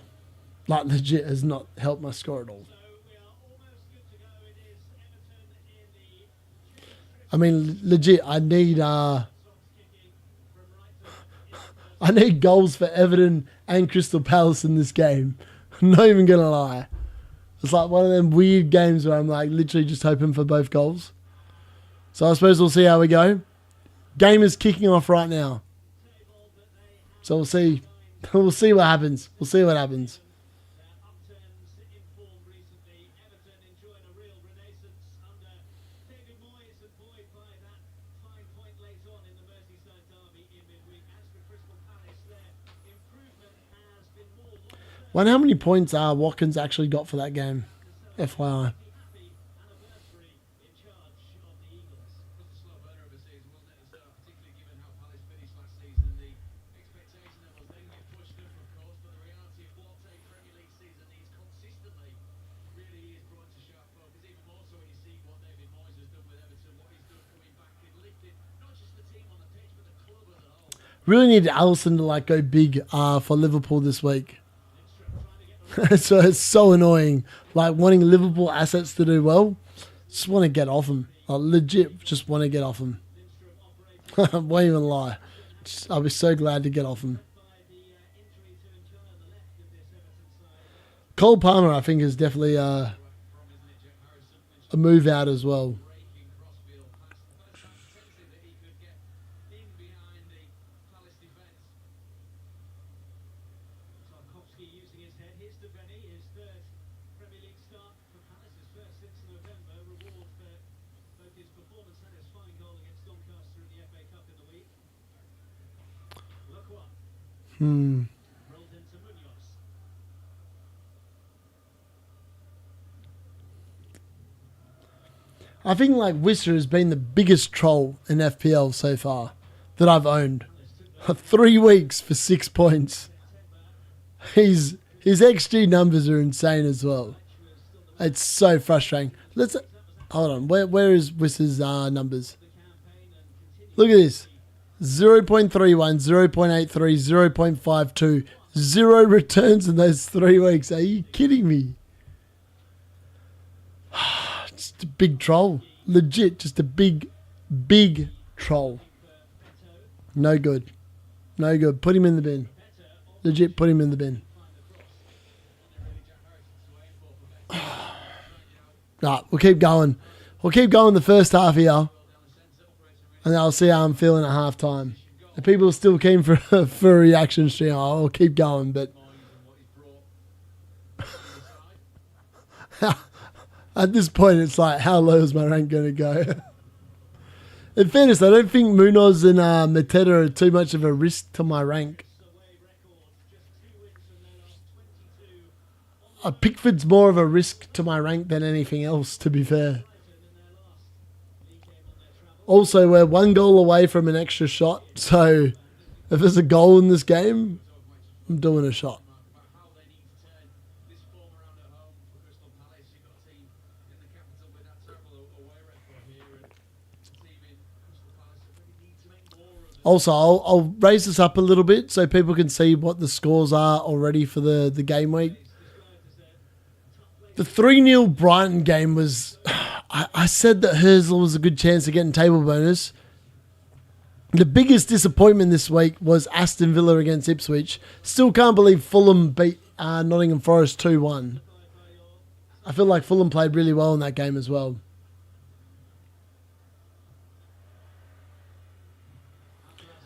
Like legit has not helped my score at all. So we are almost good to go. It is Everton in the I mean, legit, I need I need goals for Everton and Crystal Palace in this game. I'm not even gonna lie. It's like one of them weird games where I'm like literally just hoping for both goals. So I suppose we'll see how we go. Game is kicking off right now. So we'll see. We'll see what happens. We'll see what happens. upturns in form recently. Everton enjoying a real renaissance under David Moyes, and buoyed by that fine point late on in the Merseyside derby in midweek. As for Crystal Palace, their improvement has been more long-term. Wonder how many points Watkins actually got for that game. FYI. Happy anniversary in charge of the Eagles. Was a slow burner of a season, wasn't it, at the start, particularly given how Palace finished last season. The expectation that was then get pushed up, of course, but the reality of what a Premier League season needs consistently really is brought to sharp focus, even more so when you see what David Moyes has done with Everton, what he's done coming back and lifted not just the team on the pitch, but the club as a whole. Really need Alisson to like go big for Liverpool this week. So it's so annoying. Like wanting Liverpool assets to do well, just want to get off them. I legit just want to get off them. I won't even lie. I'll be so glad to get off them. Cole Palmer, I think, is definitely a move out as well. Breaking crossfield pass, potentially that he could get in behind the Palace defence. Tarkowski using his head. Here's to Benny, his third Premier League start for Palace, his first since November. Reward for both his performance and his fine goal against Doncaster in the FA Cup in the week. Look what. Rolled into Munoz. I think like Wisser has been the biggest troll in FPL so far that I've owned. 3 weeks for 6 points. His XG numbers are insane as well. It's so frustrating. Let's hold on. Where is Wisser's numbers? Look at this. 0.31, 0.83, 0.52, 0 returns in those 3 weeks. Are you kidding me? Just a big troll. Legit, just a big troll. No good. No good. Put him in the bin. Legit, put him in the bin. Right, we'll keep going. We'll keep going the first half here. And I'll see how I'm feeling at half time. The people are still keen for a reaction stream. I'll keep going, but at this point, it's like, how low is my rank going to go? In fairness, I don't think Munoz and Mateta are too much of a risk to my rank. Pickford's more of a risk to my rank than anything else, to be fair. Also, we're 1 goal away from an extra shot, so if there's a goal in this game, I'm doing a shot. How they need to turn this form around at home for Crystal Palace. You've got a team in the capital with that terrible away record here, and a team in Crystal Palace that really need to make more of it. Also, I'll raise this up a little bit so people can see what the scores are already for the game week. The 3-0 Brighton game was... I said that Herzl was a good chance of getting table bonus. The biggest disappointment this week was Aston Villa against Ipswich. Still can't believe Fulham beat Nottingham Forest 2-1. I feel like Fulham played really well in that game as well.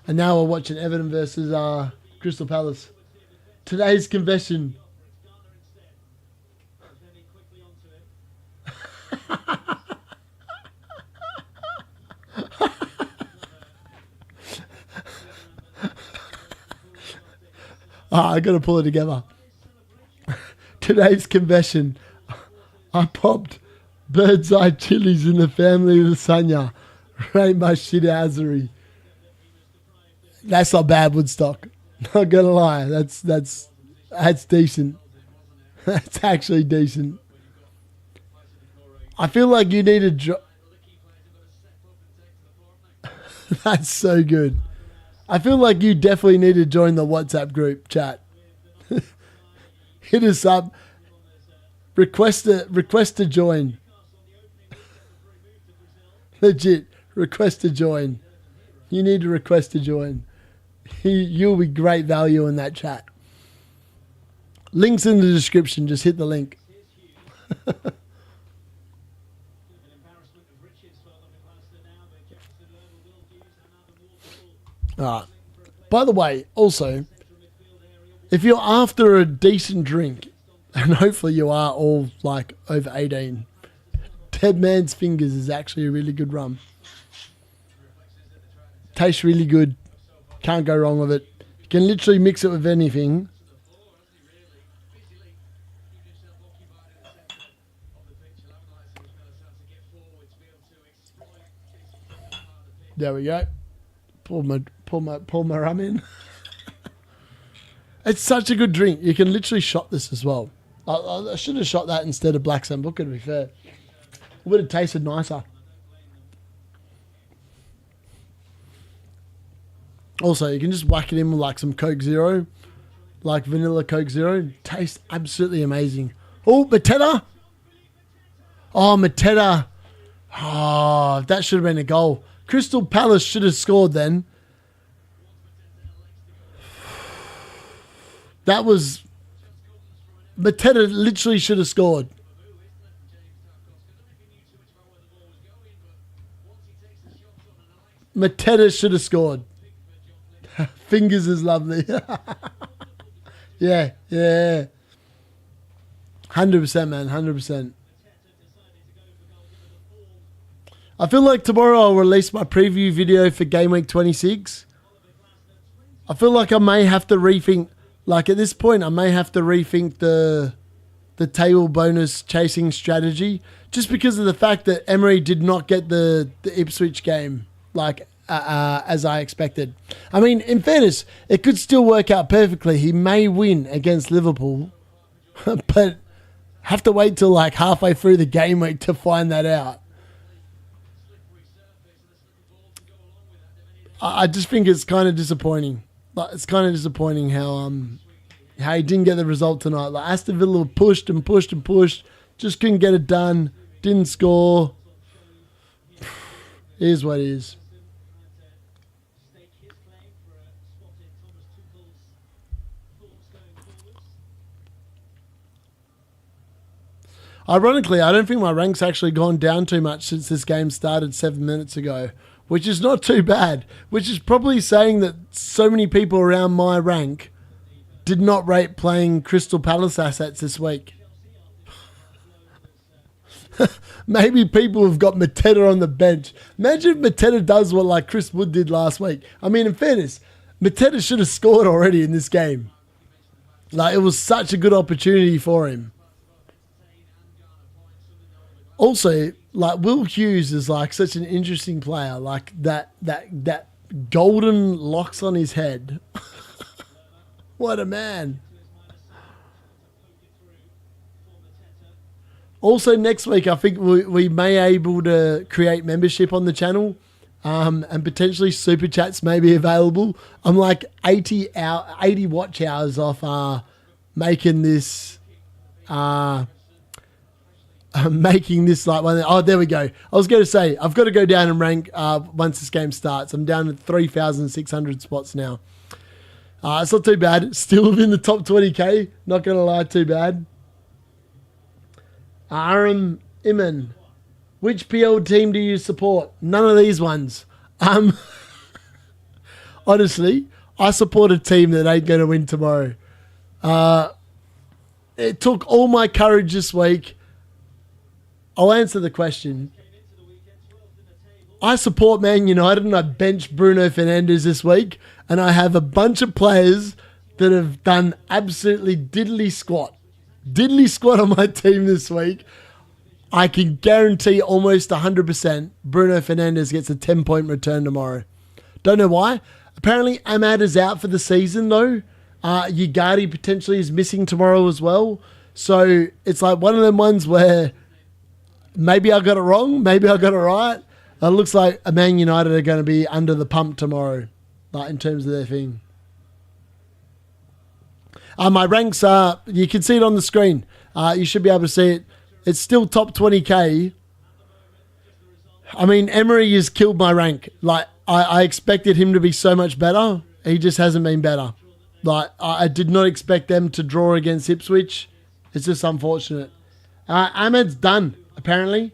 And now we're watching Everton versus Crystal Palace. Today's confession. I got to pull it together. Today's confession. I popped bird's eye chilies in the family lasagna. Rate my shithousery. That's not bad, Woodstock. Not gonna lie. That's decent. That's actually decent. I feel like you need to That's so good. I feel like you definitely need to join the WhatsApp group chat. Hit us up. Request to join. Legit. Request to join. You need to request to join. You'll be great value in that chat. Link's in the description. Just hit the link. Alright. By the way, also, if you're after a decent drink, and hopefully you are all like over 18, Dead Man's Fingers is actually a really good rum. Tastes really good. Can't go wrong with it. You can literally mix it with anything. There we go. Pour my rum in. It's such a good drink. You can literally shot this as well. I should have shot that instead of Black Sambuca, to be fair. It would have tasted nicer. Also, you can just whack it in with like some Coke Zero. Like vanilla Coke Zero. Tastes absolutely amazing. Oh, Mateta. Oh, Mateta. Oh, that should have been a goal. Crystal Palace should have scored then. That was... Mateta literally should have scored. Mateta should have scored. Fingers is lovely. Yeah. 100%, man. 100%. I feel like tomorrow I'll release my preview video for Game Week 26. I feel like I may have to rethink... Like at this point, I may have to rethink the table bonus chasing strategy, just because of the fact that Emery did not get the Ipswich game like as I expected. I mean, in fairness, it could still work out perfectly. He may win against Liverpool, but have to wait till like halfway through the game week to find that out. I just think it's kind of disappointing. Like, it's kind of disappointing how he didn't get the result tonight. Like Aston Villa pushed, just couldn't get it done, didn't score. It is what it is. Ironically, I don't think my rank's actually gone down too much since this game started 7 minutes ago, which is not too bad, which is probably saying that so many people around my rank did not rate playing Crystal Palace assets this week. Maybe people have got Mateta on the bench. Imagine if Mateta does what like Chris Wood did last week. I mean, in fairness, Mateta should have scored already in this game. Like, it was such a good opportunity for him. Also, like, Will Hughes is like such an interesting player. Like that golden locks on his head. What a man. Also, next week, I think we may able to create membership on the channel, and potentially super chats may be available. I'm like 80 watch hours off making this like one. Oh, there we go. I was going to say, I've got to go down and rank once this game starts. I'm down at 3,600 spots now. It's not too bad. Still within the top 20k. Not going to lie, too bad. Aram Iman. Which PL team do you support? None of these ones. Honestly, I support a team that ain't going to win tomorrow. It took all my courage this week. I'll answer the question. I support Man United and I bench Bruno Fernandes this week, and I have a bunch of players that have done absolutely diddly squat on my team this week. I can guarantee almost 100% Bruno Fernandes gets a 10-point return tomorrow. Don't know why. Apparently, Ahmad is out for the season, though. Ugarte potentially is missing tomorrow as well. So it's like one of them ones where maybe I got it wrong, maybe I got it right. It looks like Man United are going to be under the pump tomorrow, like in terms of their thing. My ranks are, you can see it on the screen. You should be able to see it. It's still top 20k. I mean, Emery has killed my rank. Like, I expected him to be so much better. He just hasn't been better. Like, I did not expect them to draw against Ipswich. It's just unfortunate. Ahmed's done, apparently.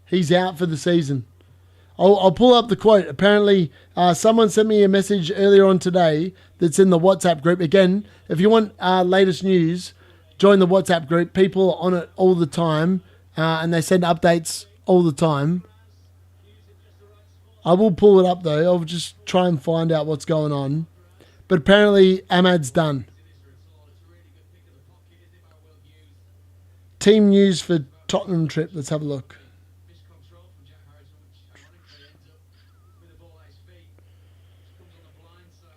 He's out for the season. I'll pull up the quote. Apparently, someone sent me a message earlier on today that's in the WhatsApp group. Again, if you want latest news, join the WhatsApp group. People are on it all the time, and they send updates all the time. I will pull it up, though. I'll just try and find out what's going on. But apparently, Ahmad's done. Team news for Tottenham trip. Let's have a look.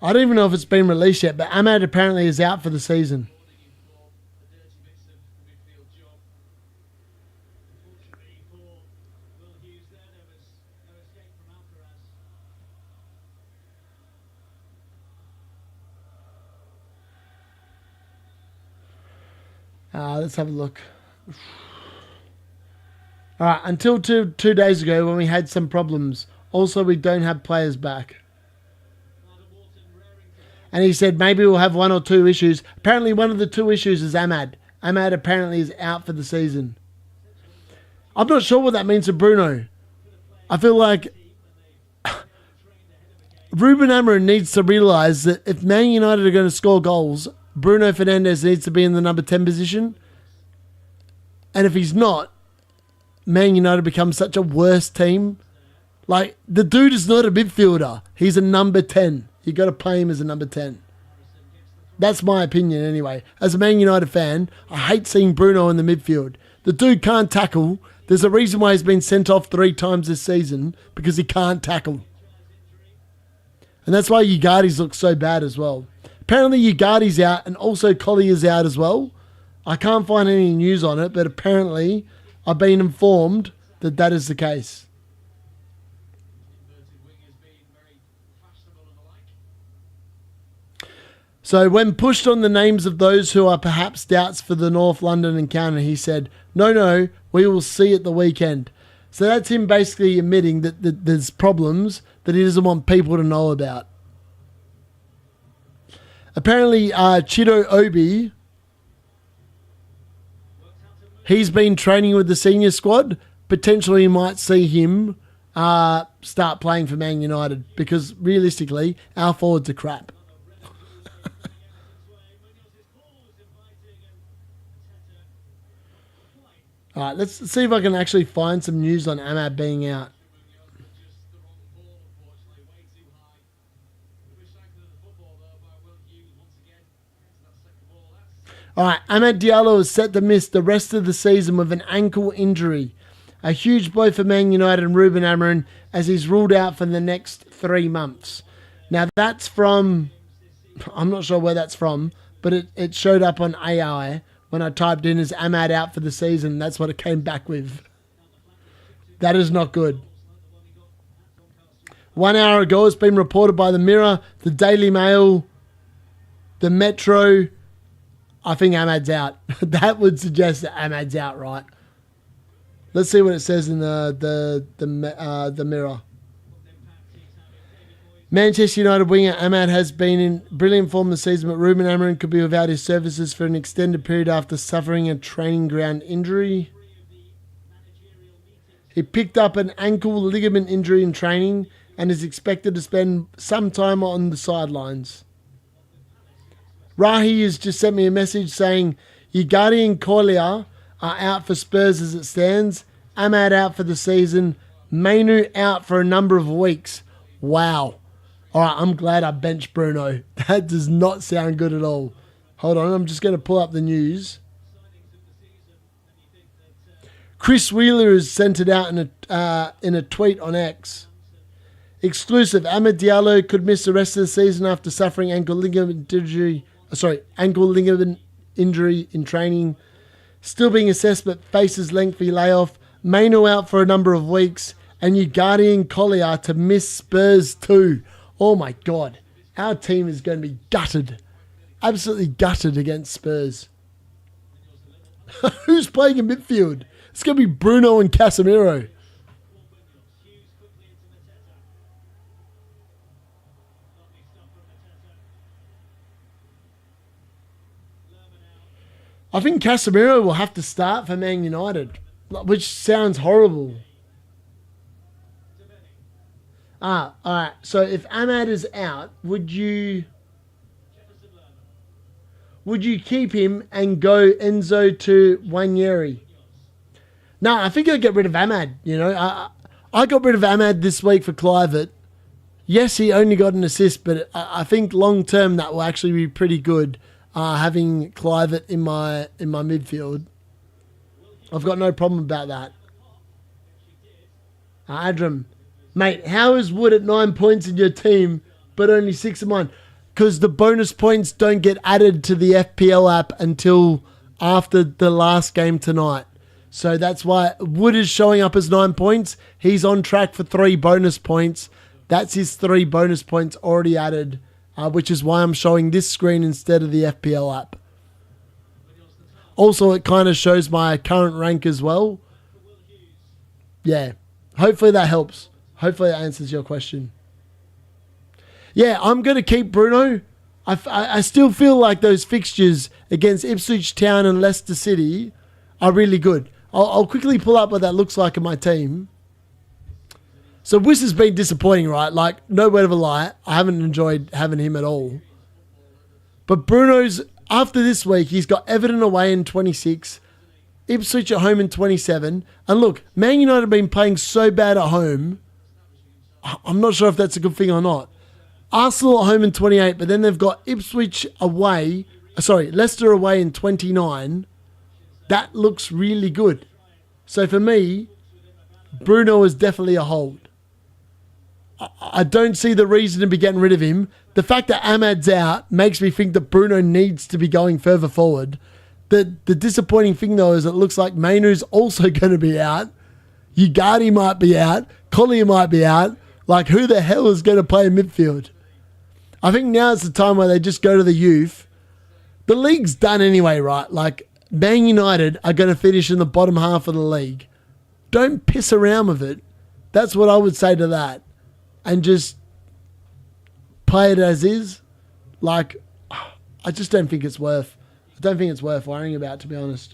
I don't even know if it's been released yet, but Ahmad apparently is out for the season. Let's have a look. All right, until two days ago when we had some problems. Also, we don't have players back. And he said maybe we'll have one or two issues. Apparently, one of the two issues is Ahmad. Ahmad apparently is out for the season. I'm not sure what that means for Bruno. I feel like Ruben Amorim needs to realise that if Man United are going to score goals, Bruno Fernandes needs to be in the number 10 position. And if he's not, Man United becomes such a worse team. Like, the dude is not a midfielder. He's a number 10. You got to play him as a number 10. That's my opinion anyway. As a Man United fan, I hate seeing Bruno in the midfield. The dude can't tackle. There's a reason why he's been sent off 3 times this season, because he can't tackle. And that's why Ugarte's look so bad as well. Apparently Ugarte's out and also Collier's out as well. I can't find any news on it, but apparently I've been informed that that is the case. So when pushed on the names of those who are perhaps doubts for the North London encounter, he said, no, we will see at the weekend. So that's him basically admitting that there's problems that he doesn't want people to know about. Apparently, Chido Obi, he's been training with the senior squad. Potentially, you might see him start playing for Man United, because realistically, our forwards are crap. All right, let's see if I can actually find some news on Ahmad being out. All right, Amad Diallo is set to miss the rest of the season with an ankle injury. A huge blow for Man United and Ruben Amorim, as he's ruled out for the next 3 months. Now, that's from, I'm not sure where that's from, but it showed up on AI when I typed in, is Ahmad out for the season? That's what it came back with. That is not good. 1 hour ago, it's been reported by the Mirror, the Daily Mail, the Metro. I think Ahmad's out. That would suggest that Ahmad's out, right? Let's see what it says in the Mirror. Manchester United winger Ahmad has been in brilliant form this season, but Ruben Amorim could be without his services for an extended period after suffering a training ground injury. He picked up an ankle ligament injury in training and is expected to spend some time on the sidelines. Rahi has just sent me a message saying Ugarte and Collier are out for Spurs as it stands. Ahmad out for the season. Mainu out for a number of weeks. Wow. All right, I'm glad I benched Bruno. That does not sound good at all. Hold on, I'm just going to pull up the news. Chris Wheeler has sent it out in a tweet on X. Exclusive. Ahmed Diallo could miss the rest of the season after suffering ankle ligament injury in training. Still being assessed, but faces lengthy layoff. Maino out for a number of weeks. And Ugarte Collier to miss Spurs too. Oh my God. Our team is going to be gutted. Absolutely gutted against Spurs. Who's playing in midfield? It's going to be Bruno and Casemiro. I think Casemiro will have to start for Man United, which sounds horrible. All right. So if Ahmad is out, would you keep him and go Enzo to Wanyeri? No, I think I'd get rid of Ahmad. You know, I got rid of Ahmad this week for Kluivert. Yes, he only got an assist, but I think long term that will actually be pretty good. Having Kluivert in my midfield, I've got no problem about that. Adram, mate, how is Wood at 9 points in your team, but only 6 of mine? Because the bonus points don't get added to the FPL app until after the last game tonight. So that's why Wood is showing up as 9 points. He's on track for 3 bonus points. That's his 3 bonus points already added. Which is why I'm showing this screen instead of the FPL app. Also, it kind of shows my current rank as well. Yeah. Hopefully that helps. Hopefully that answers your question. Yeah, I'm going to keep Bruno. I still feel like those fixtures against Ipswich Town and Leicester City are really good. I'll quickly pull up what that looks like in my team. So Wiss has been disappointing, right? Like, no word of a lie. I haven't enjoyed having him at all. But Bruno's, after this week, he's got Everton away in 26, Ipswich at home in 27. And look, Man United have been playing so bad at home. I'm not sure if that's a good thing or not. Arsenal at home in 28, but then they've got Ipswich away, Leicester away in 29. That looks really good. So for me, Bruno is definitely a hold. I don't see the reason to be getting rid of him. The fact that Ahmad's out makes me think that Bruno needs to be going further forward. The disappointing thing, though, is it looks like Mainoo's also going to be out. Ugarte might be out. Collier might be out. Like, who the hell is going to play in midfield? I think now is the time where they just go to the youth. The league's done anyway, right? Like, Man United are going to finish in the bottom half of the league. Don't piss around with it. That's what I would say to that. And just play it as is. Like, I just don't think it's worth. I don't think it's worth worrying about, to be honest.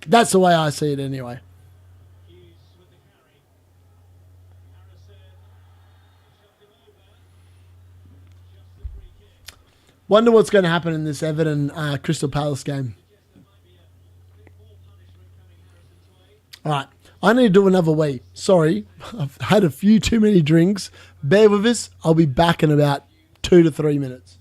That's the way I see it anyway. Wonder what's going to happen in this Everton Crystal Palace game. All right. I need to do another wee. Sorry, I've had a few too many drinks. Bear with us. I'll be back in about 2 to 3 minutes.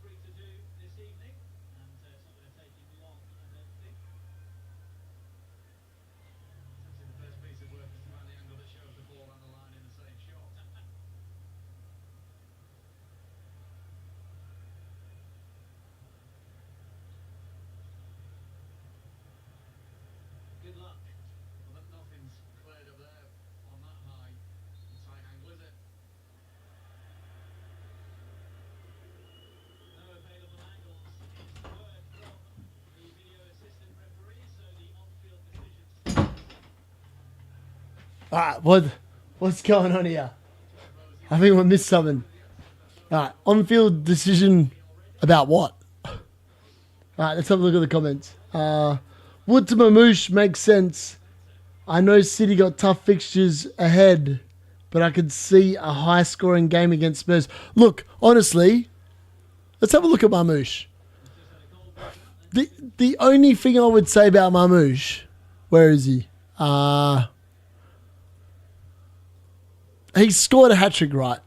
free to do this evening, and it's not going to take him long, I don't think. Actually, the first piece of work is to find the angle that shows the ball and the line in the same shot. Good luck. Well, nothing's cleared up there on that high tight angle, is it? No available angles is the word from the video assistant referee, so the on-field decision. What's going on here? I think we missed something. On-field decision about what? Let's have a look at the comments. Wood to Mamouche makes sense. I know City got tough fixtures ahead, but I could see a high-scoring game against Spurs. Look, honestly, let's have a look at Mamouche. The only thing I would say about Mamouche, where is he? He scored a hat-trick, right?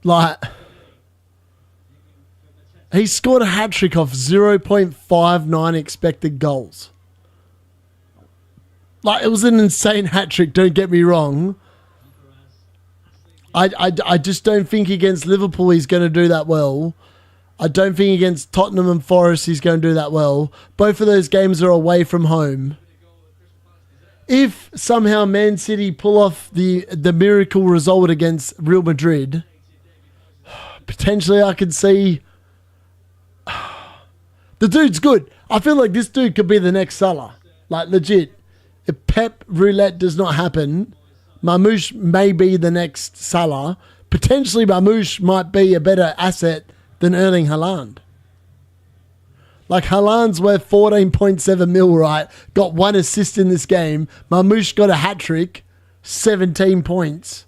Like, he scored a hat-trick off 0.59 expected goals. Like, it was an insane hat-trick, don't get me wrong. I just don't think against Liverpool he's going to do that well. I don't think against Tottenham and Forest he's going to do that well. Both of those games are away from home. If somehow Man City pull off the miracle result against Real Madrid, potentially I could see... The dude's good. I feel like this dude could be the next Salah. Like, legit. If Pep Roulette does not happen, Mamouche may be the next Salah. Potentially Mamouche might be a better asset than Erling Haaland. Like, Haaland's worth 14.7 mil, right? Got 1 assist in this game. Mamouche got a hat-trick, 17 points.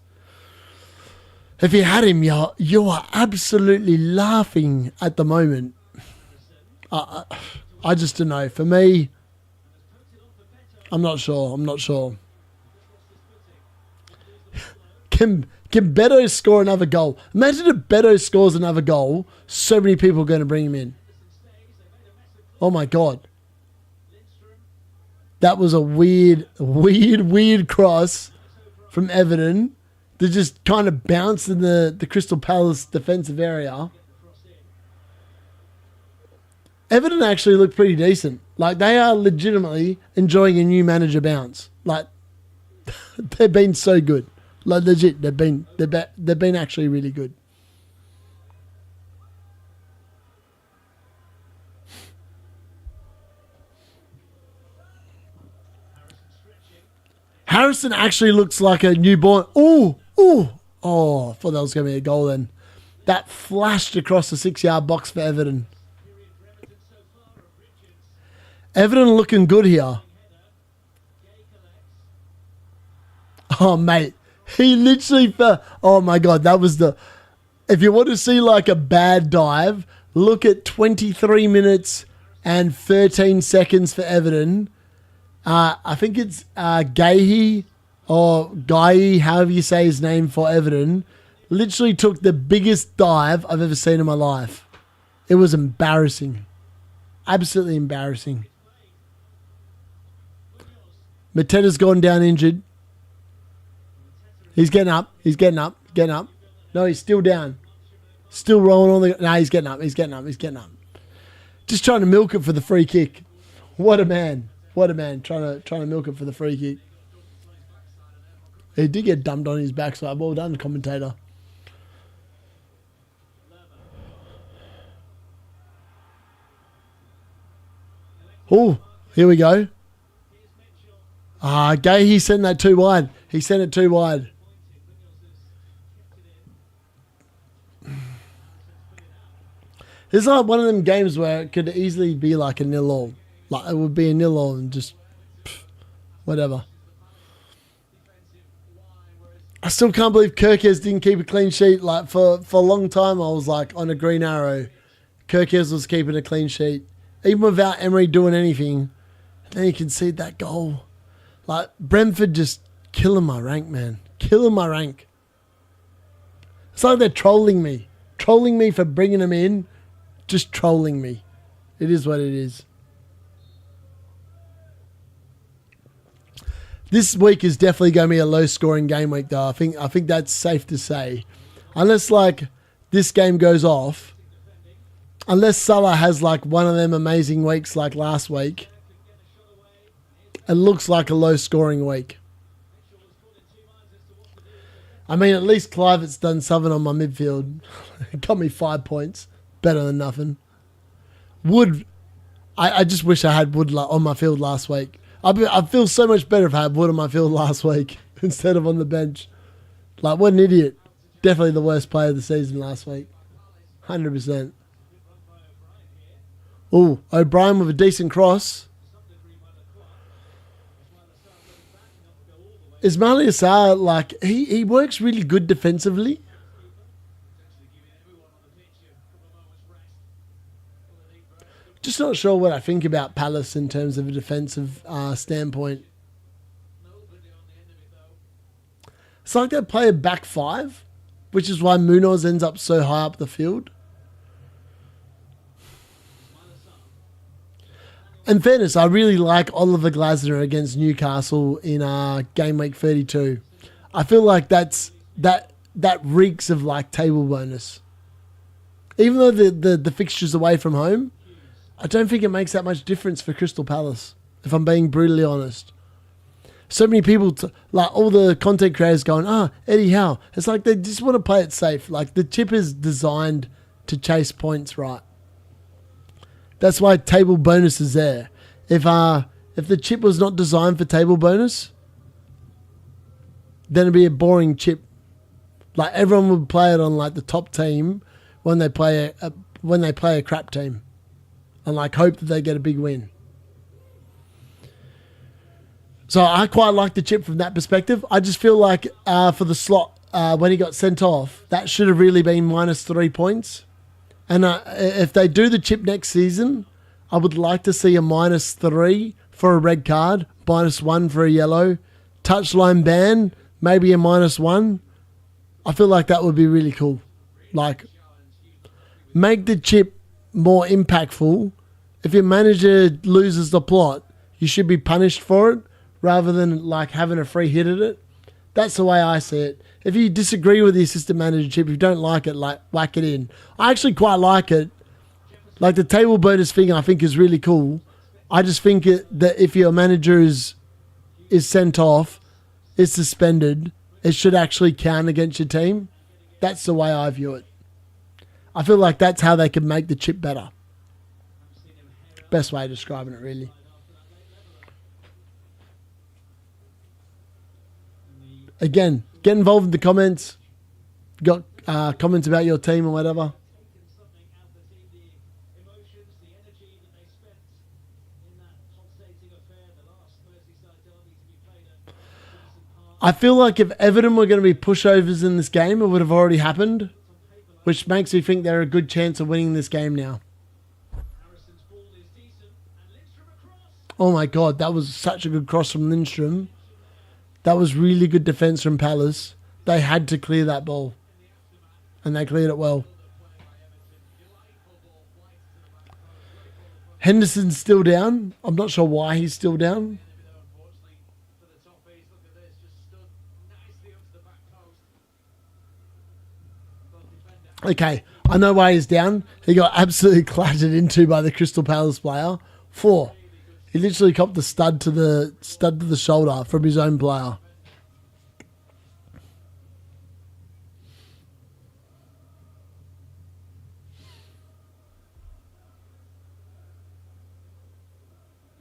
If you had him, you are absolutely laughing at the moment. I just don't know. For me, I'm not sure. Can Beto score another goal? Imagine if Beto scores another goal. So many people are going to bring him in. Oh my God. That was a weird cross from Everton that just kind of bounced in the Crystal Palace defensive area. Everton actually look pretty decent. Like, they are legitimately enjoying a new manager bounce. Like, they've been so good. Like, legit, they've been actually really good. Harrison actually looks like a newborn. Oh, I thought that was going to be a goal then. That flashed across the 6-yard box for Everton. Everton looking good here. Oh, mate. He literally fell. Oh, my God. That was the... If you want to see like a bad dive, look at 23 minutes and 13 seconds for Everton. I think it's Gahi or Guy, however you say his name for Everton. Literally took the biggest dive I've ever seen in my life. It was embarrassing. Absolutely embarrassing. Mateta's gone down injured. He's getting up. No, he's still down. Still rolling on the... No, he's getting up. Just trying to milk it for the free kick. What a man. Trying to milk it for the free kick. He did get dumped on his backside. Well done, commentator. Oh, here we go. Gay, he sent that too wide. He sent it too wide. It's like one of them games where it could easily be like a 0-0. Like, it would be a 0-0 and just whatever. I still can't believe Kirkes didn't keep a clean sheet. Like, for a long time, I was like on a green arrow. Kirkes was keeping a clean sheet. Even without Emery doing anything. And then you concede that goal. Like, Brentford just killing my rank, man. Killing my rank. It's like they're trolling me trolling me for bringing him in. Just trolling me. It is what it is. This week is definitely going to be a low-scoring game week, though. I think that's safe to say. Unless, like, this game goes off. Unless Salah has, like, one of them amazing weeks like last week. It looks like a low-scoring week. I mean, at least Clivert's done something on my midfield. It got me 5 points. Better than nothing. Wood, I just wish I had Wood on my field last week. I feel so much better if I had Wood on my field last week instead of on the bench. Like, what an idiot. Definitely the worst player of the season last week. 100%. Ooh, O'Brien with a decent cross. Ismail Assar, like, he works really good defensively. Just not sure what I think about Palace in terms of a defensive standpoint. It's like they play a back five, which is why Munoz ends up so high up the field. In fairness, I really like Oliver Glasner against Newcastle in game week 32. I feel like that reeks of like table bonus. Even though the fixture's away from home, I don't think it makes that much difference for Crystal Palace, if I'm being brutally honest. So many people, like all the content creators going, Eddie Howe. It's like they just want to play it safe. Like the chip is designed to chase points, right? That's why table bonus is there. If the chip was not designed for table bonus, then it'd be a boring chip. Like everyone would play it on like the top team when they play a crap team. And like hope that they get a big win. So I quite like the chip from that perspective. I just feel like for the slot when he got sent off, that should have really been minus 3 points. And if they do the chip next season, I would like to see a minus 3 for a red card, minus 1 for a yellow, touchline ban, maybe a minus 1. I feel like that would be really cool. Like make the chip more impactful. If your manager loses the plot, you should be punished for it rather than like having a free hit at it. That's the way I see it. If you disagree with the assistant manager chip, if you don't like it, like whack it in. I actually quite like it. Like the table bonus thing I think is really cool. I just think that if your manager is sent off, is suspended, it should actually count against your team. That's the way I view it. I feel like that's how they can make the chip better. Best way of describing it, really. Again, get involved in the comments. Got comments about your team or whatever. I feel like if Everton were going to be pushovers in this game, it would have already happened, which makes me think they're a good chance of winning this game now. Oh my God, that was such a good cross from Lindstrom. That was really good defence from Palace. They had to clear that ball, and they cleared it well. Henderson's still down. I'm not sure why he's still down. Okay, I know why he's down. He got absolutely clattered into by the Crystal Palace player. 4. He literally copped the stud to the shoulder from his own player.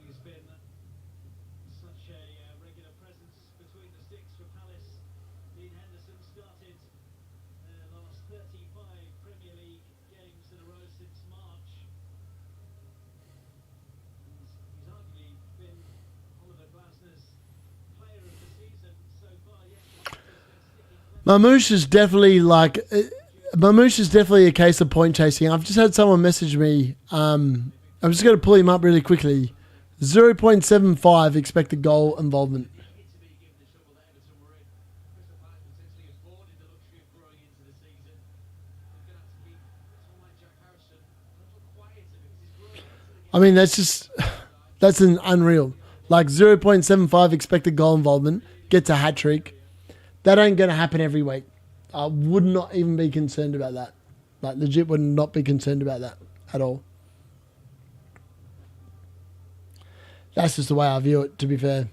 He's been such a regular presence between the sticks for Palace. Dean Henderson started their last 35 Premier League games in a row since March. He's arguably been Oliver Glasner's player of the season so far. Mamouche is definitely a case of point chasing. I've just had someone message me. I'm just going to pull him up really quickly. 0.75 expected goal involvement. I mean, that's an unreal. Like 0.75 expected goal involvement, gets a hat trick. That ain't going to happen every week. I would not even be concerned about that. Like, legit would not be concerned about that at all. That's just the way I view it, to be fair.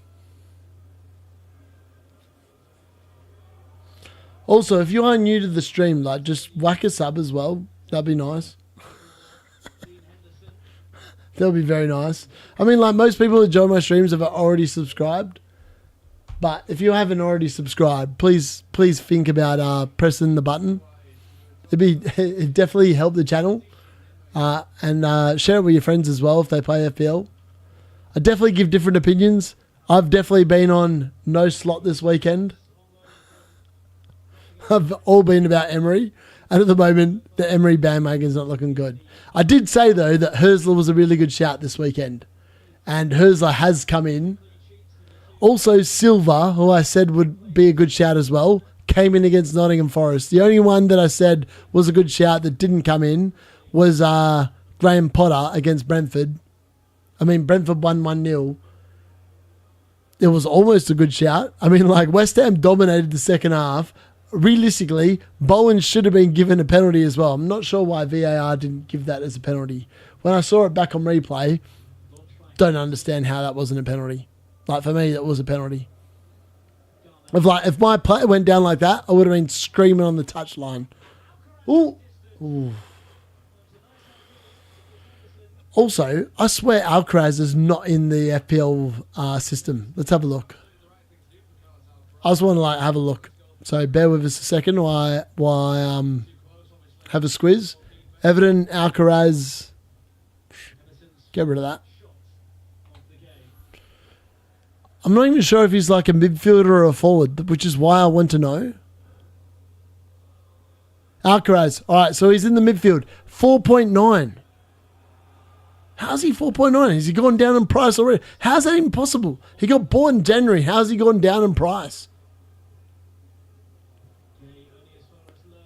Also, if you are new to the stream, like, just whack a sub as well. That'd be nice. That'll be very nice. I mean, like, most people that join my streams have already subscribed. But if you haven't already subscribed, please think about pressing the button. It'd definitely help the channel. And share it with your friends as well if they play FPL. I definitely give different opinions. I've definitely been on no slot this weekend. I've all been about Emery. And at the moment, the Emery bandwagon's not looking good. I did say, though, that Herzler was a really good shout this weekend. And Herzler has come in. Also, Silva, who I said would be a good shout as well, came in against Nottingham Forest. The only one that I said was a good shout that didn't come in was Graham Potter against Brentford. I mean, Brentford won 1-0. It was almost a good shout. I mean, like, West Ham dominated the second half. Realistically, Bowen should have been given a penalty as well. I'm not sure why VAR didn't give that as a penalty. When I saw it back on replay, don't understand how that wasn't a penalty. Like, for me, that was a penalty. If my player went down like that, I would have been screaming on the touchline. Ooh. Ooh. Also, I swear Alcaraz is not in the FPL system. Let's have a look. I just want to have a look. So bear with us a second while I have a squiz. Everton, Alcaraz. Get rid of that. I'm not even sure if he's like a midfielder or a forward, which is why I want to know. Alcaraz. All right, so he's in the midfield. 4.9. How's he 4.9? Has he gone down in price already? How's that even possible? He got bought in January. How's he gone down in price?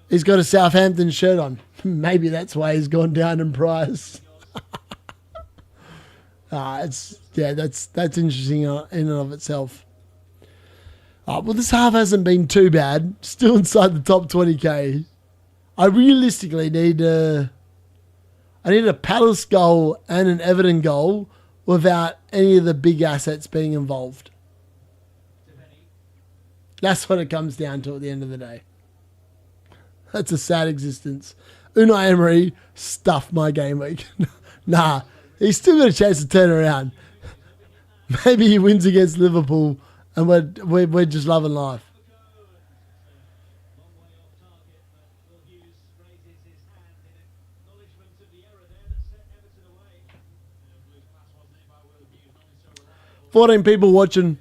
He's got a Southampton shirt on. Maybe that's why he's gone down in price. That's interesting in and of itself. Well, this half hasn't been too bad. Still inside the top 20k. I realistically need a Palace goal and an Everton goal without any of the big assets being involved. That's what it comes down to at the end of the day. That's a sad existence. Unai Emery stuffed my game week. Nah, he's still got a chance to turn around. Maybe he wins against Liverpool and we're just loving life. $14 people watching.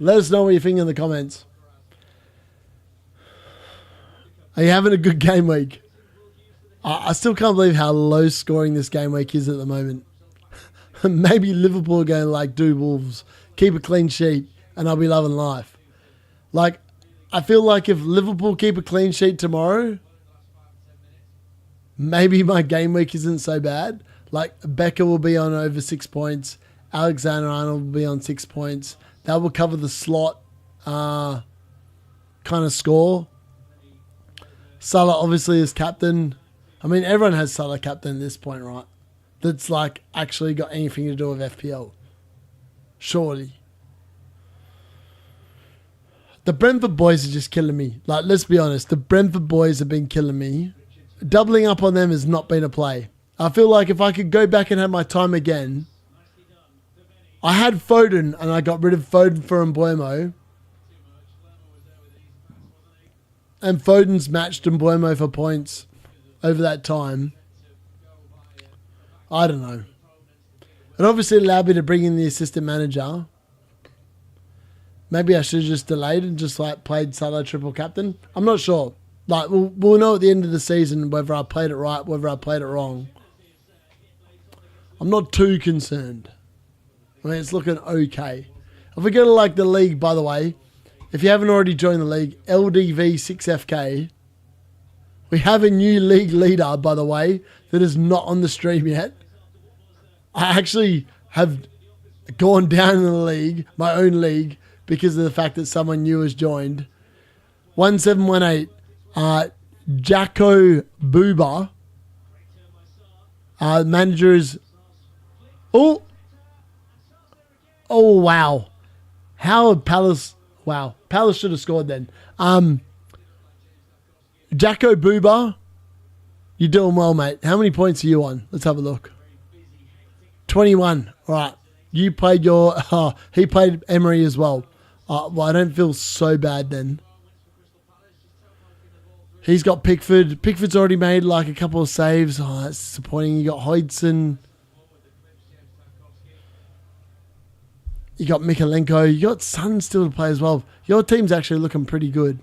Let us know what you think in the comments. Are you having a good game week? I still can't believe how low scoring this game week is at the moment. Maybe Liverpool are going to like do Wolves, keep a clean sheet, and I'll be loving life. Like, I feel like if Liverpool keep a clean sheet tomorrow, maybe my game week isn't so bad. Like, Becker will be on over 6 points. Alexander-Arnold will be on 6 points. That will cover the slot kind of score. Salah obviously is captain. I mean, everyone has Salah captain at this point, right? That's like actually got anything to do with FPL. Surely. The Brentford boys are just killing me. Like, let's be honest. The Brentford boys have been killing me. Doubling up on them has not been a play. I feel like if I could go back and have my time again, I had Foden and I got rid of Foden for Mbeumo. And Foden's matched Mbeumo for points over that time. I don't know. It obviously allowed me to bring in the assistant manager. Maybe I should have just delayed and just like played Salah triple captain. I'm not sure. Like we'll know at the end of the season whether I played it right, whether I played it wrong. I'm not too concerned. I mean, it's looking okay. If we go to like the league, by the way, if you haven't already joined the league, LDV6FK, We have a new league leader, by the way, that is not on the stream yet. I actually have gone down in the league, my own league, because of the fact that someone new has joined. 1718, Jacko Booba. Manager is... Oh, wow. How Palace... Wow. Palace should have scored then. Jacko Booba, you're doing well, mate. How many points are you on? Let's have a look. 21. All right. You played your... he played Emery as well. Well, I don't feel so bad then. He's got Pickford. Pickford's already made like a couple of saves. Oh, that's disappointing. You got Hodgson. You got Mikalenko. You got Son still to play as well. Your team's actually looking pretty good.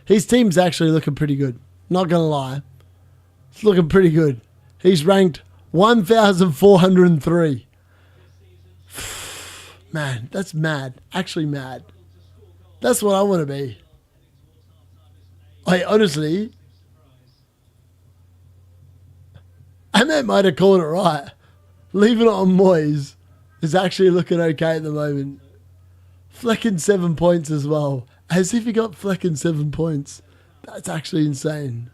His team's actually looking pretty good. Not going to lie. It's looking pretty good. He's ranked 1,403. Man, that's mad. Actually mad. That's what I want to be. Honestly, Ahmed might have called it right. Leaving it on Moyes is actually looking okay at the moment. Flecking 7 points as well. As if he got Flecking 7 points. That's actually insane.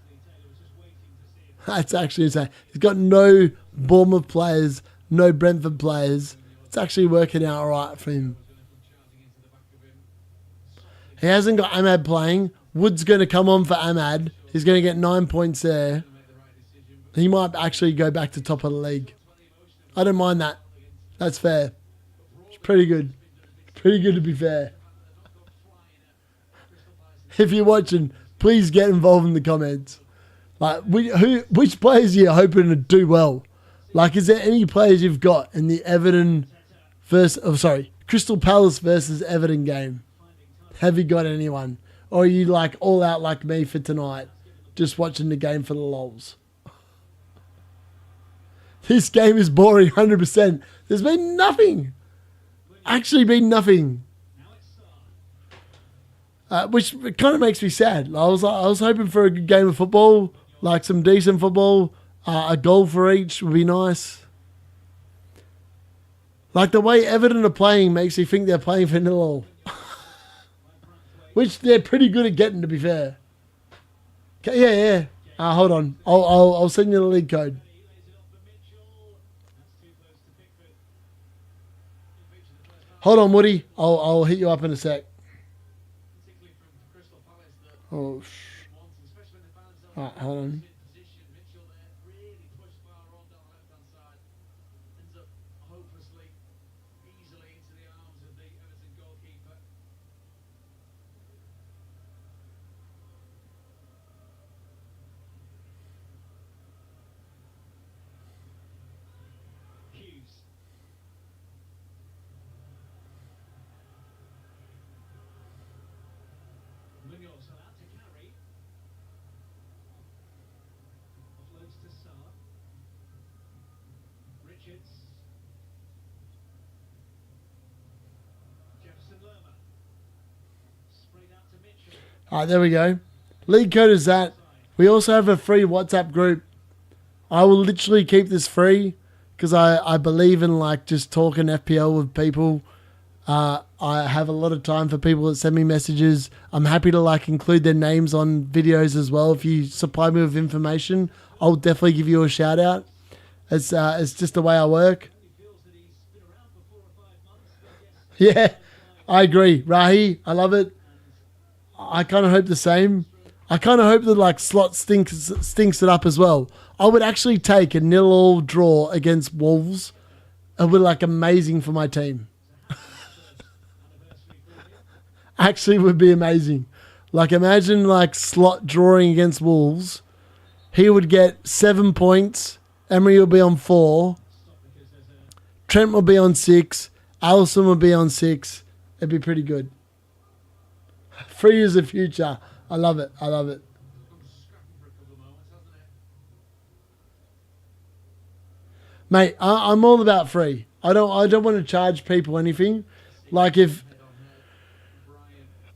That's actually insane. He's got no Bournemouth players, no Brentford players. It's actually working out all right for him. He hasn't got Ahmad playing. Wood's going to come on for Ahmad. He's going to get 9 points there. He might actually go back to top of the league. I don't mind that. That's fair. It's pretty good. Pretty good to be fair. If you're watching, please get involved in the comments. Like, which players are you hoping to do well? Like, is there any players you've got in the Crystal Palace versus Everton game? Have you got anyone? Or are you like all out like me for tonight, just watching the game for the lols? This game is boring, 100%. There's been nothing. Actually been nothing. Which kind of makes me sad. I was hoping for a good game of football, like some decent football. A goal for each would be nice. Like the way Everton are playing makes you think they're playing for nil. Which they're pretty good at getting, to be fair. Okay, yeah. Hold on. I'll send you the league code. Hold on, Woody. I'll hit you up in a sec. Oh, Alright, hold on. Alright, there we go. League code is that. We also have a free WhatsApp group. I will literally keep this free because I believe in like just talking FPL with people. I have a lot of time for people that send me messages. I'm happy to like include their names on videos as well. If you supply me with information, I'll definitely give you a shout out. It's just the way I work. Yeah, I agree. Rahi, I love it. I kind of hope the same. I kind of hope that like Slot stinks it up as well. I would actually take a 0-0 draw against Wolves. It would be like amazing for my team. Actually would be amazing. Like imagine like Slot drawing against Wolves. He would get 7 points. Emery will be on 4. Trent will be on 6. Allison will be on 6. It'd be pretty good. Free as the future. I love it. I love it. Mate, I'm all about free. I don't want to charge people anything. Like if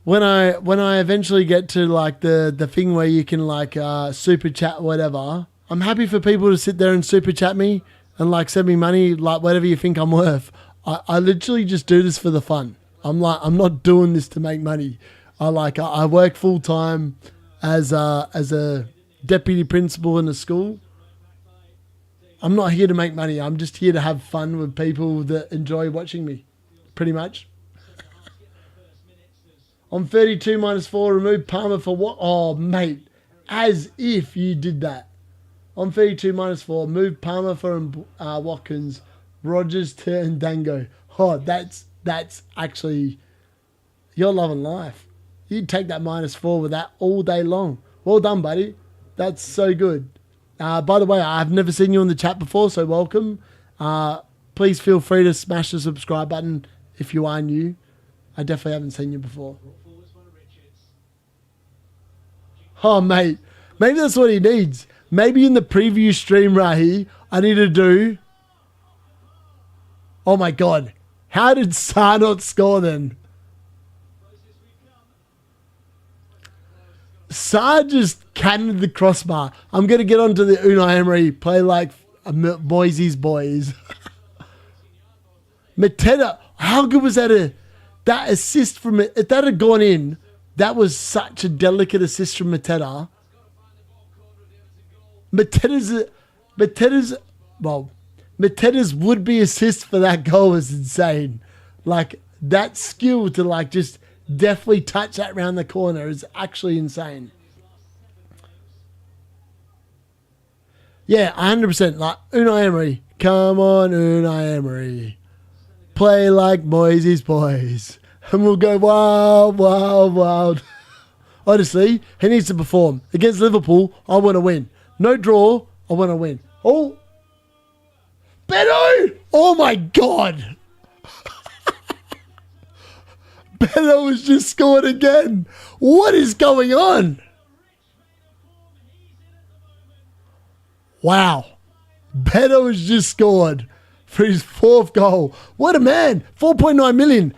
when I eventually get to like the thing where you can like super chat or whatever, I'm happy for people to sit there and super chat me and like send me money, like whatever you think I'm worth. I literally just do this for the fun. I'm not doing this to make money. I work full time as a deputy principal in a school. I'm not here to make money. I'm just here to have fun with people that enjoy watching me, pretty much. On 32 minus 4, remove Palmer for what? Oh, mate, as if you did that. On 32 minus 4, move Palmer for Watkins, Rogers to Ndango. Oh, that's actually, you're loving life. You'd take that minus 4 with that all day long. Well done, buddy. That's so good. By the way, I've never seen you in the chat before, so welcome. Please feel free to smash the subscribe button if you are new. I definitely haven't seen you before. Oh, mate. Maybe that's what he needs. Maybe in the preview stream, Rahi, I need to do... Oh, my God. How did Sa not score then? Sa just cannoned the crossbar. I'm going to get onto the Unai Emery, play like Moisey's boys. Mateta, how good was that? That assist from it, if that had gone in, that was such a delicate assist from Mateta. Mateta's would-be assist for that goal was insane. Like, that skill to, like, just definitely touch that round the corner is actually insane. Yeah, 100%. Like, Unai Emery. Come on, Unai Emery. Play like Moisey's boys. And we'll go wild, wild, wild. Honestly, he needs to perform. Against Liverpool, I want to win. No draw, I want to win. Oh. Beto! Oh my God. Beto has just scored again. What is going on? Wow. Beto has just scored for his 4th goal. What a man. 4.9 million.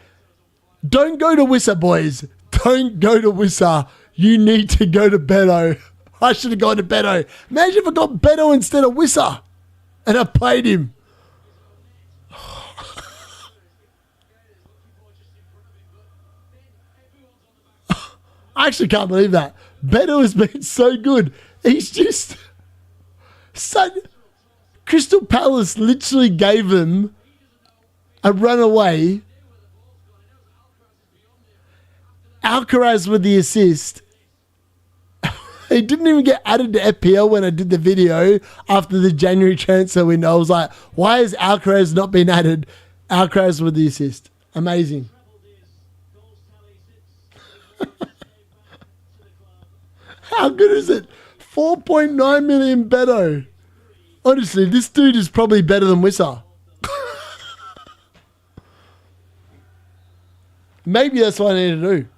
Don't go to Wissa, boys. Don't go to Wissa. You need to go to Beto. I should have gone to Beto. Imagine if I got Beto instead of Wissa. And I played him. I actually can't believe that. Beto has been so good. He's just... Crystal Palace literally gave him a runaway. Alcaraz with the assist. He didn't even get added to FPL when I did the video after the January transfer window. I was like, why has Alcaraz not been added? Alcaraz with the assist. Amazing. How good is it? 4.9 million Beto. Honestly, this dude is probably better than Wissa. Maybe that's what I need to do.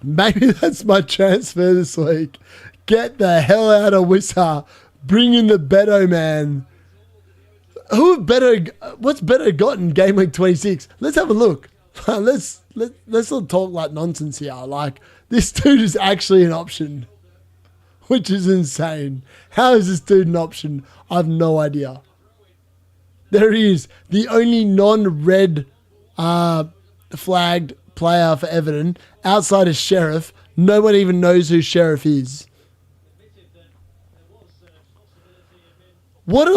Maybe that's my transfer this week. Get the hell out of Wissa. Bring in the Beto, man. What's Beto got in game week 26? Let's have a look. Let's not talk like nonsense here. Like, this dude is actually an option, which is insane. How is this dude an option? I have no idea. There he is. The only non-red flagged player for Everton outside of Sheriff. No one even knows who Sheriff is. What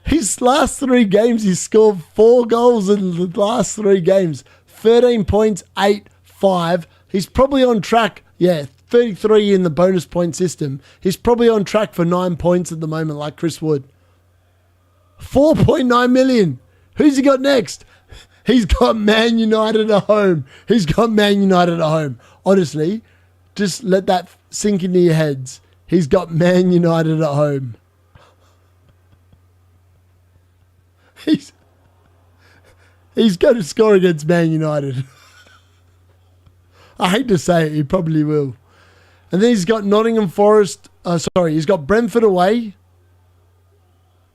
his last 3 games, he scored 4 goals in the last 3 games. 13 points, 8, 5. He's probably on track. Yeah, 33 in the bonus point system. He's probably on track for 9 points at the moment, like Chris Wood. 4.9 million. Who's he got next? He's got Man United at home. Honestly, just let that sink into your heads. He's got Man United at home. He's going to score against Man United. I hate to say it, he probably will. And then he's got Nottingham Forest. He's got Brentford away,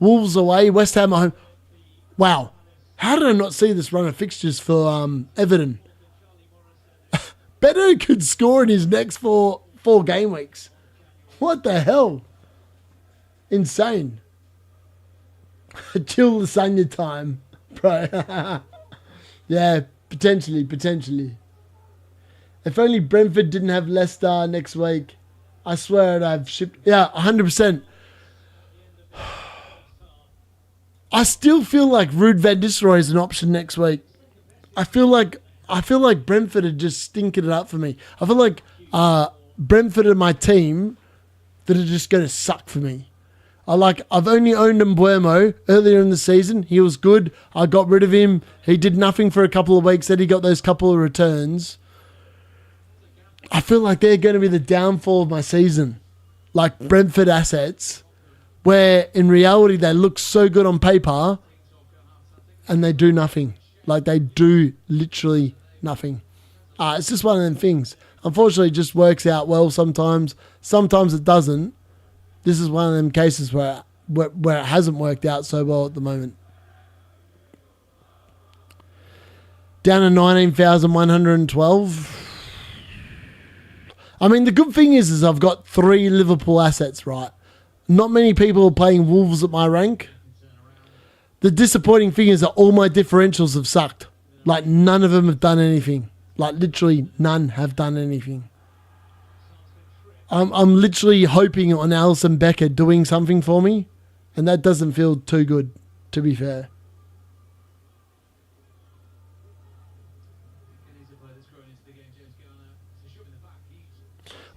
Wolves away, West Ham at home. Wow. How did I not see this run of fixtures for Everton? Beto could score in his next four game weeks. What the hell? Insane. Chill lasagna time, bro. Yeah, potentially. If only Brentford didn't have Leicester next week. I swear I'd have shipped. Yeah, 100%. I still feel like Ruud van Nistelrooy is an option next week. I feel like Brentford are just stinking it up for me. I feel like Brentford are my team that are just going to suck for me. I've only owned Mbuemo earlier in the season. He was good. I got rid of him. He did nothing for a couple of weeks. Then he got those couple of returns. I feel like they're going to be the downfall of my season. Like Brentford assets, where in reality they look so good on paper and they do nothing. Like they do literally nothing. It's just one of them things. Unfortunately, it just works out well sometimes. Sometimes it doesn't. This is one of them cases where it hasn't worked out so well at the moment. Down to 19,112. I mean, the good thing is I've got 3 Liverpool assets, right? Not many people are playing Wolves at my rank. The disappointing thing is that all my differentials have sucked. Like, none of them have done anything. Like, literally, none have done anything. I'm literally hoping on Alisson Becker doing something for me, and that doesn't feel too good, to be fair.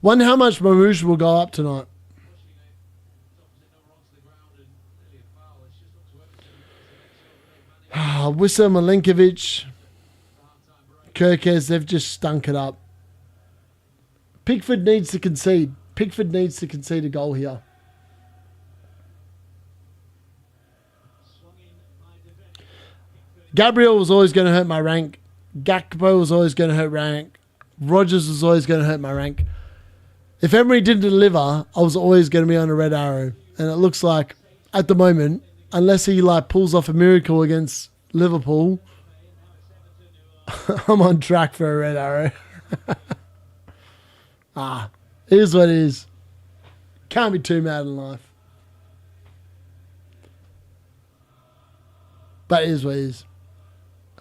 Wonder how much Marouche will go up tonight. Wissa, Milinkovic, Kirkes, they've just stunk it up. Pickford needs to concede. Pickford needs to concede a goal here. Gabriel was always going to hurt my rank. Gakpo was always going to hurt rank. Rodgers was always going to hurt my rank. If Emery didn't deliver, I was always going to be on a red arrow. And it looks like, at the moment, unless he pulls off a miracle against Liverpool, I'm on track for a red arrow. It is what it is. Can't be too mad in life. But it is what it is.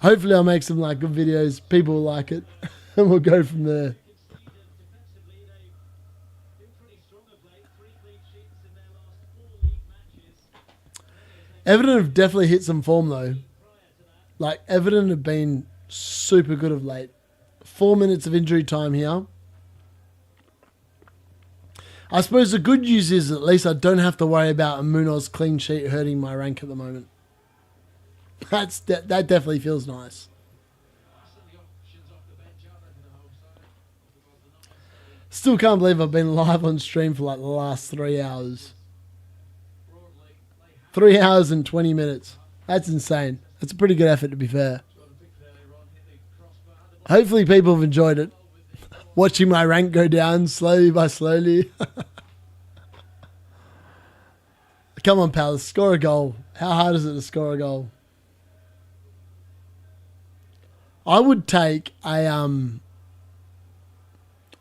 Hopefully I'll make some good videos. People will like it. And we'll go from there. Everton have definitely hit some form though. Everton have been super good of late. 4 minutes of injury time here. I suppose the good news is at least I don't have to worry about a Munoz clean sheet hurting my rank at the moment. That definitely feels nice. Still can't believe I've been live on stream for the last 3 hours. 3 hours and 20 minutes. That's insane. That's a pretty good effort, to be fair. Hopefully people have enjoyed it. Watching my rank go down slowly by slowly. Come on, Palace. Score a goal. How hard is it to score a goal? I would take a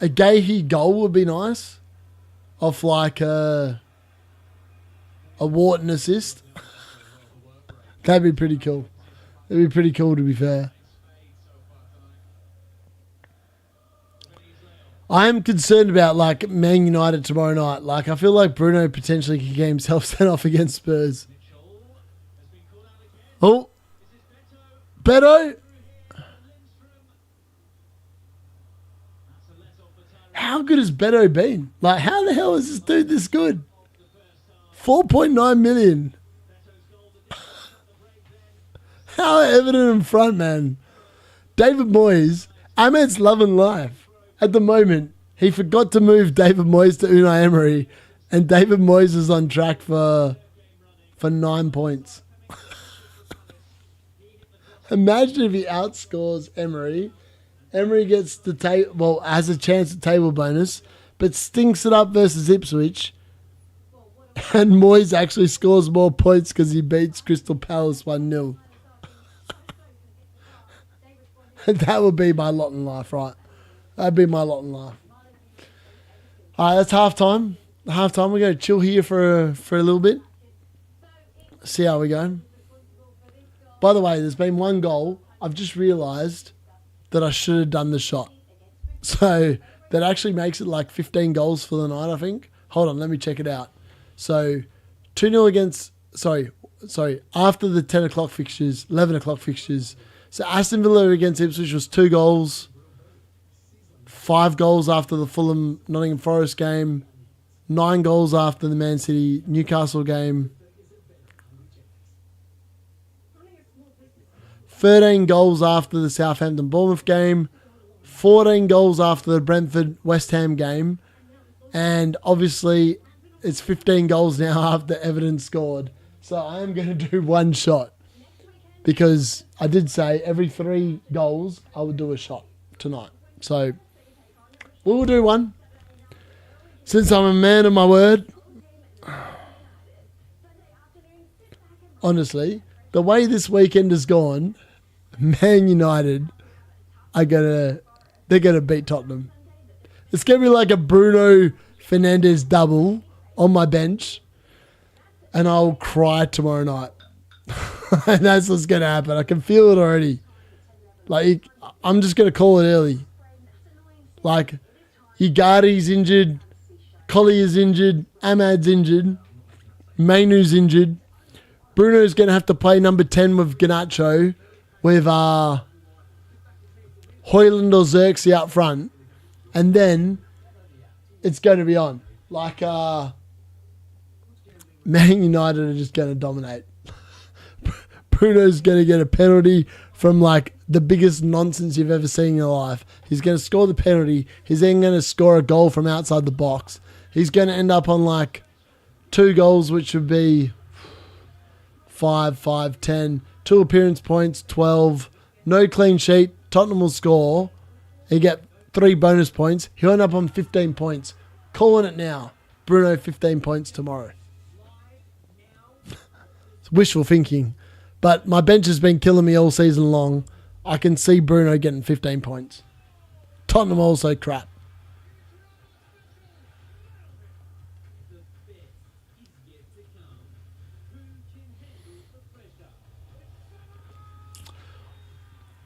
Gahey goal would be nice. Off a Wharton assist. That'd be pretty cool. That'd be pretty cool, to be fair. I am concerned about Man United tomorrow night. I feel like Bruno potentially could get himself sent off against Spurs. Oh, Beto. How good has Beto been? How the hell is this dude this good? 4.9 million. How are Everton in front, man? David Moyes, Ahmed's loving life. At the moment, he forgot to move David Moyes to Unai Emery, and David Moyes is on track for 9 points. Imagine if he outscores Emery. Emery gets the has a chance at table bonus, but stinks it up versus Ipswich. And Moyes actually scores more points because he beats Crystal Palace 1-0. That would be my lot in life, right? That'd be my lot in life. All right, that's halftime. Halftime, we're going to chill here for a little bit. See how we go. By the way, there's been one goal. I've just realised that I should have done the shot. So that actually makes it like 15 goals for the night, I think. Hold on, let me check it out. So 2-0 against... Sorry, after the 10 o'clock fixtures, 11 o'clock fixtures. So Aston Villa against Ipswich was 2 goals. 5 goals after the Fulham Nottingham Forest game. 9 goals after the Man City Newcastle game. 13 goals after the Southampton Bournemouth game. 14 goals after the Brentford West Ham game. And obviously it's 15 goals now after Everton scored. So I am going to do one shot. Because I did say every 3 goals I would do a shot tonight. So we will do one. Since I'm a man of my word, honestly, the way this weekend has gone, Man United they're gonna beat Tottenham. It's gonna be like a Bruno Fernandes double on my bench, and I'll cry tomorrow night. And that's what's gonna happen. I can feel it already. Like, I'm just gonna call it early. Like, Ugari's injured. Collier's injured, Ahmad's injured, Mainu's injured. Bruno's going to have to play number 10 with Garnacho, with Hoyland or Xerxes out front, and then it's going to be on. Like, Man United are just going to dominate. Bruno's going to get a penalty from, like, the biggest nonsense you've ever seen in your life. He's going to score the penalty. He's then going to score a goal from outside the box. He's going to end up on like 2 goals, which would be 5, 10. 2 appearance points, 12. No clean sheet. Tottenham will score. He get 3 bonus points. He'll end up on 15 points. Calling it now. Bruno 15 points tomorrow. It's wishful thinking. But my bench has been killing me all season long. I can see Bruno getting 15 points. Tottenham also crap.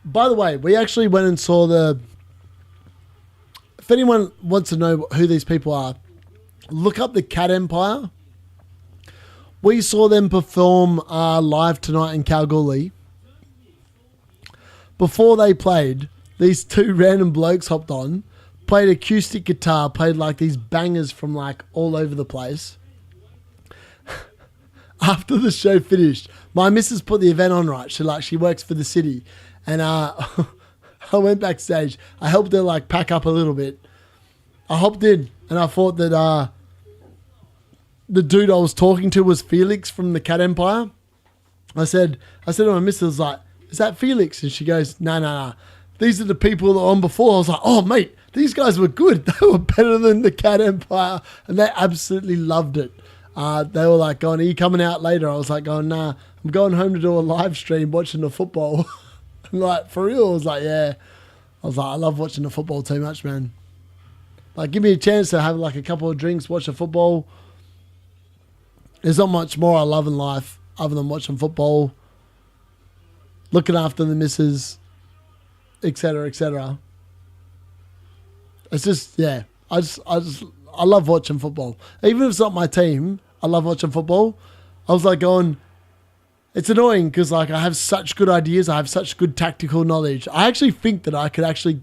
By the way, we actually went and saw the... If anyone wants to know who these people are, look up the Cat Empire. We saw them perform live tonight in Kalgoorlie. Before they played, these 2 random blokes hopped on, played acoustic guitar, played like these bangers from like all over the place. After the show finished, my missus put the event on, right? She works for the city. And I went backstage. I helped her like pack up a little bit. I hopped in and I thought that the dude I was talking to was Felix from the Cat Empire. I said to my missus, like, is that Felix? And she goes, no. These are the people that were on before. I was like, oh, mate, these guys were good. They were better than the Cat Empire. And they absolutely loved it. They were like going, are you coming out later? I was like going, nah, I'm going home to do a live stream watching the football. Like, for real, I was like, yeah. I was like, I love watching the football too much, man. Like, give me a chance to have like a couple of drinks, watch the football. There's not much more I love in life other than watching football, looking after the missus, etc., etc. It's just, yeah. I love watching football. Even if it's not my team, I love watching football. I was like going... It's annoying because like I have such good ideas. I have such good tactical knowledge. I actually think that I could actually...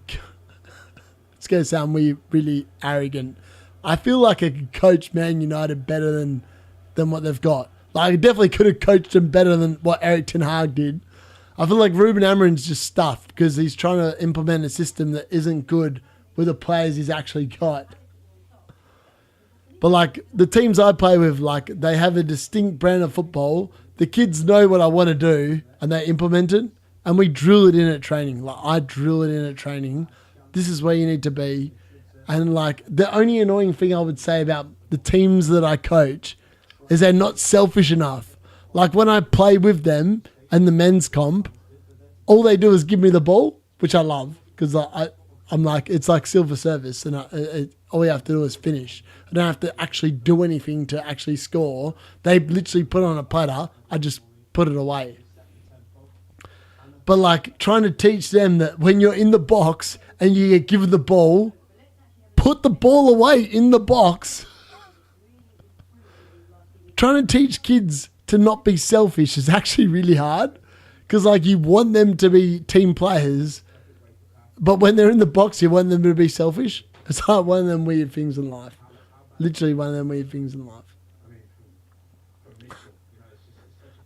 It's going to sound really arrogant. I feel like I could coach Man United better than what they've got. Like I definitely could have coached them better than what Eric Ten Hag did. I feel like Ruben Amorim's just stuffed because he's trying to implement a system that isn't good with the players he's actually got. But like the teams I play with, like they have a distinct brand of football. The kids know what I want to do and they implement it, and we drill it in at training. Like I drill it in at training. This is where you need to be. And like the only annoying thing I would say about the teams that I coach is they're not selfish enough. Like when I play with them and the men's comp, all they do is give me the ball, which I love because I I'm like, it's like silver service, and all we have to do is finish. I don't have to actually do anything to actually score. They literally put on a platter. I just put it away. But like trying to teach them that when you're in the box and you get given the ball, put the ball away in the box. Trying to teach kids to not be selfish is actually really hard, because like you want them to be team players, but when they're in the box, you want them to be selfish. It's like one of them weird things in life. Literally one of them weird things in life.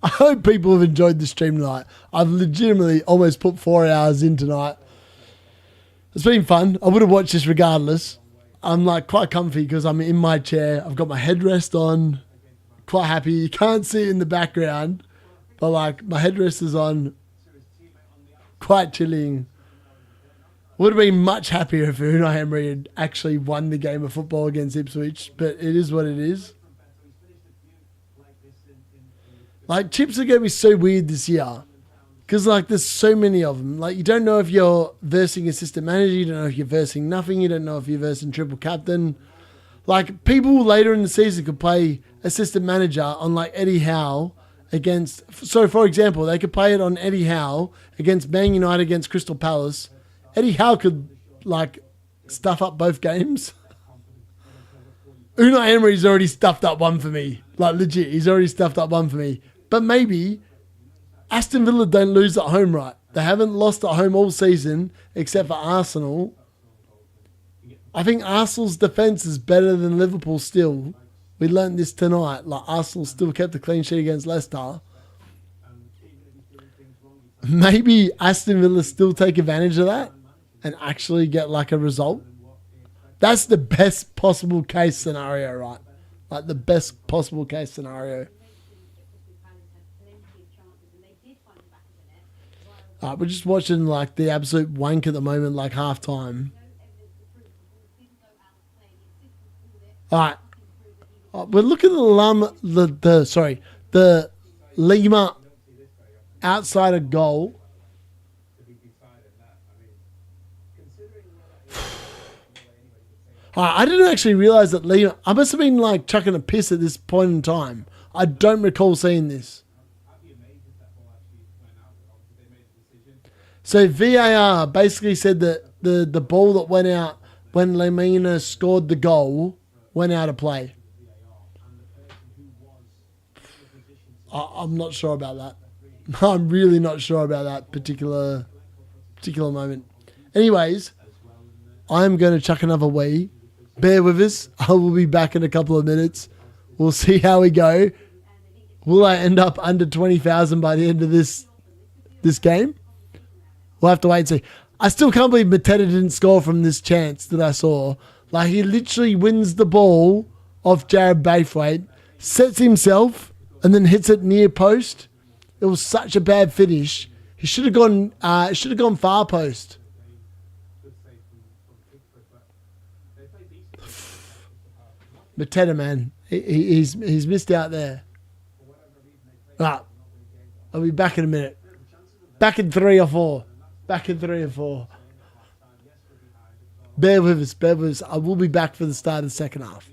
I hope people have enjoyed the stream tonight. I've legitimately almost put 4 hours in tonight. It's been fun. I would have watched this regardless. I'm like quite comfy because I'm in my chair. I've got my headrest on. Quite happy. You can't see it in the background, but like my headrest is on. Quite chilling. Would have been much happier if Unai Emery had actually won the game of football against Ipswich, but it is what it is. Like, chips are going to be so weird this year because, like, there's so many of them. Like, you don't know if you're versing assistant manager. You don't know if you're versing nothing. You don't know if you're versing triple captain. Like, people later in the season could play assistant manager on, like, Eddie Howe against... So, for example, they could play it on Eddie Howe against Man United against Crystal Palace. Eddie Howe could, like, stuff up both games. Unai Emery's already stuffed up one for me. Like, legit, he's already stuffed up one for me. But maybe Aston Villa don't lose at home, right? They haven't lost at home all season except for Arsenal. I think Arsenal's defence is better than Liverpool still. We learned this tonight. Like, Arsenal still kept a clean sheet against Leicester. Maybe Aston Villa still take advantage of that and actually get like a result. That's the best possible case scenario, right? Like the best possible case scenario. We're just watching like the absolute wank at the moment, like half time. Alright. We're looking at the Lima outside a goal. I didn't actually realise that Lima... I must have been like chucking a piss at this point in time. I don't recall seeing this. So VAR basically said that the ball that went out when Lemina scored the goal went out of play. I'm not sure about that. I'm really not sure about that particular moment. Anyways, I'm going to chuck another wee. Bear with us. I will be back in a couple of minutes. We'll see how we go. Will I end up under 20,000 by the end of this game? We'll have to wait and see. I still can't believe Mateta didn't score from this chance that I saw. Like, he literally wins the ball off Jared Braithwaite, sets himself, and then hits it near post. It was such a bad finish. He should have gone far post. Mateta, man, he's missed out there. Right, I'll be back in a minute. Back in 3 or 4. Bear with us. I will be back for the start of the second half.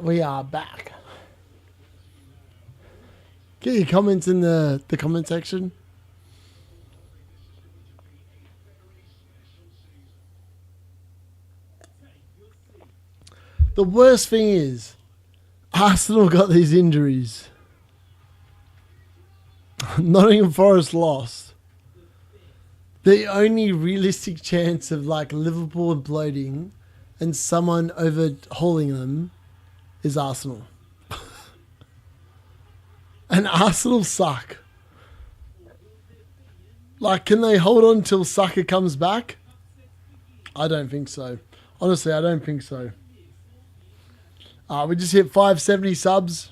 We are back. Get your comments in the comment section. The worst thing is, Arsenal got these injuries. Nottingham Forest lost. The only realistic chance of like Liverpool imploding and someone overhauling them is Arsenal. And Arsenal suck. Like, can they hold on till Saka comes back? I don't think so. Honestly, I don't think so. We just hit 570 subs.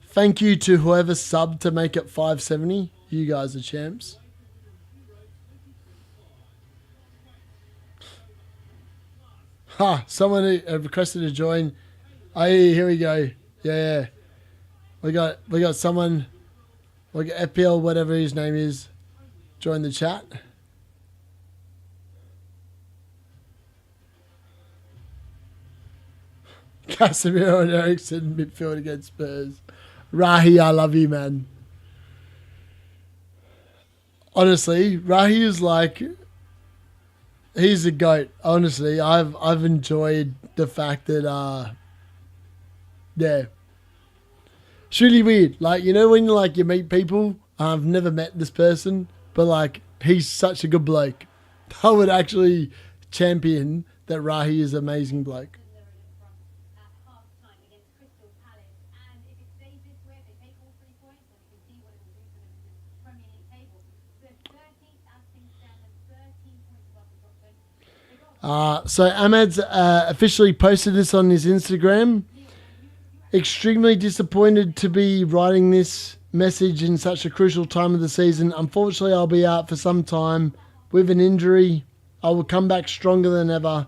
Thank you to whoever subbed to make it 570. You guys are champs. Someone requested to join. Oh, here we go. Yeah. We got someone. We got FPL, whatever his name is. Join the chat. Casemiro and Ericsson midfield against Spurs. Rahi, I love you, man. Honestly, Rahi is like, he's a goat. Honestly, I've enjoyed the fact that yeah. It's really weird. Like, you know when like you meet people, I've never met this person, but like he's such a good bloke. I would actually champion that Rahi is an amazing bloke. At half-time against Crystal Palace, and if it stays this way, if they take all 3 points, then we can see what it will do for them in the Premier League table. They're 13th as things stand and 13 points above the top 20. So Ahmed's officially posted this on his Instagram. Extremely disappointed to be writing this message in such a crucial time of the season. Unfortunately, I'll be out for some time with an injury. I will come back stronger than ever.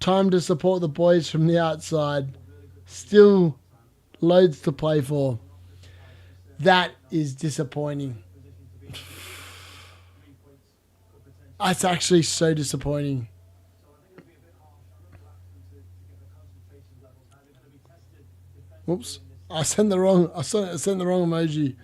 Time to support the boys from the outside. Still loads to play for. That is disappointing. That's actually so disappointing. Whoops! I sent the wrong emoji.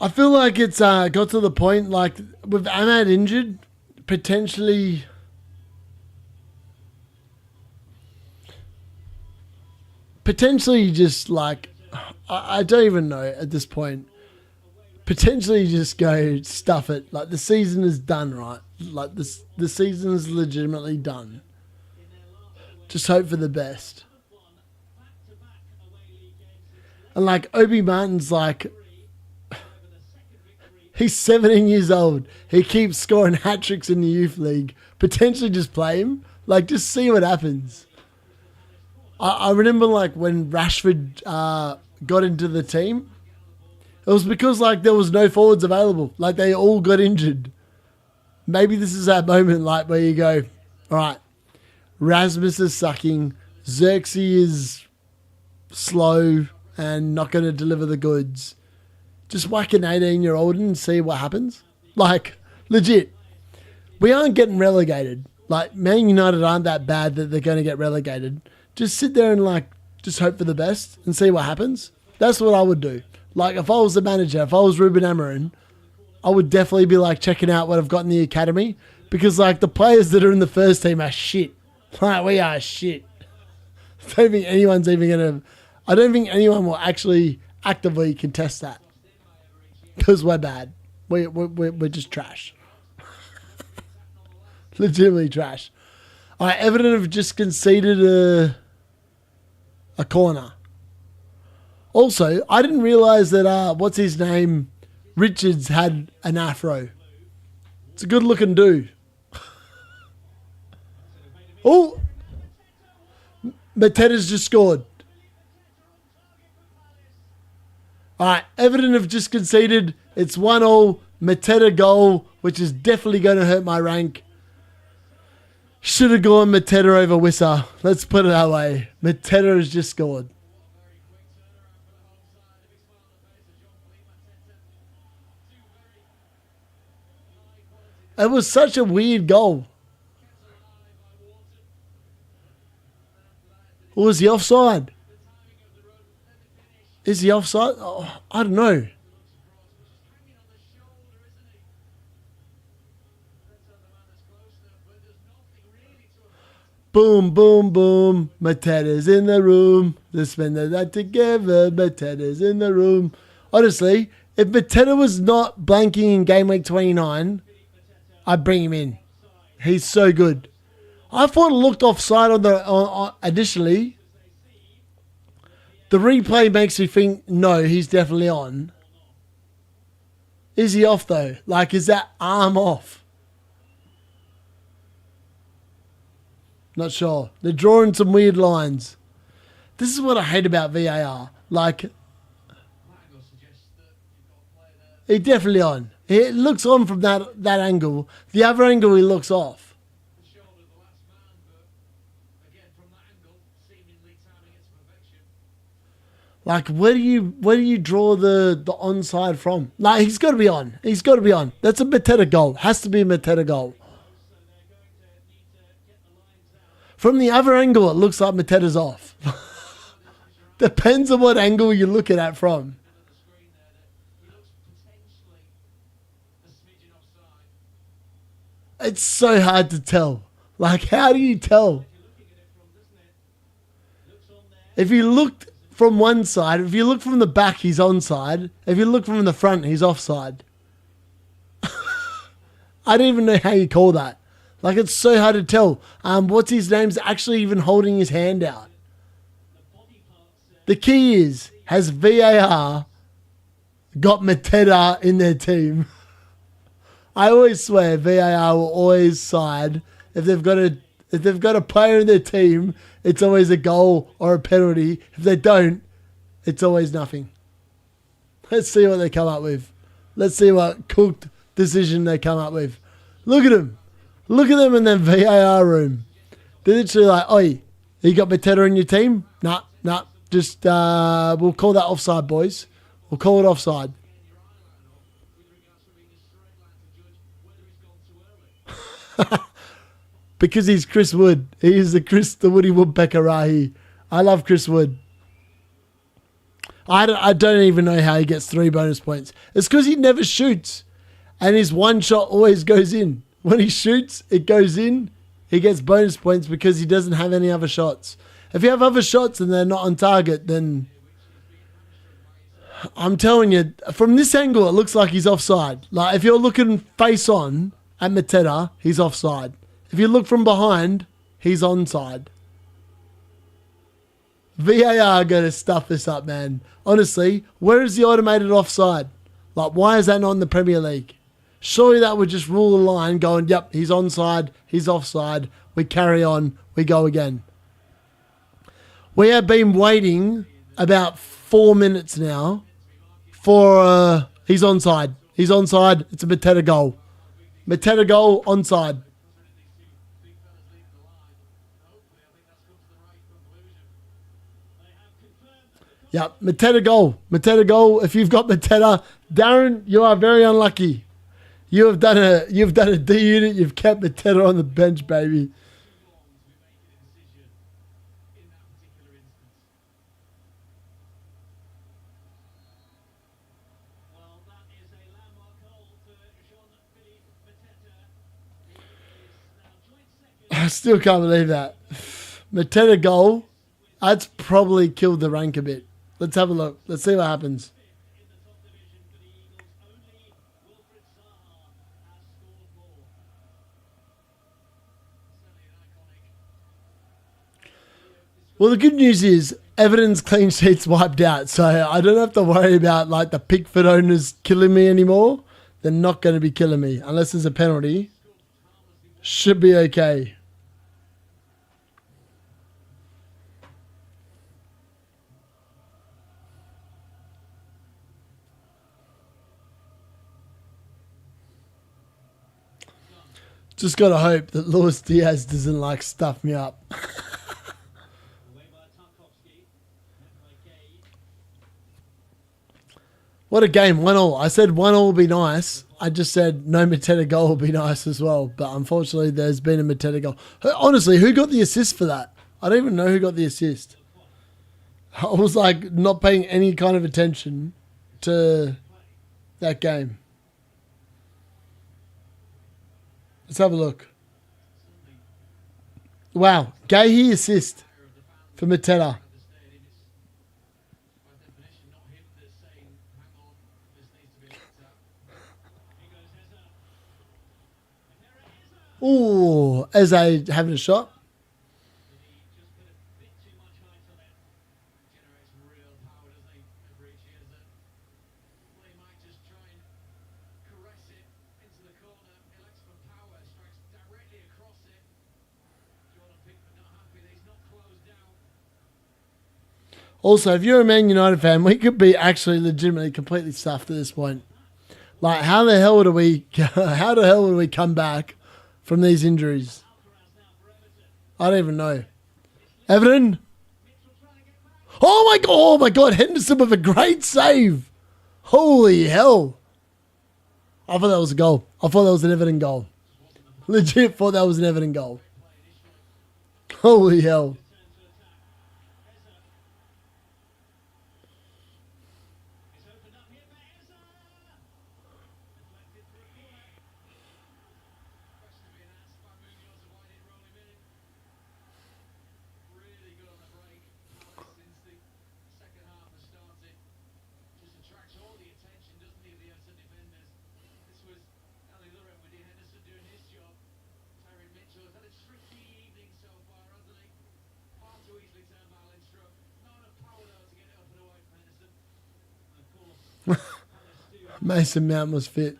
I feel like it's got to the point, like with Ahmad injured, potentially just like I don't even know at this point. Potentially just go stuff it. Like the season is done, right? Like the season is legitimately done. Just hope for the best. And like Obi Martin's like, he's 17 years old. He keeps scoring hat tricks in the youth league. Potentially just play him. Like just see what happens. I remember like when Rashford got into the team. It was because like there was no forwards available. Like they all got injured. Maybe this is that moment like where you go, all right, Rasmus is sucking. Xerxes is slow and not going to deliver the goods. Just whack an 18-year-old and see what happens. Like, legit. We aren't getting relegated. Like, Man United aren't that bad that they're going to get relegated. Just sit there and like, just hope for the best and see what happens. That's what I would do. Like, if I was the manager, if I was Ruben Amorim, I would definitely be, like, checking out what I've got in the academy. Because, like, the players that are in the first team are shit. Like, we are shit. I don't think anyone's even going to... I don't think anyone will actually actively contest that. Because we're bad. We're just trash. Legitimately trash. All right, Everton have just conceded a corner. Also, I didn't realise that, what's his name, Richards had an afro. It's a good looking dude. Oh! Mateta's just scored. Alright, Everton have just conceded. It's 1-1. Mateta goal, which is definitely going to hurt my rank. Should have gone Mateta over Wissa. Let's put it that way. Mateta has just scored. It was such a weird goal. Or was he offside? Is he offside? Oh, I don't know. Boom, boom, boom. Mateta's in the room. Let's spend the night together. Mateta's in the room. Honestly, if Mateta was not blanking in game week 29, I'd bring him in. He's so good. I thought it looked offside on the initially. The replay makes me think, no, he's definitely on. Is he off though? Like, is that arm off? Not sure. They're drawing some weird lines. This is what I hate about VAR. Like, he's definitely on. It looks on from that angle. The other angle, he looks off. Like, where do you draw the onside from? Like, he's got to be on. He's got to be on. That's a Mateta goal. Has to be a Mateta goal. From the other angle, it looks like Mateta's off. Depends on what angle you're looking at from. It's so hard to tell. Like, how do you tell? If you looked from one side, if you look from the back, he's onside. If you look from the front, he's offside. I don't even know how you call that. Like, it's so hard to tell. What's his name's actually even holding his hand out. The key is, has VAR got Mateta in their team? I always swear VAR will always side. If they've got a player in their team, it's always a goal or a penalty. If they don't, it's always nothing. Let's see what they come up with. Let's see what cooked decision they come up with. Look at them. Look at them in their VAR room. They're literally like, oi, you got Mateta in your team? Nah. Just, we'll call that offside, boys. We'll call it offside. Because he's Chris Wood. He is the Woody Woodpecker Rahi. I love Chris Wood. I don't even know how he gets 3 bonus points. It's because he never shoots. And his one shot always goes in. When he shoots, it goes in. He gets bonus points because he doesn't have any other shots. If you have other shots and they're not on target, then I'm telling you, from this angle, it looks like he's offside. Like, if you're looking face on at Mateta, he's offside. If you look from behind, he's onside. VAR going to stuff this up, man. Honestly, where is the automated offside? Like, why is that not in the Premier League? Surely that would just rule the line going, yep, he's onside, he's offside. We carry on, we go again. We have been waiting about 4 minutes now for he's onside. He's onside. It's a Mateta goal. Mateta goal, onside. Yep, Mateta goal. Mateta goal. If you've got Mateta, Darren, you are very unlucky. You've done a D unit. You've kept Mateta on the bench, baby. I still can't believe that. Mateta goal. That's probably killed the rank a bit. Let's have a look. Let's see what happens. Well, the good news is Everton's clean sheet's wiped out, so I don't have to worry about like the Pickford owners killing me anymore. They're not going to be killing me unless there's a penalty. Should be okay. Just got to hope that Luis Diaz doesn't like stuff me up. What a game, 1-1. I said 1-1 would be nice. I just said no Mateta goal would be nice as well. But unfortunately, there's been a Mateta goal. Honestly, who got the assist for that? I don't even know who got the assist. I was like not paying any kind of attention to that game. Let's have a look. Wow, Gahey assist for Mateta. Ooh, Eze having a shot. Also, if you're a Man United fan, we could be actually legitimately completely stuffed at this point. Like, how the hell do we come back from these injuries? I don't even know. Everton? Oh my god, Henderson with a great save. Holy hell. I thought that was a goal. I thought that was an Everton goal. Legit thought that was an Everton goal. Holy hell. Mason Mount was fit.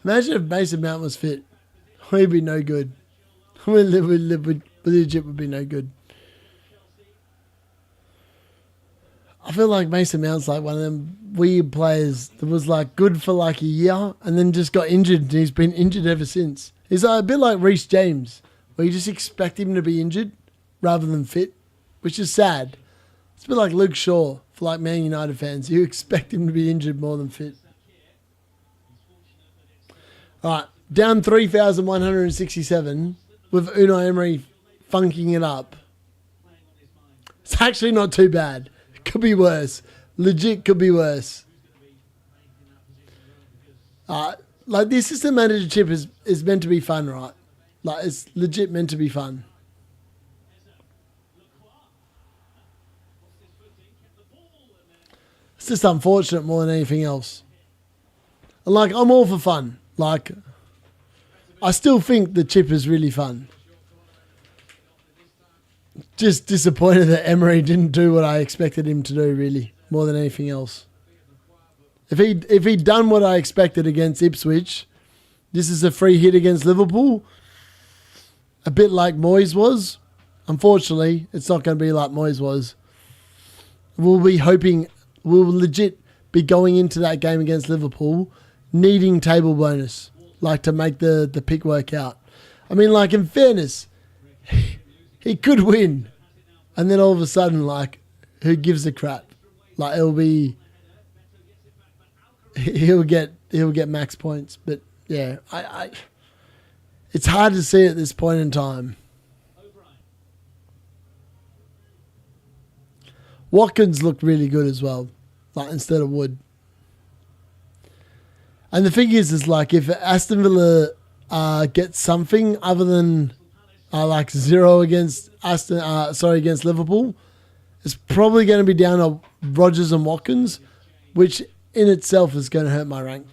Imagine if Mason Mount was fit. We'd be no good. We legit would be no good. I feel like Mason Mount's like one of them weird players that was like good for like a year and then just got injured and he's been injured ever since. He's like a bit like Reece James, where you just expect him to be injured rather than fit, which is sad. It's a bit like Luke Shaw for like Man United fans. You expect him to be injured more than fit. All right, down 3,167 with Unai Emery funking it up. It's actually not too bad. It could be worse. Legit could be worse. Like the assistant manager chip is meant to be fun, right? Like it's legit meant to be fun. It's just unfortunate more than anything else. And like I'm all for fun. Like, I still think the chip is really fun. Just disappointed that Emery didn't do what I expected him to do, really, more than anything else. If he'd done what I expected against Ipswich, this is a free hit against Liverpool, a bit like Moyes was. Unfortunately, it's not going to be like Moyes was. We'll legit be going into that game against Liverpool needing table bonus, like to make the pick work out. I mean, like in fairness, he could win, and then all of a sudden, like, who gives a crap? Like he'll get max points, but yeah, it's hard to see at this point in time. Watkins looked really good as well, like instead of Wood. And the thing is like if Aston Villa gets something other than like 0 against against Liverpool, it's probably going to be down to Rodgers and Watkins, which in itself is going to hurt my rank.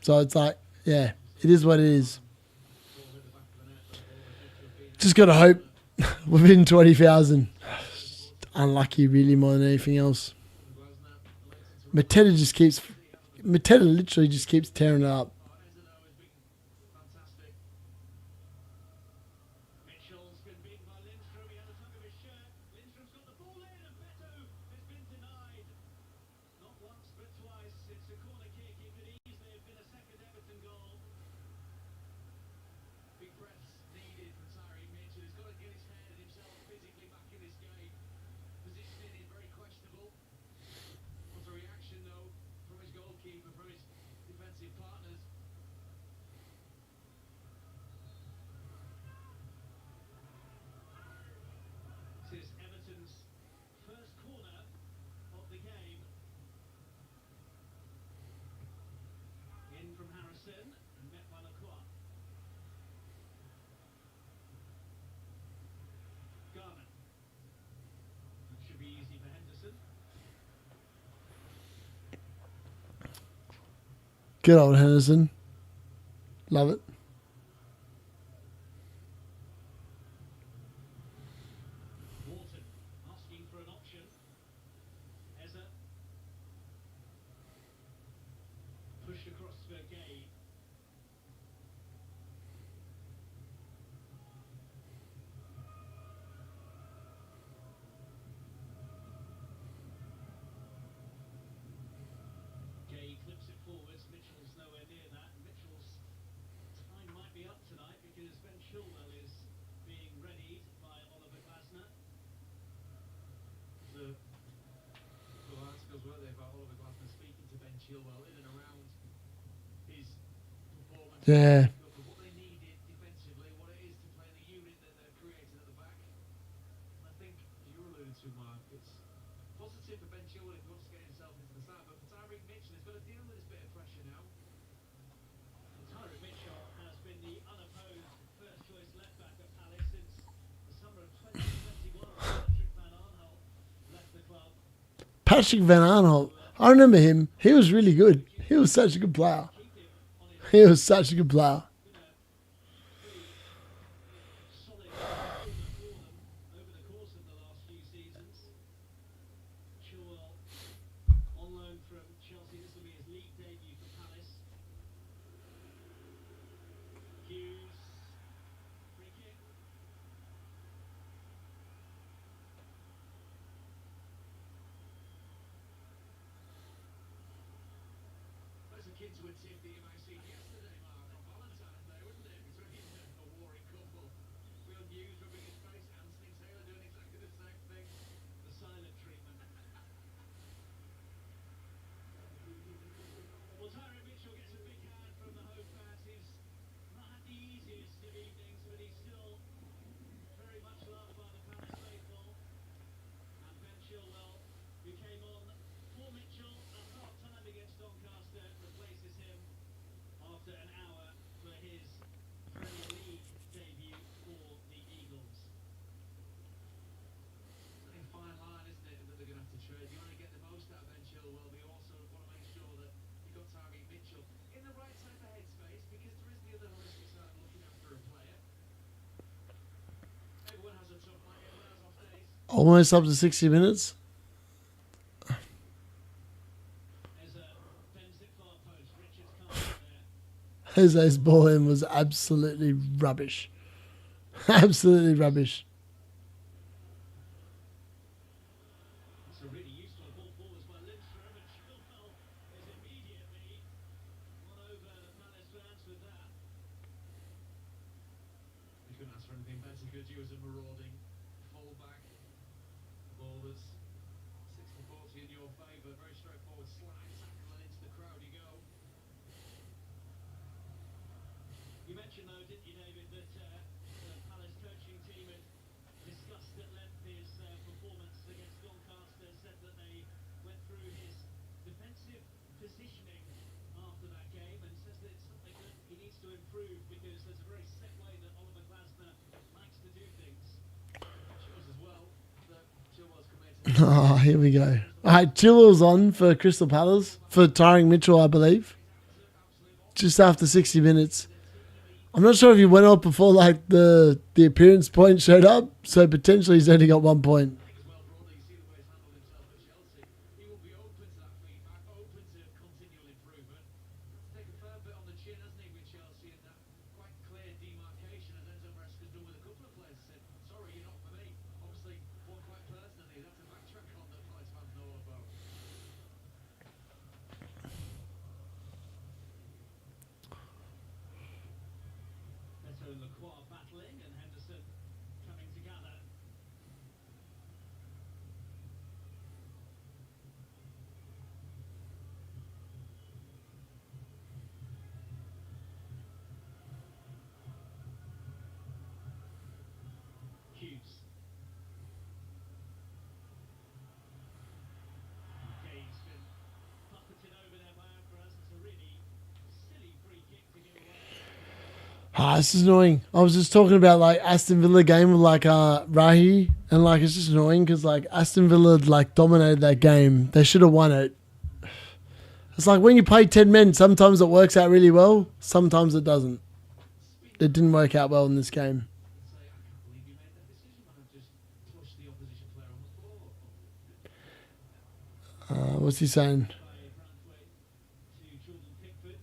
So it's like, yeah, it is what it is. Just got to hope within 20,000. Unlucky, really, more than anything else. Mateta literally just keeps tearing it up. Good old Henderson. Love it. Walton asking for an option. Ezra pushed across for Gay. Gay clips it forwards. Mitchell's nowhere near that. Mitchell's time might be up tonight because Ben Chilwell is being readied by Oliver Glasner. The articles were there about Oliver Glasner speaking to Ben Chilwell in and around his performance. Yeah. Of what they needed defensively, what it is to play the unit that they've created at the back. I think, as you alluded to, Mark, it's positive for Ben Chilwell if he wants to get himself into the start, but for Tyreek Mitchell, he's got to deal with this bit of pressure now. Tyreek Mitchell has been the unopposed first choice left back at Palace since the summer of 2021 when Patrick Van Aanholt left the club. Patrick Van Aanholt. I remember him. He was really good. He was such a good player. Keep him on his He was such a good player. solid performer for them over the course of the last few seasons. Chilwell on loan from Chelsea. This will be his league debut for Palace. Hughes, free kick. That's akin to a tip that you might see yesterday, Mark, on Valentine's Day, wouldn't it? Between a warring couple. Will Hughes rubbing his face, Anthony Taylor doing exactly the same thing. The silent treatment. Well, Tyreek Mitchell gets a big hand from the home fans. He's not had the easiest of evenings, but he's still very much loved by the Palace faithful. And Ben Chilwell, who came on for Mitchell at half-time against Doncaster, replaces him after an hour for his Premier League debut for the Eagles. It's a fine line, isn't it, that they're going to have to trade. You want to get the most out of Ben Chilwell, but you also want to make sure that you've got Tyreek Mitchell in the right type of headspace, because there is the other holistic side of looking after a player. Everyone has a tough night, everyone has off days. Almost up to 60 minutes. Ezra bends it far post. Richards can't get there. Jose's ball in was absolutely rubbish. Absolutely rubbish. It's a really useful ball forwards by Lindstrom, and Chilwell is immediately won over the Palace fans with that. You couldn't ask for anything better, could you, as a marauding fullback? Ball that's 60-40 in your favour. Very straightforward slide, tackle, and into the crowd you go. You mentioned though, didn't you, David, that the Palace coaching team had discussed at length his performance against Doncaster, said that they went through his defensive positioning after that game, and says that it's something that he needs to improve because there's a very set way that Oliver Glasner likes to do things. Shows as well that Chilwell's committed. Oh, here we go. All right, Chilwell's on for Crystal Palace for Tyreek Mitchell, I believe. Just after 60 minutes. I'm not sure if he went off before like the appearance point showed up, so potentially he's only got 1 point. As well, broadly, you see the way he's handled himself at Chelsea. He will be open to that feedback, open to continual improvement. That's taken a fair bit on the chin, hasn't he, with Chelsea, and that quite clear demarcation, as Enzo Maresca's done with a couple of players. Said, sorry, you're not for me. Obviously, one quite personally, that's a backtrack on that Palace fans know all about. Beto and Lacroix battling, and Henderson coming together. Hughes. Game's been buffeted over there by Alcaraz. It's a really silly free kick to give away. Ah, this is annoying. I was just talking about like Aston Villa game with like Rahi, and like it's just annoying because like Aston Villa like dominated that game. They should have won it. It's like when you play 10 men, sometimes it works out really well, sometimes it doesn't. It didn't work out well in this game. Say, I can't believe you made that decision when I've just pushed the opposition player on the floor. What's he saying? By Branthwaite to Jordan Pickford.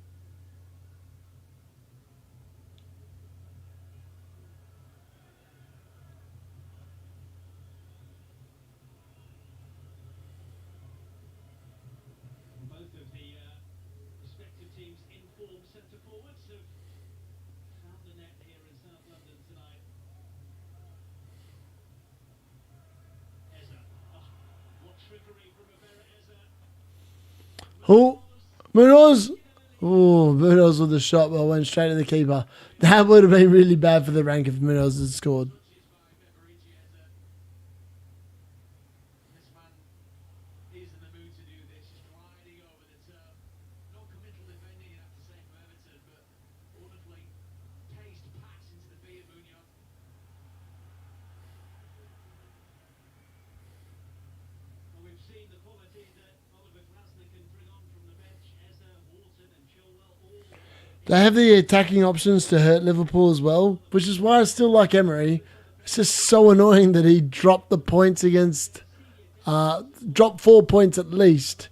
Both of the respective teams' in-form centre forwards have found the net here in South London tonight. Eza. Oh, what trickery from Rivera Eza. Oh, Munoz. Oh, Munoz with the shot, but went straight to the keeper. That would have been really bad for the rank if Munoz had scored. Touches by Emery Eza. This man is in the mood to do this, just gliding over the turf. Not committal defending, you have to say, from Everton, but wonderfully paced pass into the feet of Munoz. Well, we've seen the quality that Oliver Glasner can bring on from the bench. Eza, Wharton and Chilwell all... They have the attacking options to hurt Liverpool as well, which is why I still like Emery. It's just so annoying that he dropped the points against, dropped 4 points at least.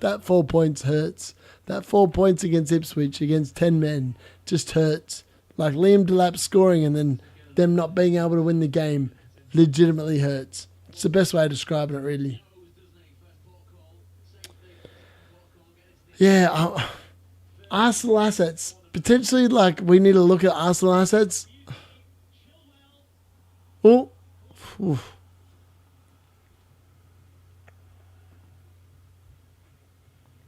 That 4 points hurts. That 4 points against Ipswich, against 10 men, just hurts. Like Liam Delap scoring and then them not being able to win the game legitimately hurts. It's the best way of describing it, really. Yeah, Arsenal assets. Potentially, like, we need to look at Arsenal assets. Oh. Oof.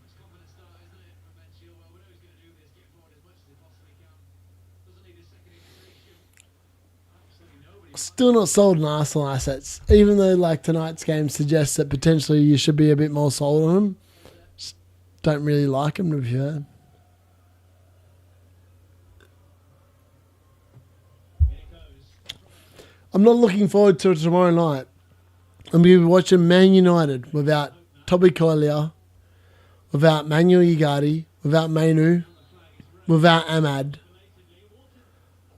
It's confident start, isn't it, from Ben Chilwell? We know he's going to do this, get forward as much as he possibly can. Doesn't need a second invitation. Absolutely nobody. Still not sold on Arsenal assets. Even though, like, tonight's game suggests that potentially you should be a bit more sold on them. Just don't really like them, to be fair. Here it goes. I'm not looking forward to it tomorrow night. I'm going to be watching Man United without Toby Collier, without Manuel Ugarte, without Mainu, without Ahmad.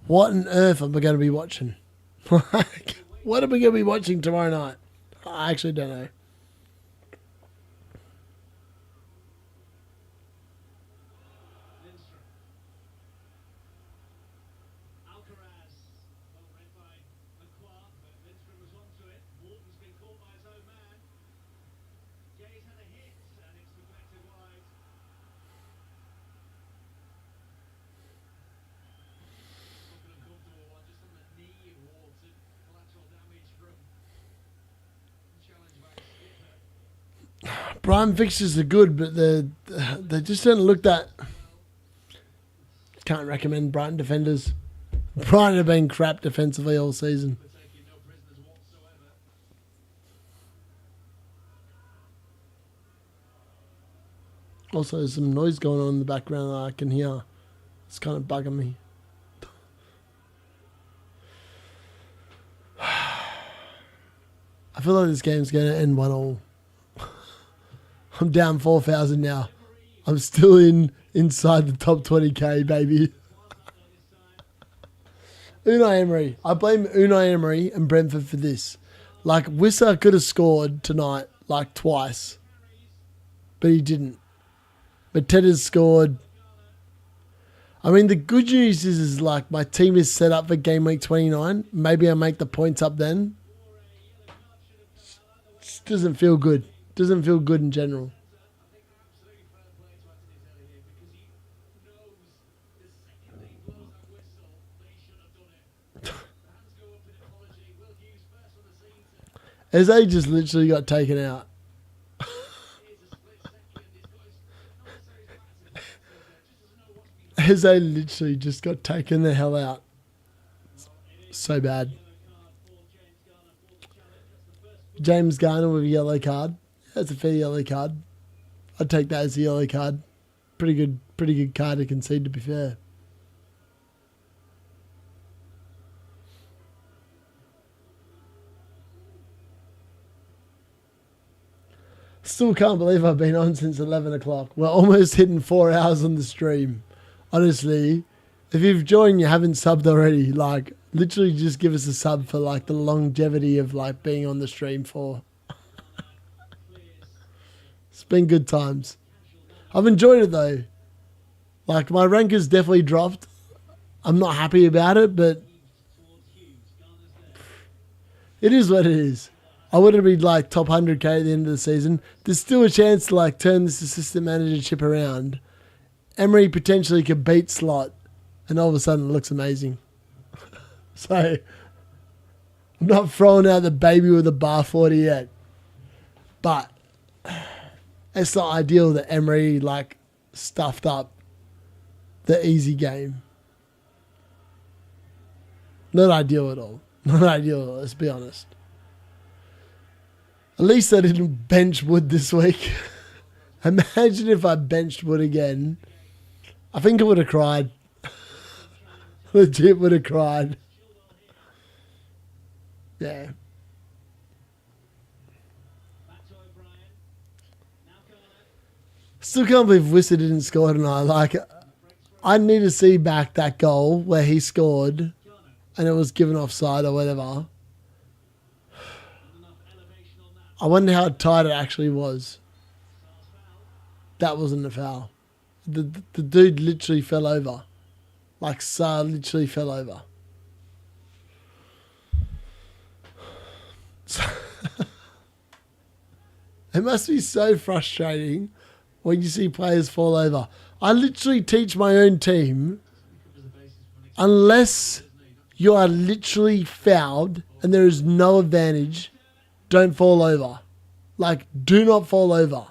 What on earth am I going to be watching? Like, what am I going to be watching tomorrow night? I actually don't know. Lindstrom. Alcaraz. Well read by McQuarrie, but Lindstrom was onto it. Morton's been caught by his own man. Gay's had a hit, and it's deflected wide. Not an uncomfortable one, just on the knee of Wharton. Collateral damage from challenge by a skipper. Brighton fixtures are good, but they just don't look that... Can't recommend Brighton defenders. Brighton have been crap defensively all season. We're taking no prisoners whatsoever. Also, there's some noise going on in the background that I can hear. It's kind of bugging me. I feel like this game's going to end 1-1. I'm down 4,000 now. I'm still inside the top 20k, baby. Unai Emery. I blame Unai Emery and Brentford for this. Like, Wissa could have scored tonight, like, twice. But he didn't. But Ted has scored. I mean, the good news is like, my team is set up for game week 29. Maybe I make the points up then. Just doesn't feel good. Doesn't feel good in general. I think absolutely fair play to Anthony Taylor here because he knows the second that he blows that whistle that he should have done it. The hands go up in apology. Will Hughes first on the scene to Eze just literally got taken out. here's a split second. He's got his not necessarily his back to the just doesn't know what's behind. Eze literally just got taken the hell out. So bad. Yellow card for James Garner. That's the first James Garner with a yellow card. That's a fair yellow card. I'd take that as a yellow card. Pretty good card to concede, to be fair. Still can't believe I've been on since 11 o'clock. We're almost hitting 4 hours on the stream. Honestly, if you've joined, you haven't subbed already, like, literally just give us a sub for, like, the longevity of, like, being on the stream for. It's been good times. I've enjoyed it, though. Like, my rank has definitely dropped. I'm not happy about it, but it is what it is. I wouldn't be like top 100k at the end of the season. There's still a chance to like turn this assistant manager chip around. Emery potentially could beat Slot, and all of a sudden it looks amazing. So I'm not throwing out the baby with the bathwater yet, but it's not ideal that Emery like stuffed up the easy game. Not ideal at all. Not ideal at all. Let's be honest. At least I didn't bench Wood this week. Imagine if I benched Wood again. I think I would have cried. Legit would have cried. Yeah. Still can't believe Wissa didn't score tonight. Like, I need to see back that goal where he scored and it was given offside or whatever. I wonder how tight it actually was. That wasn't a foul. The dude literally fell over. Like, Saar literally fell over. It must be so frustrating when you see players fall over. I literally teach my own team, unless you are literally fouled and there is no advantage, don't fall over. Like, do not fall over.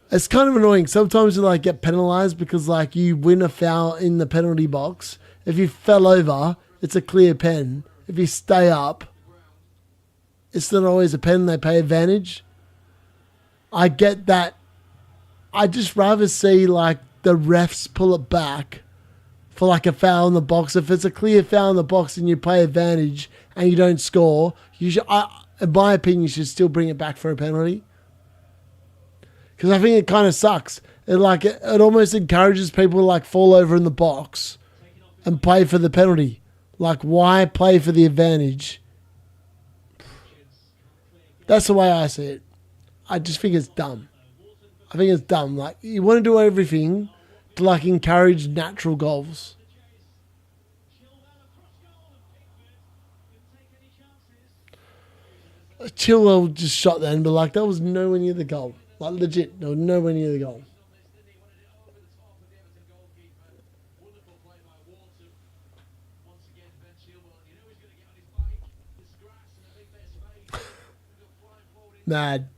It's kind of annoying. Sometimes you like get penalised because like you win a foul in the penalty box. If you fell over, it's a clear pen. If you stay up, it's not always a pen. They pay advantage. I get that. I just rather see like the refs pull it back for like a foul in the box. If it's a clear foul in the box and you play advantage and you don't score, you should, in my opinion, you should still bring it back for a penalty. Because I think it kind of sucks. It almost encourages people to like fall over in the box and play for the penalty. Like, why play for the advantage? That's the way I see it. I just think it's dumb. I think it's dumb. Like, you want to do everything to like encourage natural goals. Chilwell just shot then, but like that was nowhere near the goal. Like legit, no, nowhere near the goal. Mad.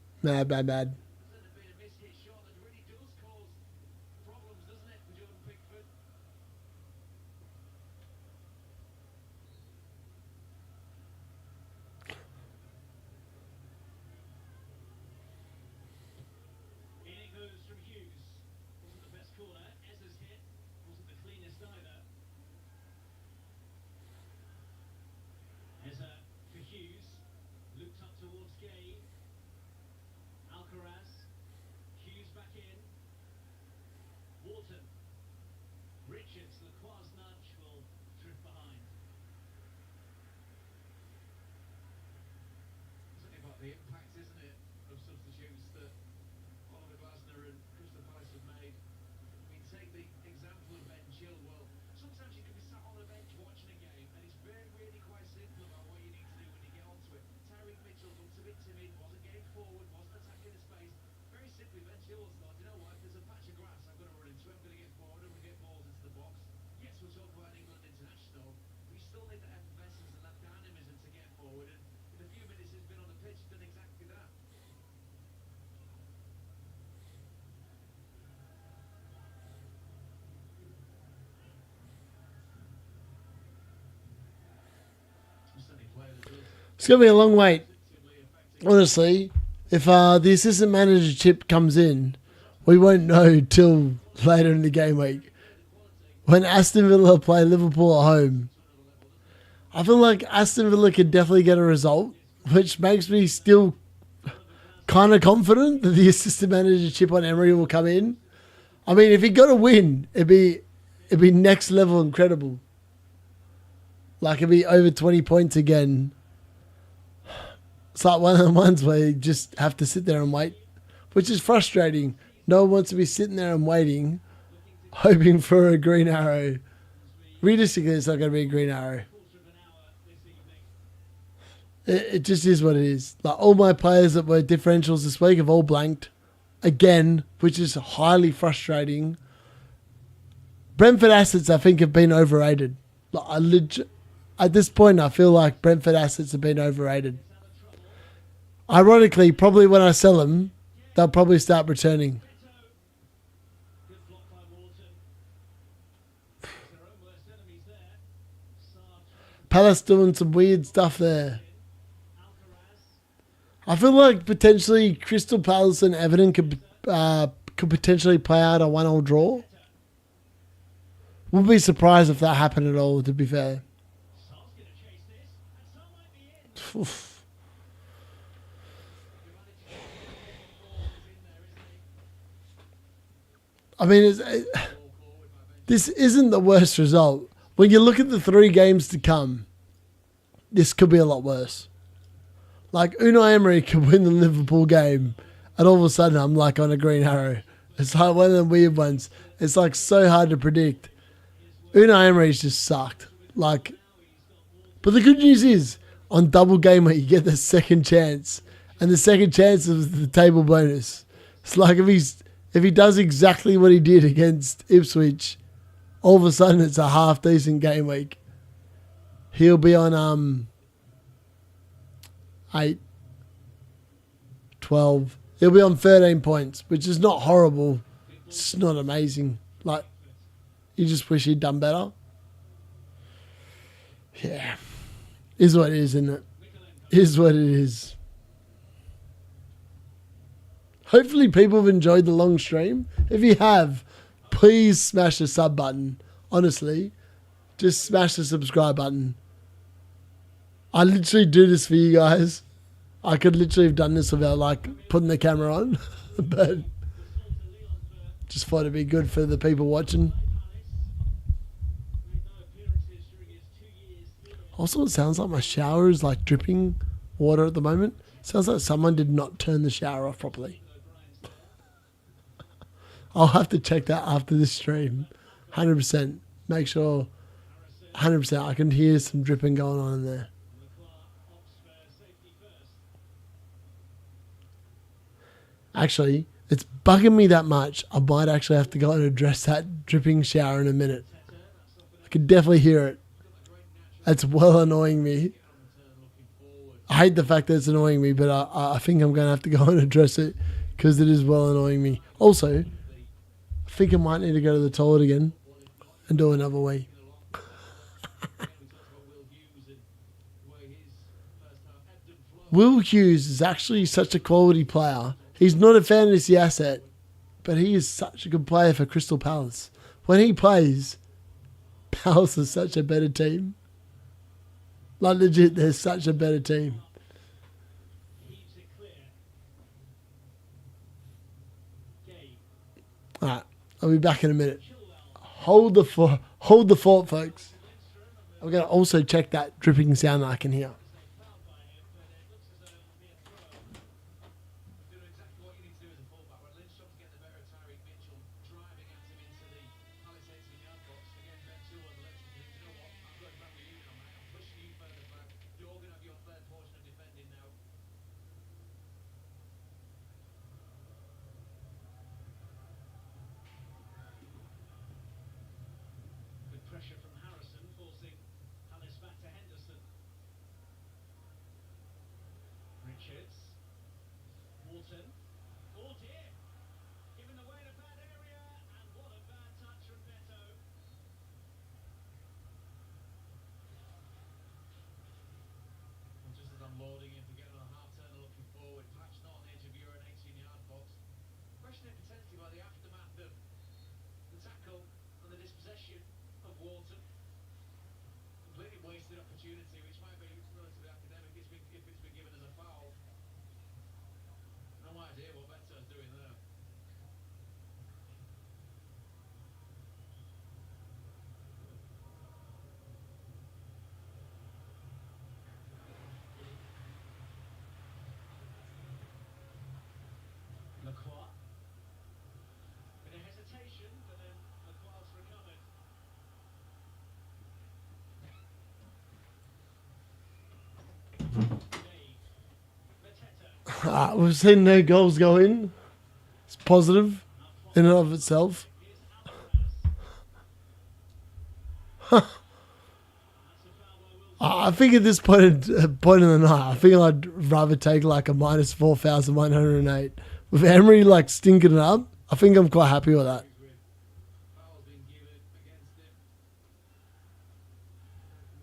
The impact, isn't it, of substitutes that Oliver Glasner and Crystal Palace have made. I mean, take the example of Ben Chilwell. Sometimes you can be sat on a bench watching a game and it's really quite simple about what you need to do when you get onto it. Tyreek Mitchell looked a bit timid, wasn't getting forward, wasn't attacking the space. Very simply, Ben Chilwell's thought, you know what, if there's a patch of grass I'm going to run into it, I'm going to get forward, I'm going to get balls into the box. Yes, we're talking about England international, but you still need that effervescence and that dynamism to get forward. And in a few minutes he's been on the pitch, done exactly that. It's going to be a long wait. Honestly, if the assistant manager chip comes in, we won't know till later in the game week. When Aston Villa play Liverpool at home, I feel like Aston Villa could definitely get a result. which makes me still kind of confident that the assistant manager chip on Emery will come in. I mean, if he got a win, it'd be next level incredible. Like, it'd be over 20 points again. It's like one of the ones where you just have to sit there and wait, which is frustrating. No one wants to be sitting there and waiting, hoping for a green arrow. Realistically, it's not going to be a green arrow. It just is what it is. Like, all my players that were differentials this week have all blanked again, which is highly frustrating. Brentford assets, I think, have been overrated. Like, at this point, I feel like Brentford assets have been overrated. Ironically, probably when I sell them, they'll probably start returning. Palace doing some weird stuff there. I feel like potentially Crystal Palace and Everton could potentially play out a 1-1 draw. Wouldn't be surprised if that happened at all, to be fair. Oof. I mean, this isn't the worst result. When you look at the 3 games to come, this could be a lot worse. Like, Unai Emery could win the Liverpool game, and all of a sudden I'm like on a green arrow. It's like one of the weird ones. It's like so hard to predict. Unai Emery's just sucked. Like, but the good news is, on double game week, you get the second chance, and the second chance is the table bonus. It's like if he does exactly what he did against Ipswich, all of a sudden it's a half decent game week. He'll be on 8, 12. He'll be on 13 points, which is not horrible. It's just not amazing. Like, you just wish he'd done better. Yeah. Is what it is, isn't it? Is what it is. Hopefully people have enjoyed the long stream. If you have, please smash the sub button. Honestly, just smash the subscribe button. I literally do this for you guys. I could literally have done this without like putting the camera on, but just thought it'd be good for the people watching. Also, it sounds like my shower is like dripping water at the moment. Sounds like someone did not turn the shower off properly. I'll have to check that after this stream. 100%. Make sure 100% I can hear some dripping going on in there. Actually, it's bugging me that much. I might actually have to go and address that dripping shower in a minute. I can definitely hear it. It's well annoying me. I hate the fact that it's annoying me, but I think I'm going to have to go and address it because it is well annoying me. Also, I think I might need to go to the toilet again and do another wee. Will Hughes is actually such a quality player. He's not a fantasy asset, but he is such a good player for Crystal Palace. When he plays, Palace is such a better team. Like, legit, they're such a better team. Alright, I'll be back in a minute. Hold the fort, folks. I'm going to also check that dripping sound that I can hear. Pressure from Harrison, forcing Palace back to Henderson. Richards. Walton. Oh dear! Given away in a bad area, and what a bad touch from Beto. Well, just as I'm loading in to get on a half turn and looking forward, perhaps not on the edge of your 18-yard box. Questioning intensity by the aftermath of the tackle and the dispossession of Walton. Completely wasted opportunity, which might be relatively academic if it's been given as a We've seen no goals go in. It's positive in and of itself. I think at this point in the night, I think I'd rather take like a minus 4,108. With Emery like stinking it up, I think I'm quite happy with that. Foul's been given against him.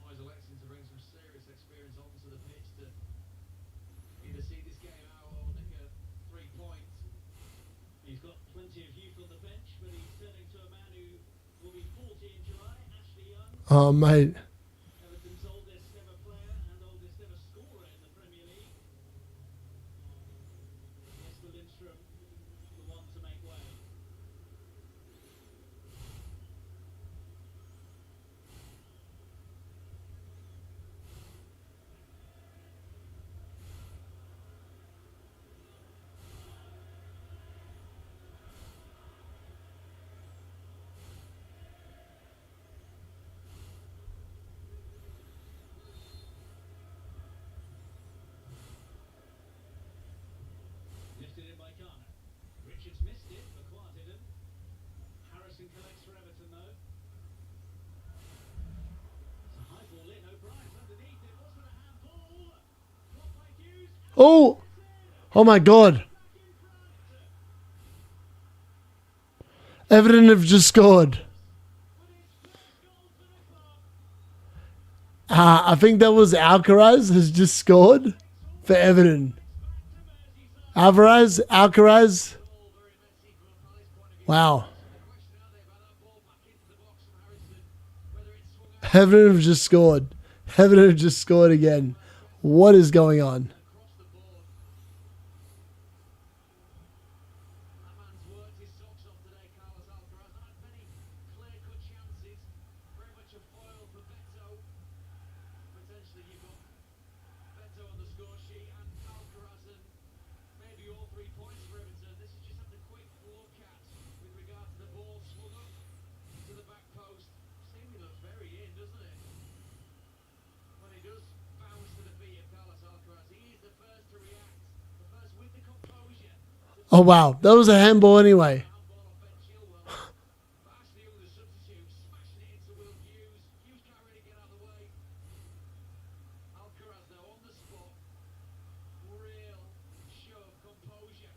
Moyes electing to bring some serious experience onto the pitch to either see this game out or nick a 3 points. He's got plenty of youth on the bench, but he's turning to a man who will be 40 in July, Ashley Young. Oh, mate. Everton's oldest ever player and oldest ever scorer in the Premier League. Mr. Lindstrom, the one to make way. Lifted in by Garner. Richards missed it, but Clark didn't. Harrison collects for Everton though. It's a high ball in, O'Brien's underneath it. Wasn't a handball. Blocked by Hughes. Oh! Oh my God. Everton have just scored. I think that was Alcaraz has just scored for Everton. Alcaraz. Wow. Everton have just scored. Everton have just scored again. What is going on? That man's worked his socks off today, Carlos Alcaraz. Not had many clear-cut chances. Very much a foil for Beto. Potentially you've got Beto on the score sheet and Alcaraz and maybe all 3 points for Everton. This is just having a quick look at with regard to the ball swung up to the back post. Seemingly looks very in, doesn't it? When he does bounce to the feet of Carlos Alcaraz, he is the first to react, the first with the composure. Oh wow, that was a handball anyway. Handball off Ben Chilwell. But Ashley Young, the substitute, smashing it into Will Hughes. Hughes can't really get out of the way. Alcaraz now on the spot. Real show of composure.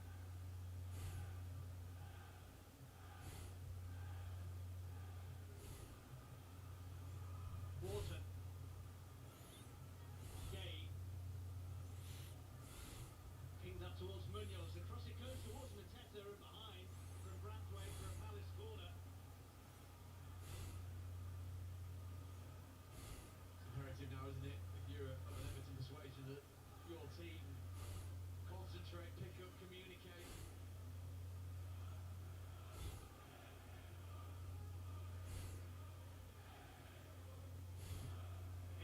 Wharton. Gay. Pinged up towards Munoz. Across it goes towards Mateta and behind from Brathwaite for a Palace corner. It's imperative now, isn't it, if you're of an Everton persuasion, that your team concentrate, pick up, communicate.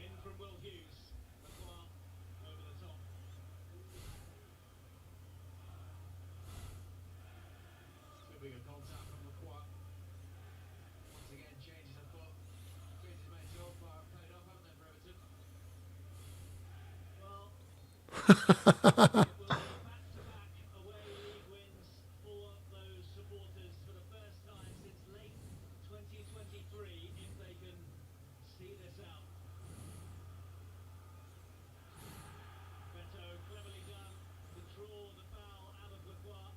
In from Will Hughes. Lacroix over the top. Too big a contact from Lacroix. Once again, changes of foot. Changes made so far. Played off, haven't they, for Everton? Well, it will be back-to-back away league wins for those supporters for the first time since late 2023, if they can see this out. Beto, cleverly done to draw the foul out of Lacroix.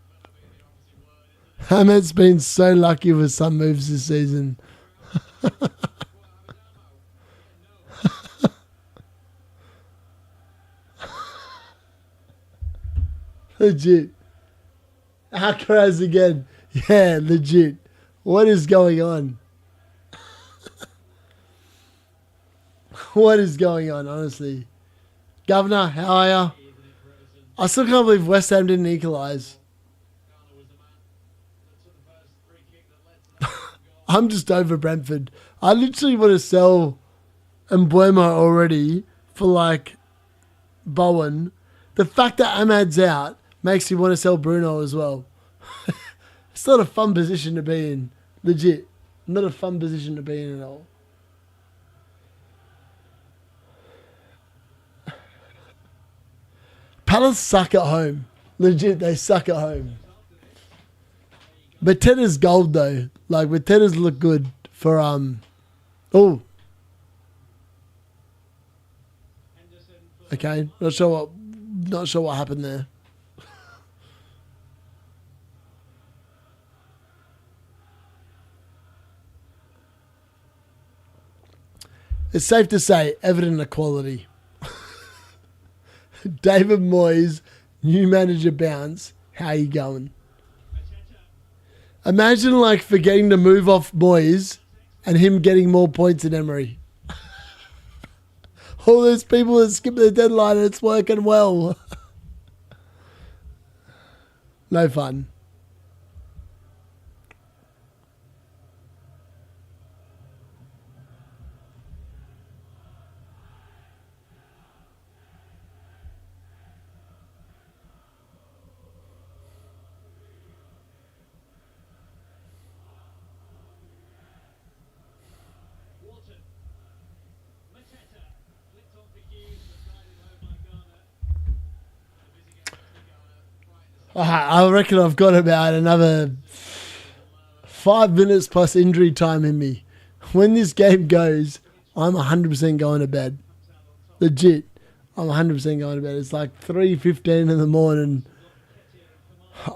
Better being the opposite word, isn't it? Hammond's been so lucky with some moves this season. Lacroix have his ammo. Yeah, no. Legit. Alcaraz again. Yeah, legit. What is going on? What is going on, honestly? Governor, how are ya? I still can't believe West Ham didn't equalise. Garner was the man that took the first free kick that led to that goal. I'm just over Brentford. I literally want to sell Mbuemo already for like Bowen. The fact that Ahmad's out makes me want to sell Bruno as well. It's not a fun position to be in. Legit. Not a fun position to be in at all. Palace suck at home. Legit, they suck at home. But Tedder's gold though. Like, but Tedder's look good for oh. Okay, not sure what happened there. It's safe to say, evident equality. David Moyes, new manager bounce. How you going? Imagine like forgetting to move off Moyes and him getting more points than Emery. All those people that skip the deadline and it's working well. No fun. I reckon I've got about another 5 minutes plus injury time in me. When this game goes, I'm 100% going to bed. Legit. I'm 100% going to bed. It's like 3:15 in the morning.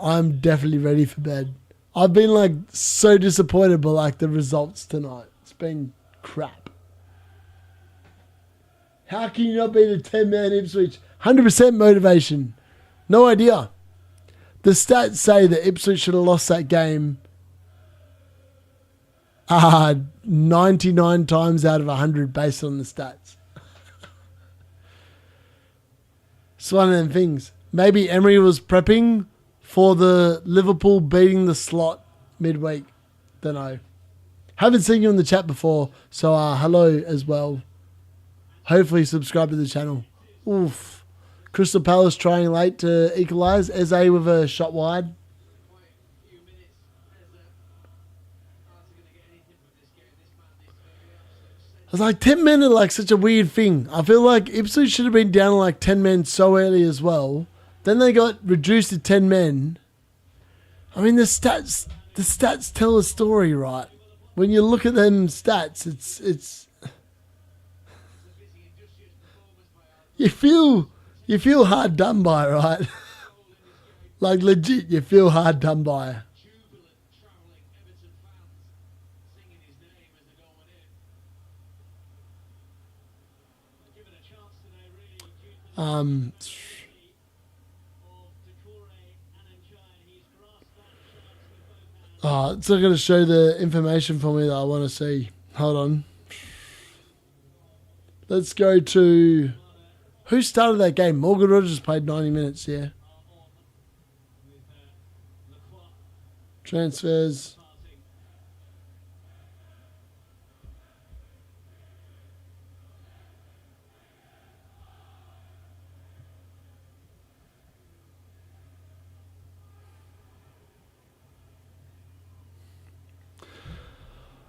I'm definitely ready for bed. I've been like so disappointed by like the results tonight. It's been crap. How can you not beat a 10-man Ipswich? 100% motivation. No idea. The stats say that Ipswich should have lost that game 99 times out of 100 based on the stats. It's one of them things. Maybe Emery was prepping for the Liverpool beating the slot midweek. Don't know. Haven't seen you in the chat before, so hello as well. Hopefully subscribe to the channel. Oof. Crystal Palace trying late to equalise. Eze with a shot wide. I was like, 10 men are like such a weird thing. I feel like Ipswich should have been down to like 10 men so early as well. Then they got reduced to 10 men. I mean, the stats tell a story, right? When you look at them stats, it's you feel hard done by, right? Like legit, you feel hard done by. It's not going to show the information for me that I want to see. Hold on. Let's go to... Who started that game? Morgan Rogers played 90 minutes, yeah. Transfers.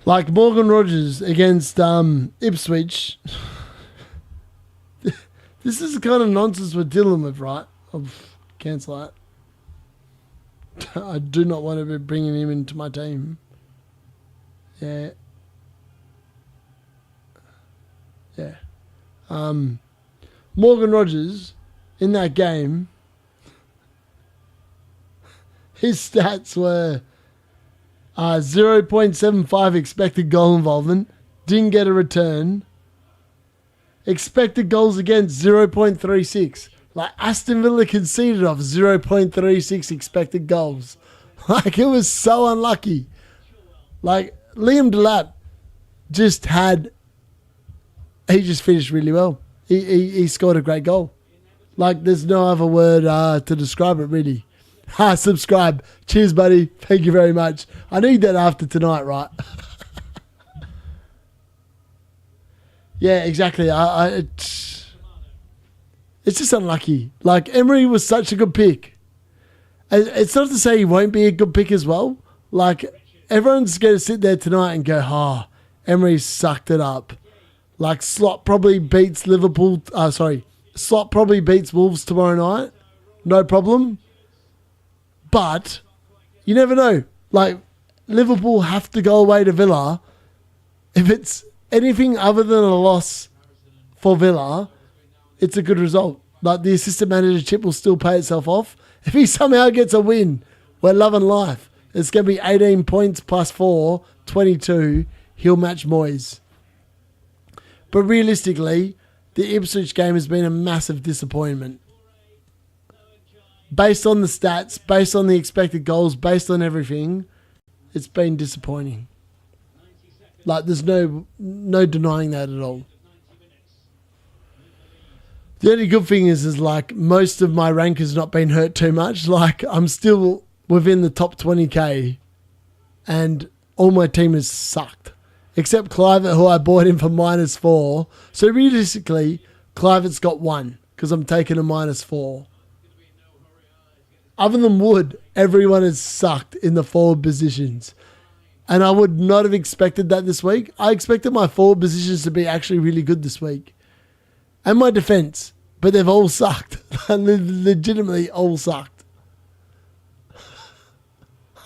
Like Morgan Rogers against Ipswich. This is the kind of nonsense we're dealing with, right? I'll cancel that. I do not want to be bringing him into my team. Yeah. Yeah. Morgan Rogers, in that game, his stats were 0.75 expected goal involvement, didn't get a return. Expected goals against 0.36. Like Aston Villa conceded off 0.36 expected goals. Like it was so unlucky. Like Liam Delap just finished really well. He scored a great goal. Like there's no other word to describe it really. Subscribe. Cheers, buddy. Thank you very much. I need that after tonight, right? Yeah, exactly. It's just unlucky. Like, Emery was such a good pick. It's not to say he won't be a good pick as well. Like, everyone's going to sit there tonight and go, Emery sucked it up. Like, Slot probably beats Wolves tomorrow night. no problem. But you never know. Like, Liverpool have to go away to Villa. If it's anything other than a loss for Villa, it's a good result. Like, the assistant manager chip will still pay itself off. If he somehow gets a win, we're loving life. It's going to be 18 points plus 4, 22. He'll match Moyes. But realistically, the Ipswich game has been a massive disappointment. Based on the stats, based on the expected goals, based on everything, it's been disappointing. Like, there's no denying that at all. The only good thing is like, most of my rank has not been hurt too much. Like, I'm still within the top 20k, and all my team has sucked. Except Clivett, who I bought in for -4. So realistically, Clivett's got 1, because I'm taking a -4. Other than Wood, everyone has sucked in the forward positions. And I would not have expected that this week. I expected my forward positions to be actually really good this week. And my defence. But they've all sucked. Legitimately all sucked.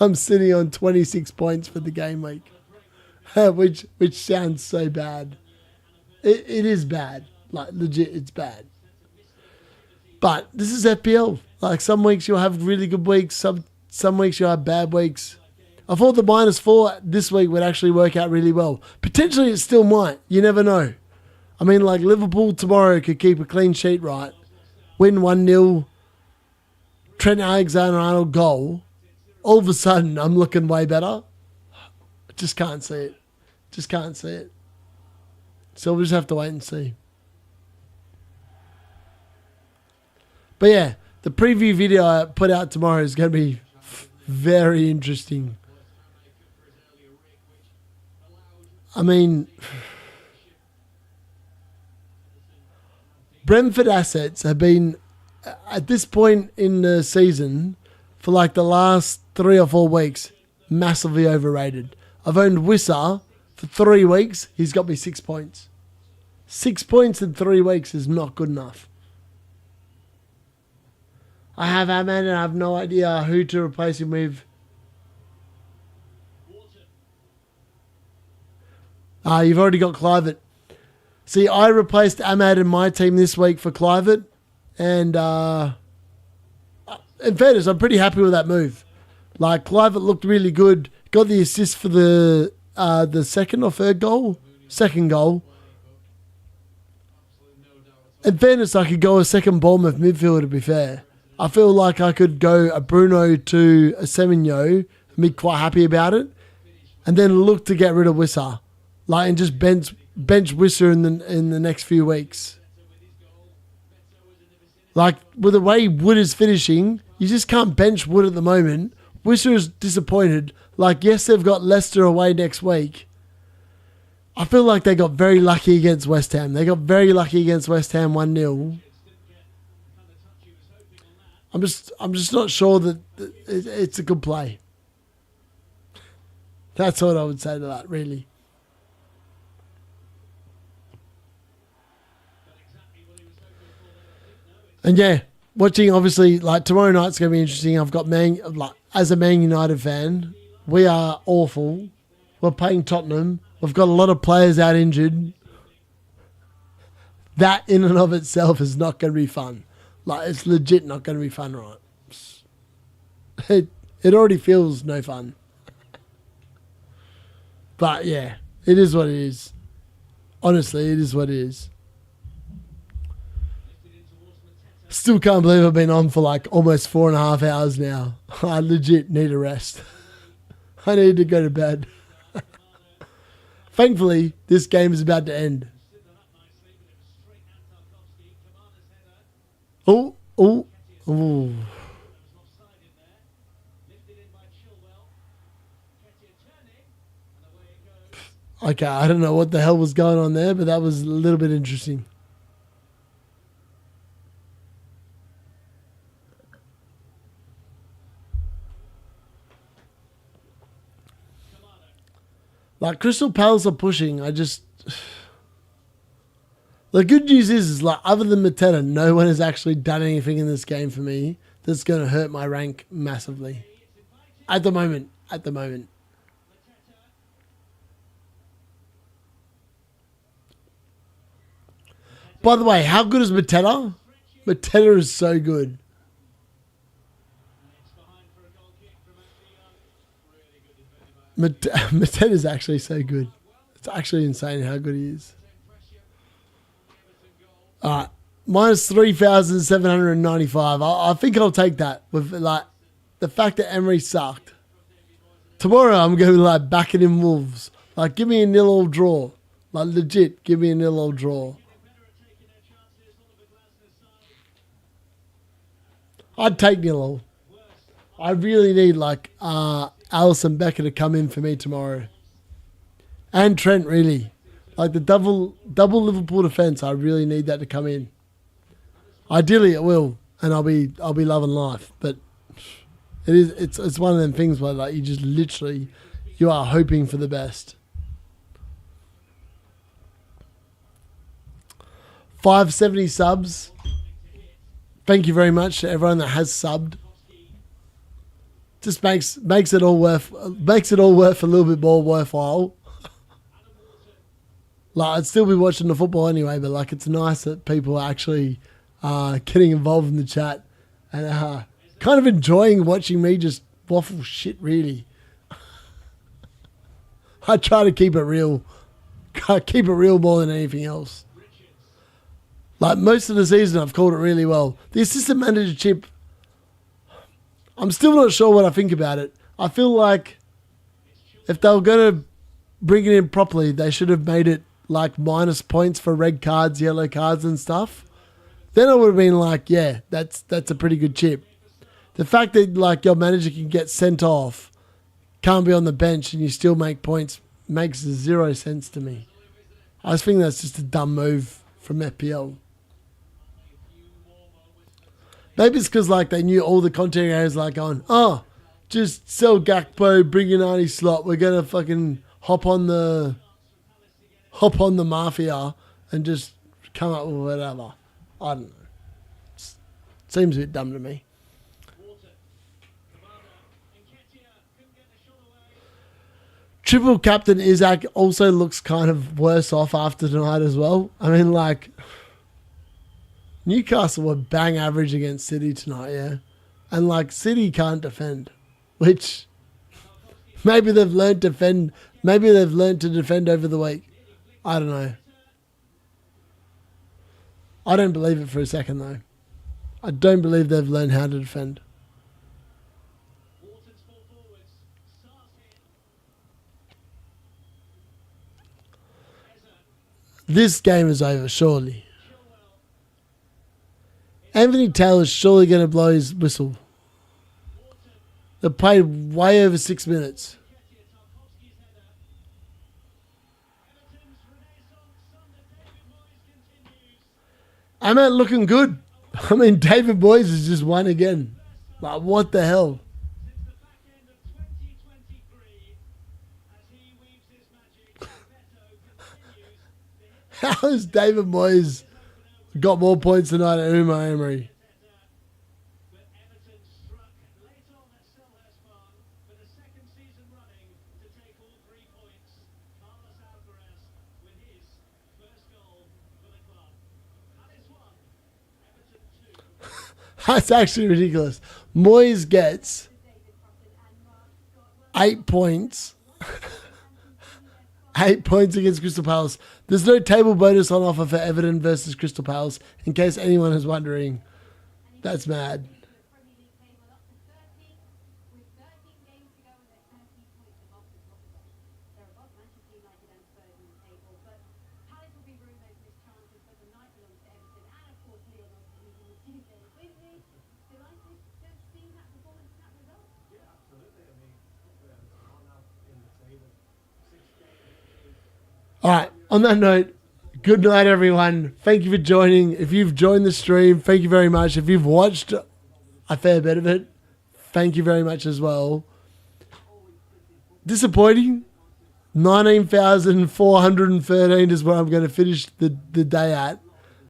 I'm sitting on 26 points for the game week. which sounds so bad. It is bad. Like, legit, it's bad. But this is FPL. Like, some weeks you'll have really good weeks. Some weeks you'll have bad weeks. I thought the -4 this week would actually work out really well. Potentially it still might. You never know. I mean, like, Liverpool tomorrow could keep a clean sheet, right? Win 1-0. Trent Alexander-Arnold goal. All of a sudden, I'm looking way better. I just can't see it. Just can't see it. So we'll just have to wait and see. But yeah, the preview video I put out tomorrow is going to be very interesting. I mean, Brentford assets have been, at this point in the season, for like the last 3 or 4 weeks, massively overrated. I've owned Wissa for 3 weeks. He's got me 6 points. 6 points in 3 weeks is not good enough. I have Ahmed and I have no idea who to replace him with. You've already got Clivett. See, I replaced Ahmad in my team this week for Clivett. And in fairness, I'm pretty happy with that move. Like, Clivett looked really good. Got the assist for the second or third goal? Second goal. In fairness, I could go a second Bournemouth midfielder, to be fair. I feel like I could go a Bruno to a Semenyo and be quite happy about it. And then look to get rid of Wissa. Like, and just bench Wissa in the next few weeks. Like, with the way Wood is finishing, you just can't bench Wood at the moment. Wissa is disappointed. Like, yes, they've got Leicester away next week. I feel like they got very lucky against West Ham. They got very lucky against West Ham 1-0. I'm just not sure that it's a good play. That's what I would say to that, really. And yeah, watching, obviously, like, tomorrow night's going to be interesting. I've got as a Man United fan, we are awful. We're playing Tottenham. We've got a lot of players out injured. That in and of itself is not going to be fun. Like, it's legit not going to be fun, right? It already feels no fun. But yeah, it is what it is. Honestly, it is what it is. Still can't believe I've been on for like almost 4.5 hours now. I legit need a rest. I need to go to bed. Thankfully, this game is about to end. Oh. Okay, I don't know what the hell was going on there, but that was a little bit interesting. Like, Crystal Palace are pushing. The good news is like, other than Mateta, no one has actually done anything in this game for me that's going to hurt my rank massively. At the moment. By the way, how good is Mateta? Mateta is so good. Mateta is actually so good. It's actually insane how good he is. Alright. Minus 3,795. I think I'll take that with like the fact that Emery sucked. Tomorrow I'm going to be like backing in Wolves. Like give me a 0-0 draw. Like legit, give me a 0-0 draw. I'd take 0-0. I really need like Alisson Becker to come in for me tomorrow. And Trent really. Like the double Liverpool defence, I really need that to come in. Ideally it will, and I'll be loving life. But it's one of them things where like you are hoping for the best. 570 subs. Thank you very much to everyone that has subbed. Just makes it all worth a little bit more worthwhile. Like I'd still be watching the football anyway, but like it's nice that people are actually getting involved in the chat and kind of enjoying watching me just waffle shit. Really, I try to keep it real. Keep it real more than anything else. Like most of the season, I've called it really well. The assistant manager chip, I'm still not sure what I think about it. I feel like if they were going to bring it in properly, they should have made it like minus points for red cards, yellow cards and stuff. Then I would have been like, yeah, that's a pretty good chip. The fact that like your manager can get sent off, can't be on the bench and you still make points makes 0 sense to me. I just think that's just a dumb move from FPL. Maybe it's because like they knew all the content areas like going, oh, just sell Gakpo, bring in Arnie Slot. We're gonna fucking hop on the mafia and just come up with whatever. I don't know. Seems a bit dumb to me. Triple captain Isaac also looks kind of worse off after tonight as well. I mean, like, Newcastle were bang average against City tonight, yeah? And, like, City can't defend, which maybe they've learned to defend. Maybe they've learned to defend over the week. I don't know. I don't believe it for a second, though. I don't believe they've learned how to defend. This game is over, surely. Anthony Taylor's surely going to blow his whistle. They played way over 6 minutes. Ahmed looking good. I mean, David Moyes has just won again. Like, what the hell? How has David Moyes got more points tonight at Unai Emery? That's actually ridiculous. Moyes gets 8 points. 8 points against Crystal Palace. There's no table bonus on offer for Everton versus Crystal Palace, in case anyone is wondering. That's mad. All right, on that note, good night, everyone. Thank you for joining. If you've joined the stream, thank you very much. If you've watched a fair bit of it, thank you very much as well. Disappointing. 19,413 is where I'm going to finish the day at.